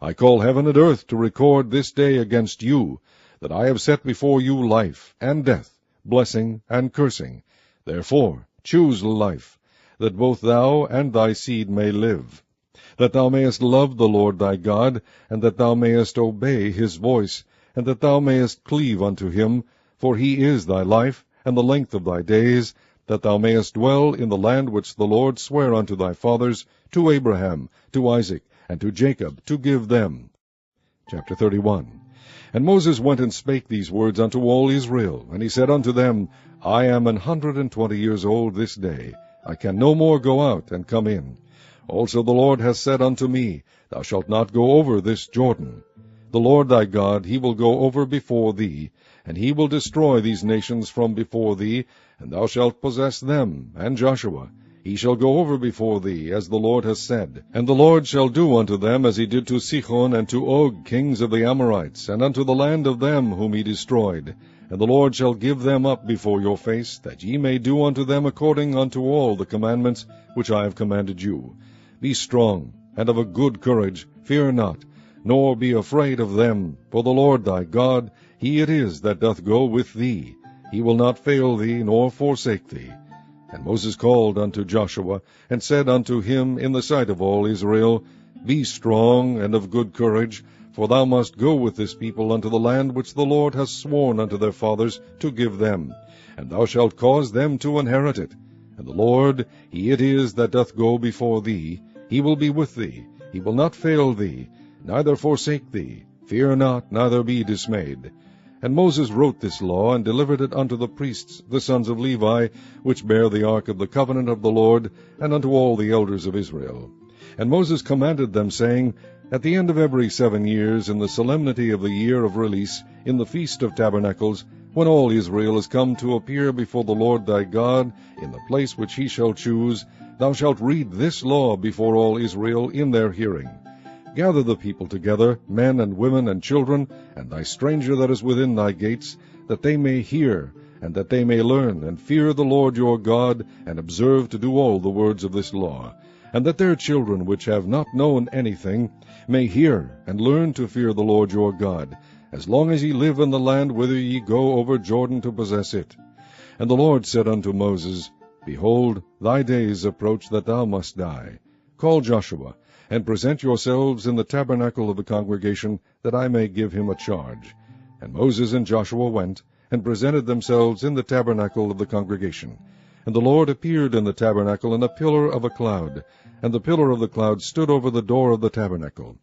I call heaven and earth to record this day against you, that I have set before you life and death, blessing and cursing. Therefore choose life, that both thou and thy seed may live, that thou mayest love the Lord thy God, and that thou mayest obey his voice, and that thou mayest cleave unto him, for he is thy life, and the length of thy days, that thou mayest dwell in the land which the Lord sware unto thy fathers, to Abraham, to Isaac, and to Jacob, to give them. Chapter 31. And Moses went and spake these words unto all Israel, and he said unto them, I am 120 years old this day. I can no more go out and come in. Also the Lord hath said unto me, Thou shalt not go over this Jordan. The Lord thy God, he will go over before thee, and he will destroy these nations from before thee, and thou shalt possess them, and Joshua. He shall go over before thee, as the Lord hath said. And the Lord shall do unto them as he did to Sihon and to Og, kings of the Amorites, and unto the land of them whom he destroyed. And the Lord shall give them up before your face, that ye may do unto them according unto all the commandments which I have commanded you. Be strong, and of a good courage, fear not, nor be afraid of them, for the Lord thy God, he it is that doth go with thee. He will not fail thee, nor forsake thee. And Moses called unto Joshua, and said unto him in the sight of all Israel, Be strong and of good courage, for thou must go with this people unto the land which the Lord hath sworn unto their fathers to give them, and thou shalt cause them to inherit it. And the Lord, he it is that doth go before thee. He will be with thee, he will not fail thee, neither forsake thee. Fear not, neither be dismayed. And Moses wrote this law, and delivered it unto the priests, the sons of Levi, which bear the ark of the covenant of the Lord, and unto all the elders of Israel. And Moses commanded them, saying, At the end of every 7 years, in the solemnity of the year of release, in the feast of tabernacles, when all Israel is come to appear before the Lord thy God, in the place which he shall choose, thou shalt read this law before all Israel in their hearing. Gather the people together, men and women and children, and thy stranger that is within thy gates, that they may hear, and that they may learn, and fear the Lord your God, and observe to do all the words of this law, and that their children which have not known anything may hear, and learn to fear the Lord your God, as long as ye live in the land whither ye go over Jordan to possess it. And the Lord said unto Moses, Behold, thy days approach that thou must die. Call Joshua, and present yourselves in the tabernacle of the congregation, that I may give him a charge. And Moses and Joshua went, and presented themselves in the tabernacle of the congregation. And the Lord appeared in the tabernacle in a pillar of a cloud, and the pillar of the cloud stood over the door of the tabernacle.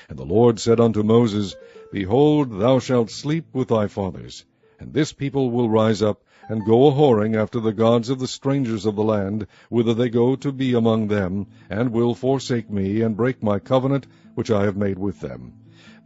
And the Lord said unto Moses, Behold, thou shalt sleep with thy fathers, and this people will rise up, and go a-whoring after the gods of the strangers of the land, whither they go to be among them, and will forsake me, and break my covenant which I have made with them.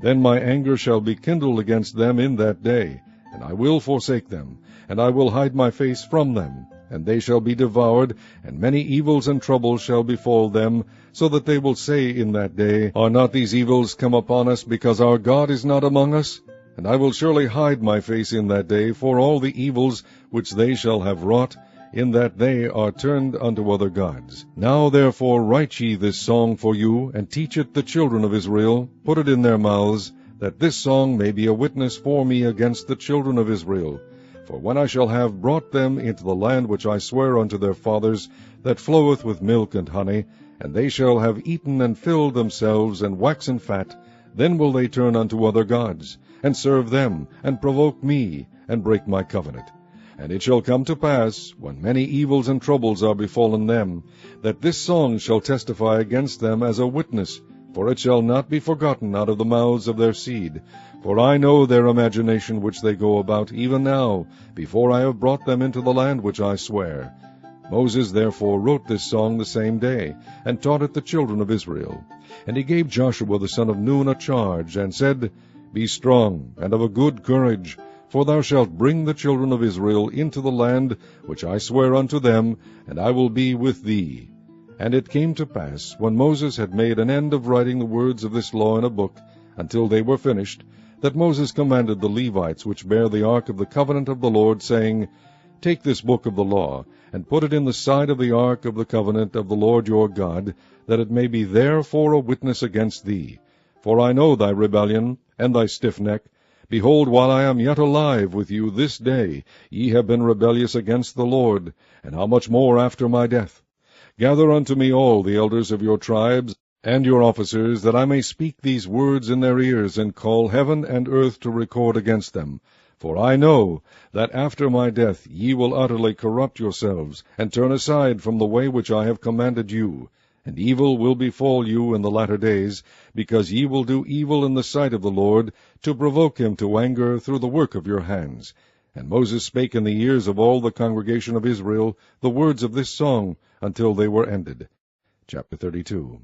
Then my anger shall be kindled against them in that day, and I will forsake them, and I will hide my face from them, and they shall be devoured, and many evils and troubles shall befall them, so that they will say in that day, Are not these evils come upon us, because our God is not among us? And I will surely hide my face in that day for all the evils which they shall have wrought, in that they are turned unto other gods. Now therefore write ye this song for you, and teach it the children of Israel, put it in their mouths, that this song may be a witness for me against the children of Israel. For when I shall have brought them into the land which I swear unto their fathers, that floweth with milk and honey, and they shall have eaten and filled themselves, and waxen fat, then will they turn unto other gods, and serve them, and provoke me, and break my covenant. And it shall come to pass, when many evils and troubles are befallen them, that this song shall testify against them as a witness, for it shall not be forgotten out of the mouths of their seed. For I know their imagination which they go about, even now, before I have brought them into the land which I swear. Moses therefore wrote this song the same day, and taught it the children of Israel. And he gave Joshua the son of Nun a charge, and said, Be strong, and of a good courage, for thou shalt bring the children of Israel into the land which I swear unto them, and I will be with thee. And it came to pass, when Moses had made an end of writing the words of this law in a book, until they were finished, that Moses commanded the Levites which bear the ark of the covenant of the Lord, saying, Take this book of the law, and put it in the side of the ark of the covenant of the Lord your God, that it may be there for a witness against thee. For I know thy rebellion, and thy stiff neck. Behold, while I am yet alive with you this day, ye have been rebellious against the Lord, and how much more after my death? Gather unto me all the elders of your tribes, and your officers, that I may speak these words in their ears, and call heaven and earth to record against them. For I know that after my death ye will utterly corrupt yourselves, and turn aside from the way which I have commanded you. And evil will befall you in the latter days, because ye will do evil in the sight of the Lord, to provoke him to anger through the work of your hands. And Moses spake in the ears of all the congregation of Israel the words of this song, until they were ended. Chapter 32.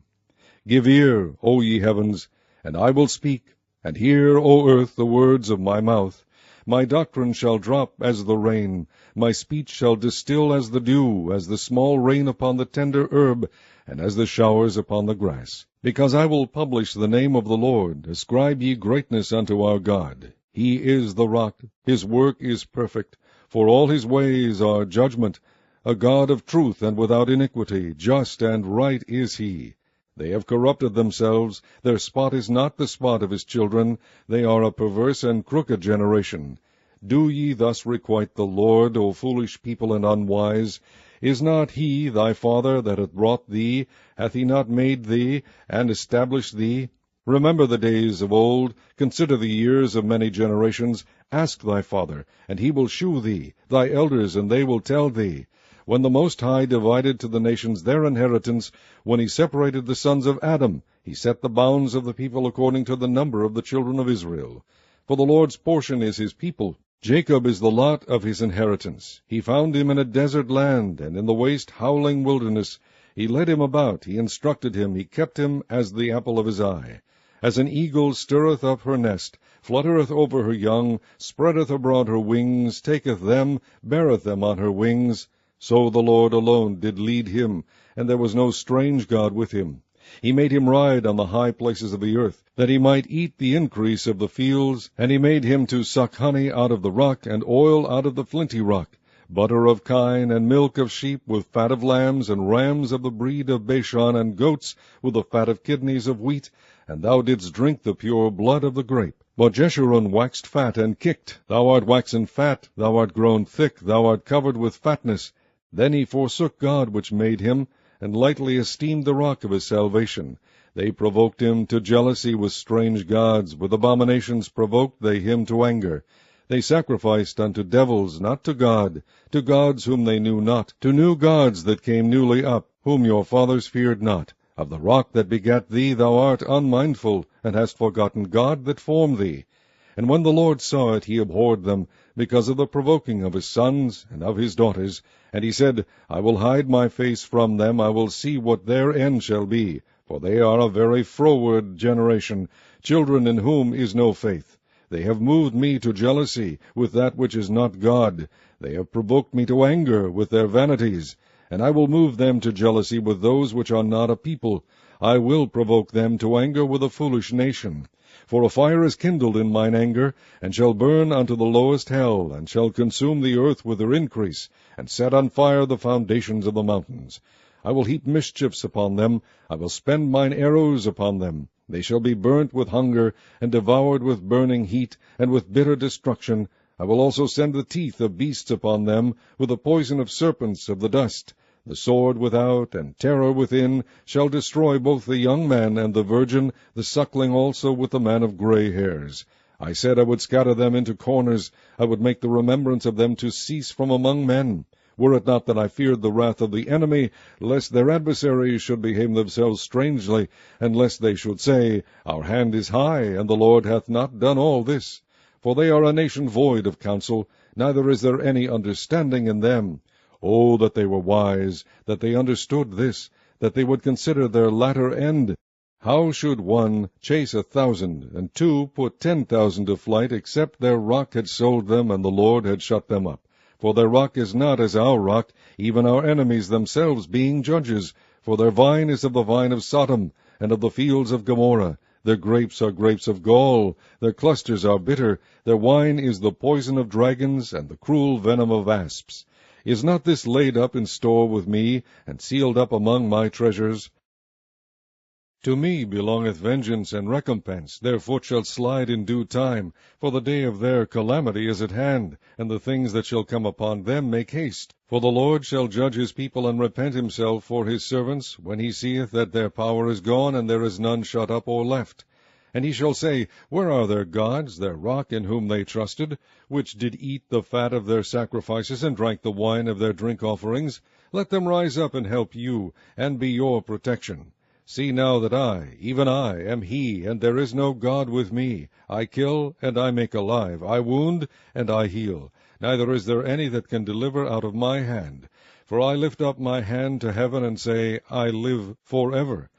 Give ear, O ye heavens, and I will speak, and hear, O earth, the words of my mouth. My doctrine shall drop as the rain, my speech shall distill as the dew, as the small rain upon the tender herb, and as the showers upon the grass. Because I will publish the name of the Lord, ascribe ye greatness unto our God. He is the rock, his work is perfect, for all his ways are judgment. A God of truth and without iniquity, just and right is he. They have corrupted themselves, their spot is not the spot of his children, they are a perverse and crooked generation. Do ye thus requite the Lord, O foolish people and unwise? Is not he thy father that hath brought thee? Hath he not made thee, and established thee? Remember the days of old, consider the years of many generations. Ask thy father, and he will shew thee, thy elders, and they will tell thee. When the Most High divided to the nations their inheritance, when he separated the sons of Adam, he set the bounds of the people according to the number of the children of Israel. For the Lord's portion is his people. Jacob is the lot of his inheritance. He found him in a desert land, and in the waste howling wilderness. He led him about, he instructed him, he kept him as the apple of his eye. As an eagle stirreth up her nest, fluttereth over her young, spreadeth abroad her wings, taketh them, beareth them on her wings, so the Lord alone did lead him, and there was no strange God with him. He made him ride on the high places of the earth, that he might eat the increase of the fields, and he made him to suck honey out of the rock, and oil out of the flinty rock, butter of kine, and milk of sheep, with fat of lambs, and rams of the breed of Bashan, and goats, with the fat of kidneys of wheat, and thou didst drink the pure blood of the grape. But Jeshurun waxed fat, and kicked. Thou art waxen fat, thou art grown thick, thou art covered with fatness. Then he forsook God which made him, and lightly esteemed the rock of his salvation. They provoked him to jealousy with strange gods, with abominations provoked they him to anger. They sacrificed unto devils, not to gods whom they knew not, to new gods that came newly up, whom your fathers feared not. Of the rock that begat thee thou art unmindful, and hast forgotten God that formed thee. And when the Lord saw it, he abhorred them, because of the provoking of his sons and of his daughters. And he said, I will hide my face from them, I will see what their end shall be. For they are a very froward generation, children in whom is no faith. They have moved me to jealousy with that which is not God. They have provoked me to anger with their vanities. And I will move them to jealousy with those which are not a people. I will provoke them to anger with a foolish nation. For a fire is kindled in mine anger, and shall burn unto the lowest hell, and shall consume the earth with her increase, and set on fire the foundations of the mountains. I will heap mischiefs upon them, I will spend mine arrows upon them. They shall be burnt with hunger, and devoured with burning heat, and with bitter destruction. I will also send the teeth of beasts upon them, with the poison of serpents of the dust. The sword without, and terror within, shall destroy both the young man and the virgin, the suckling also with the man of gray hairs. I said I would scatter them into corners, I would make the remembrance of them to cease from among men. Were it not that I feared the wrath of the enemy, lest their adversaries should behave themselves strangely, and lest they should say, Our hand is high, and the Lord hath not done all this. For they are a nation void of counsel, neither is there any understanding in them. Oh, that they were wise, that they understood this, that they would consider their latter end. How should one chase 1,000, and two put 10,000 to flight, except their rock had sold them, and the Lord had shut them up? For their rock is not as our rock, even our enemies themselves being judges. For their vine is of the vine of Sodom, and of the fields of Gomorrah. Their grapes are grapes of gall, their clusters are bitter, their wine is the poison of dragons, and the cruel venom of asps. Is not this laid up in store with me, and sealed up among my treasures? To me belongeth vengeance and recompense, their foot shall slide in due time, for the day of their calamity is at hand, and the things that shall come upon them make haste. For the Lord shall judge his people, and repent himself for his servants, when he seeth that their power is gone, and there is none shut up or left. And he shall say, Where are their gods, their rock in whom they trusted, which did eat the fat of their sacrifices, and drank the wine of their drink offerings? Let them rise up and help you, and be your protection. See now that I, even I, am he, and there is no God with me. I kill, and I make alive. I wound, and I heal. Neither is there any that can deliver out of my hand. For I lift up my hand to heaven, and say, I live forever.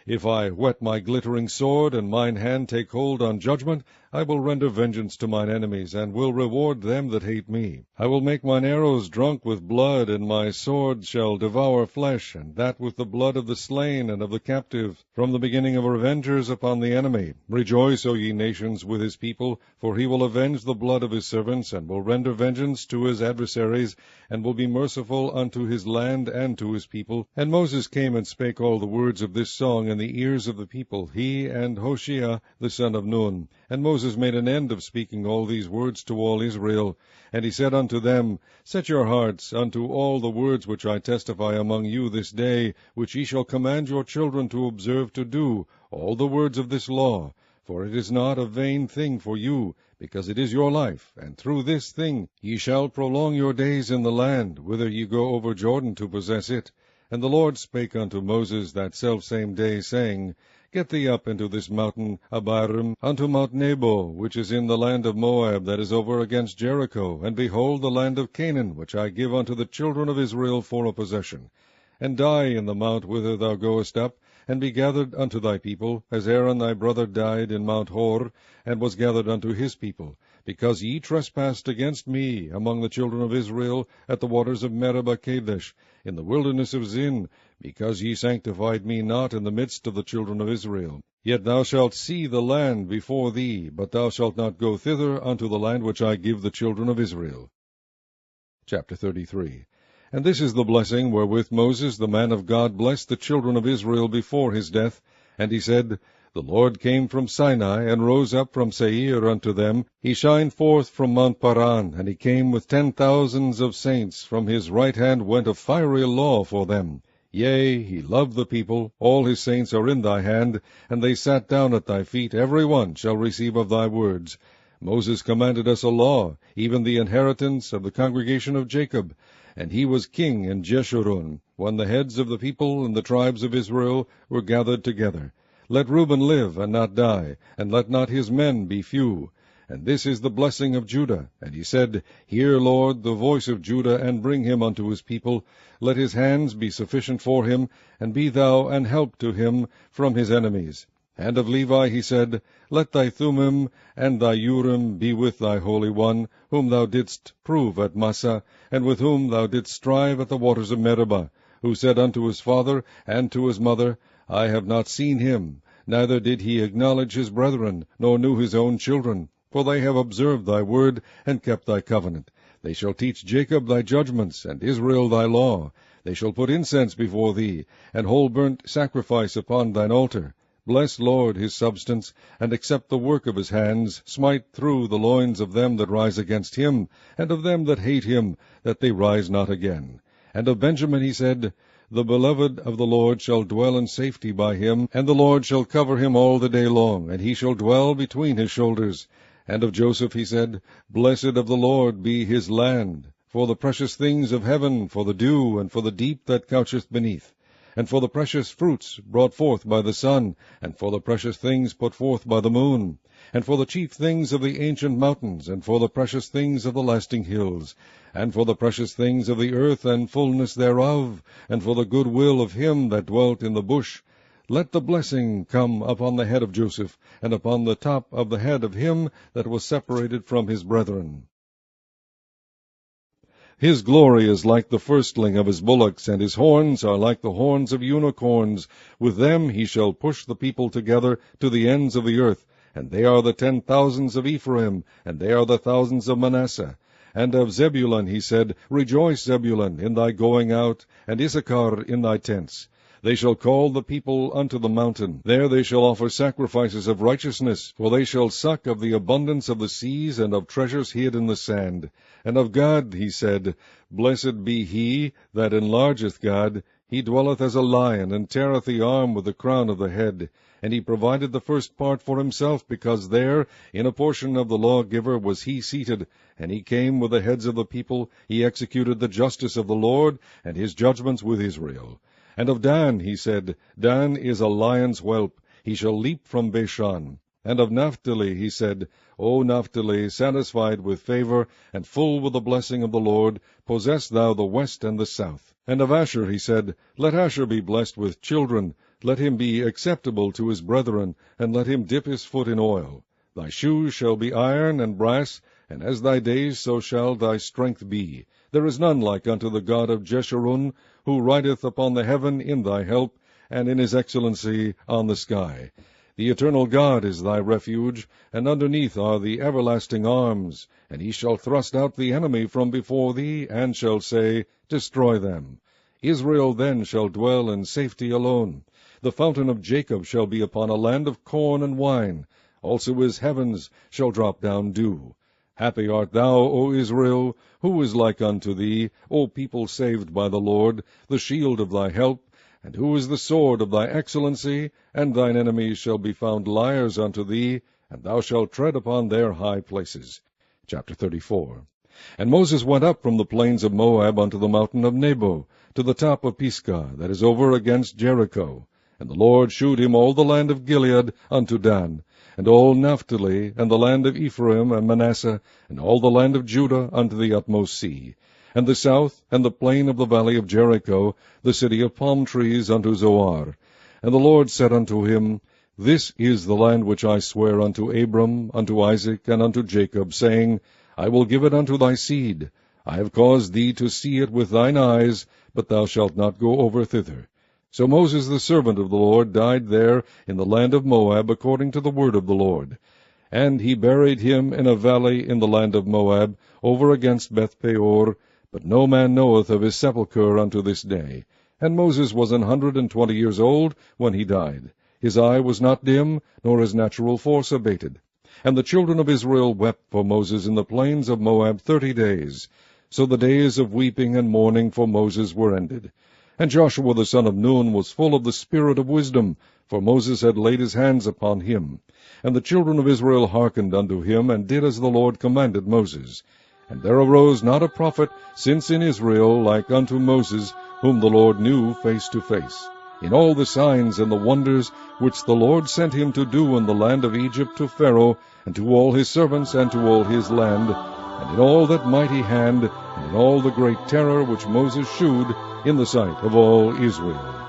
If I whet my glittering sword, and mine hand take hold on judgment, I will render vengeance to mine enemies, and will reward them that hate me. I will make mine arrows drunk with blood, and my sword shall devour flesh, and that with the blood of the slain and of the captive, from the beginning of revengers upon the enemy. Rejoice, O ye nations, with his people, for he will avenge the blood of his servants, and will render vengeance to his adversaries, and will be merciful unto his land and to his people. And Moses came and spake all the words of this song in the ears of the people, he and Hoshea the son of Nun. And Moses made an end of speaking all these words to all Israel. And he said unto them, Set your hearts unto all the words which I testify among you this day, which ye shall command your children to observe to do, all the words of this law. For it is not a vain thing for you, because it is your life, and through this thing ye shall prolong your days in the land, whither ye go over Jordan to possess it. And the Lord spake unto Moses that selfsame day, saying, Get thee up into this mountain Abiram, unto Mount Nebo, which is in the land of Moab, that is over against Jericho, and behold the land of Canaan, which I give unto the children of Israel for a possession. And die in the mount whither thou goest up, and be gathered unto thy people, as Aaron thy brother died in Mount Hor, and was gathered unto his people, because ye trespassed against me among the children of Israel at the waters of Meribah Kadesh, in the wilderness of Zin, because ye sanctified me not in the midst of the children of Israel. Yet thou shalt see the land before thee, but thou shalt not go thither unto the land which I give the children of Israel. Chapter 33. And this is the blessing wherewith Moses the man of God blessed the children of Israel before his death. And he said, The Lord came from Sinai, and rose up from Seir unto them. He shined forth from Mount Paran, and he came with 10,000s of saints. From his right hand went a fiery law for them. Yea, he loved the people. All his saints are in thy hand, and they sat down at thy feet. Every one shall receive of thy words. Moses commanded us a law, even the inheritance of the congregation of Jacob. And he was king in Jeshurun, when the heads of the people and the tribes of Israel were gathered together. Let Reuben live, and not die, and let not his men be few. And this is the blessing of Judah. And he said, Hear, Lord, the voice of Judah, and bring him unto his people. Let his hands be sufficient for him, and be thou an help to him from his enemies. And of Levi he said, Let thy Thummim and thy Urim be with thy Holy One, whom thou didst prove at Massah, and with whom thou didst strive at the waters of Meribah, who said unto his father and to his mother, I have not seen him, neither did he acknowledge his brethren, nor knew his own children. For they have observed thy word, and kept thy covenant. They shall teach Jacob thy judgments, and Israel thy law. They shall put incense before thee, and whole burnt sacrifice upon thine altar. Bless, Lord, his substance, and accept the work of his hands. Smite through the loins of them that rise against him, and of them that hate him, that they rise not again. And of Benjamin he said, The beloved of the Lord shall dwell in safety by him, and the Lord shall cover him all the day long, and he shall dwell between his shoulders. And of Joseph he said, Blessed of the Lord be his land, for the precious things of heaven, for the dew, and for the deep that coucheth beneath, and for the precious fruits brought forth by the sun, and for the precious things put forth by the moon, and for the chief things of the ancient mountains, and for the precious things of the lasting hills, and for the precious things of the earth and fullness thereof, and for the good will of him that dwelt in the bush. Let the blessing come upon the head of Joseph, and upon the top of the head of him that was separated from his brethren. His glory is like the firstling of his bullocks, and his horns are like the horns of unicorns. With them he shall push the people together to the ends of the earth. And they are the 10,000s of Ephraim, and they are the thousands of Manasseh. And of Zebulun he said, Rejoice, Zebulun, in thy going out, and Issachar in thy tents. They shall call the people unto the mountain. There they shall offer sacrifices of righteousness, for they shall suck of the abundance of the seas, and of treasures hid in the sand. And of God he said, Blessed be he that enlargeth God. He dwelleth as a lion, and teareth the arm with the crown of the head. And he provided the first part for himself, because there, in a portion of the lawgiver, was he seated. And he came with the heads of the people. He executed the justice of the Lord, and his judgments with Israel. And of Dan he said, Dan is a lion's whelp. He shall leap from Bashan. And of Naphtali he said, O Naphtali, satisfied with favor, and full with the blessing of the Lord, possess thou the west and the south. And of Asher he said, Let Asher be blessed with children. Let him be acceptable to his brethren, and let him dip his foot in oil. Thy shoes shall be iron and brass, and as thy days so shall thy strength be. There is none like unto the God of Jeshurun, who rideth upon the heaven in thy help, and in his excellency on the sky. The eternal God is thy refuge, and underneath are the everlasting arms. And he shall thrust out the enemy from before thee, and shall say, Destroy them. Israel then shall dwell in safety alone. The fountain of Jacob shall be upon a land of corn and wine. Also his heavens shall drop down dew. Happy art thou, O Israel! Who is like unto thee, O people saved by the Lord, the shield of thy help? And who is the sword of thy excellency? And thine enemies shall be found liars unto thee, and thou shalt tread upon their high places. Chapter 34. And Moses went up from the plains of Moab unto the mountain of Nebo, to the top of Pisgah, that is over against Jericho. And the Lord shewed him all the land of Gilead unto Dan, and all Naphtali, and the land of Ephraim and Manasseh, and all the land of Judah unto the utmost sea, and the south, and the plain of the valley of Jericho, the city of palm trees unto Zoar. And the Lord said unto him, This is the land which I sware unto Abram, unto Isaac, and unto Jacob, saying, I will give it unto thy seed. I have caused thee to see it with thine eyes, but thou shalt not go over thither. So Moses the servant of the Lord died there in the land of Moab, according to the word of the Lord. And he buried him in a valley in the land of Moab, over against Beth-peor, but no man knoweth of his sepulchre unto this day. And Moses was 120 years old when he died. His eye was not dim, nor his natural force abated. And the children of Israel wept for Moses in the plains of Moab 30 days. So the days of weeping and mourning for Moses were ended. And Joshua the son of Nun was full of the spirit of wisdom, for Moses had laid his hands upon him. And the children of Israel hearkened unto him, and did as the Lord commanded Moses. And there arose not a prophet since in Israel like unto Moses, whom the Lord knew face to face, in all the signs and the wonders which the Lord sent him to do in the land of Egypt to Pharaoh, and to all his servants, and to all his land, and in all that mighty hand, and in all the great terror which Moses shewed in the sight of all Israel.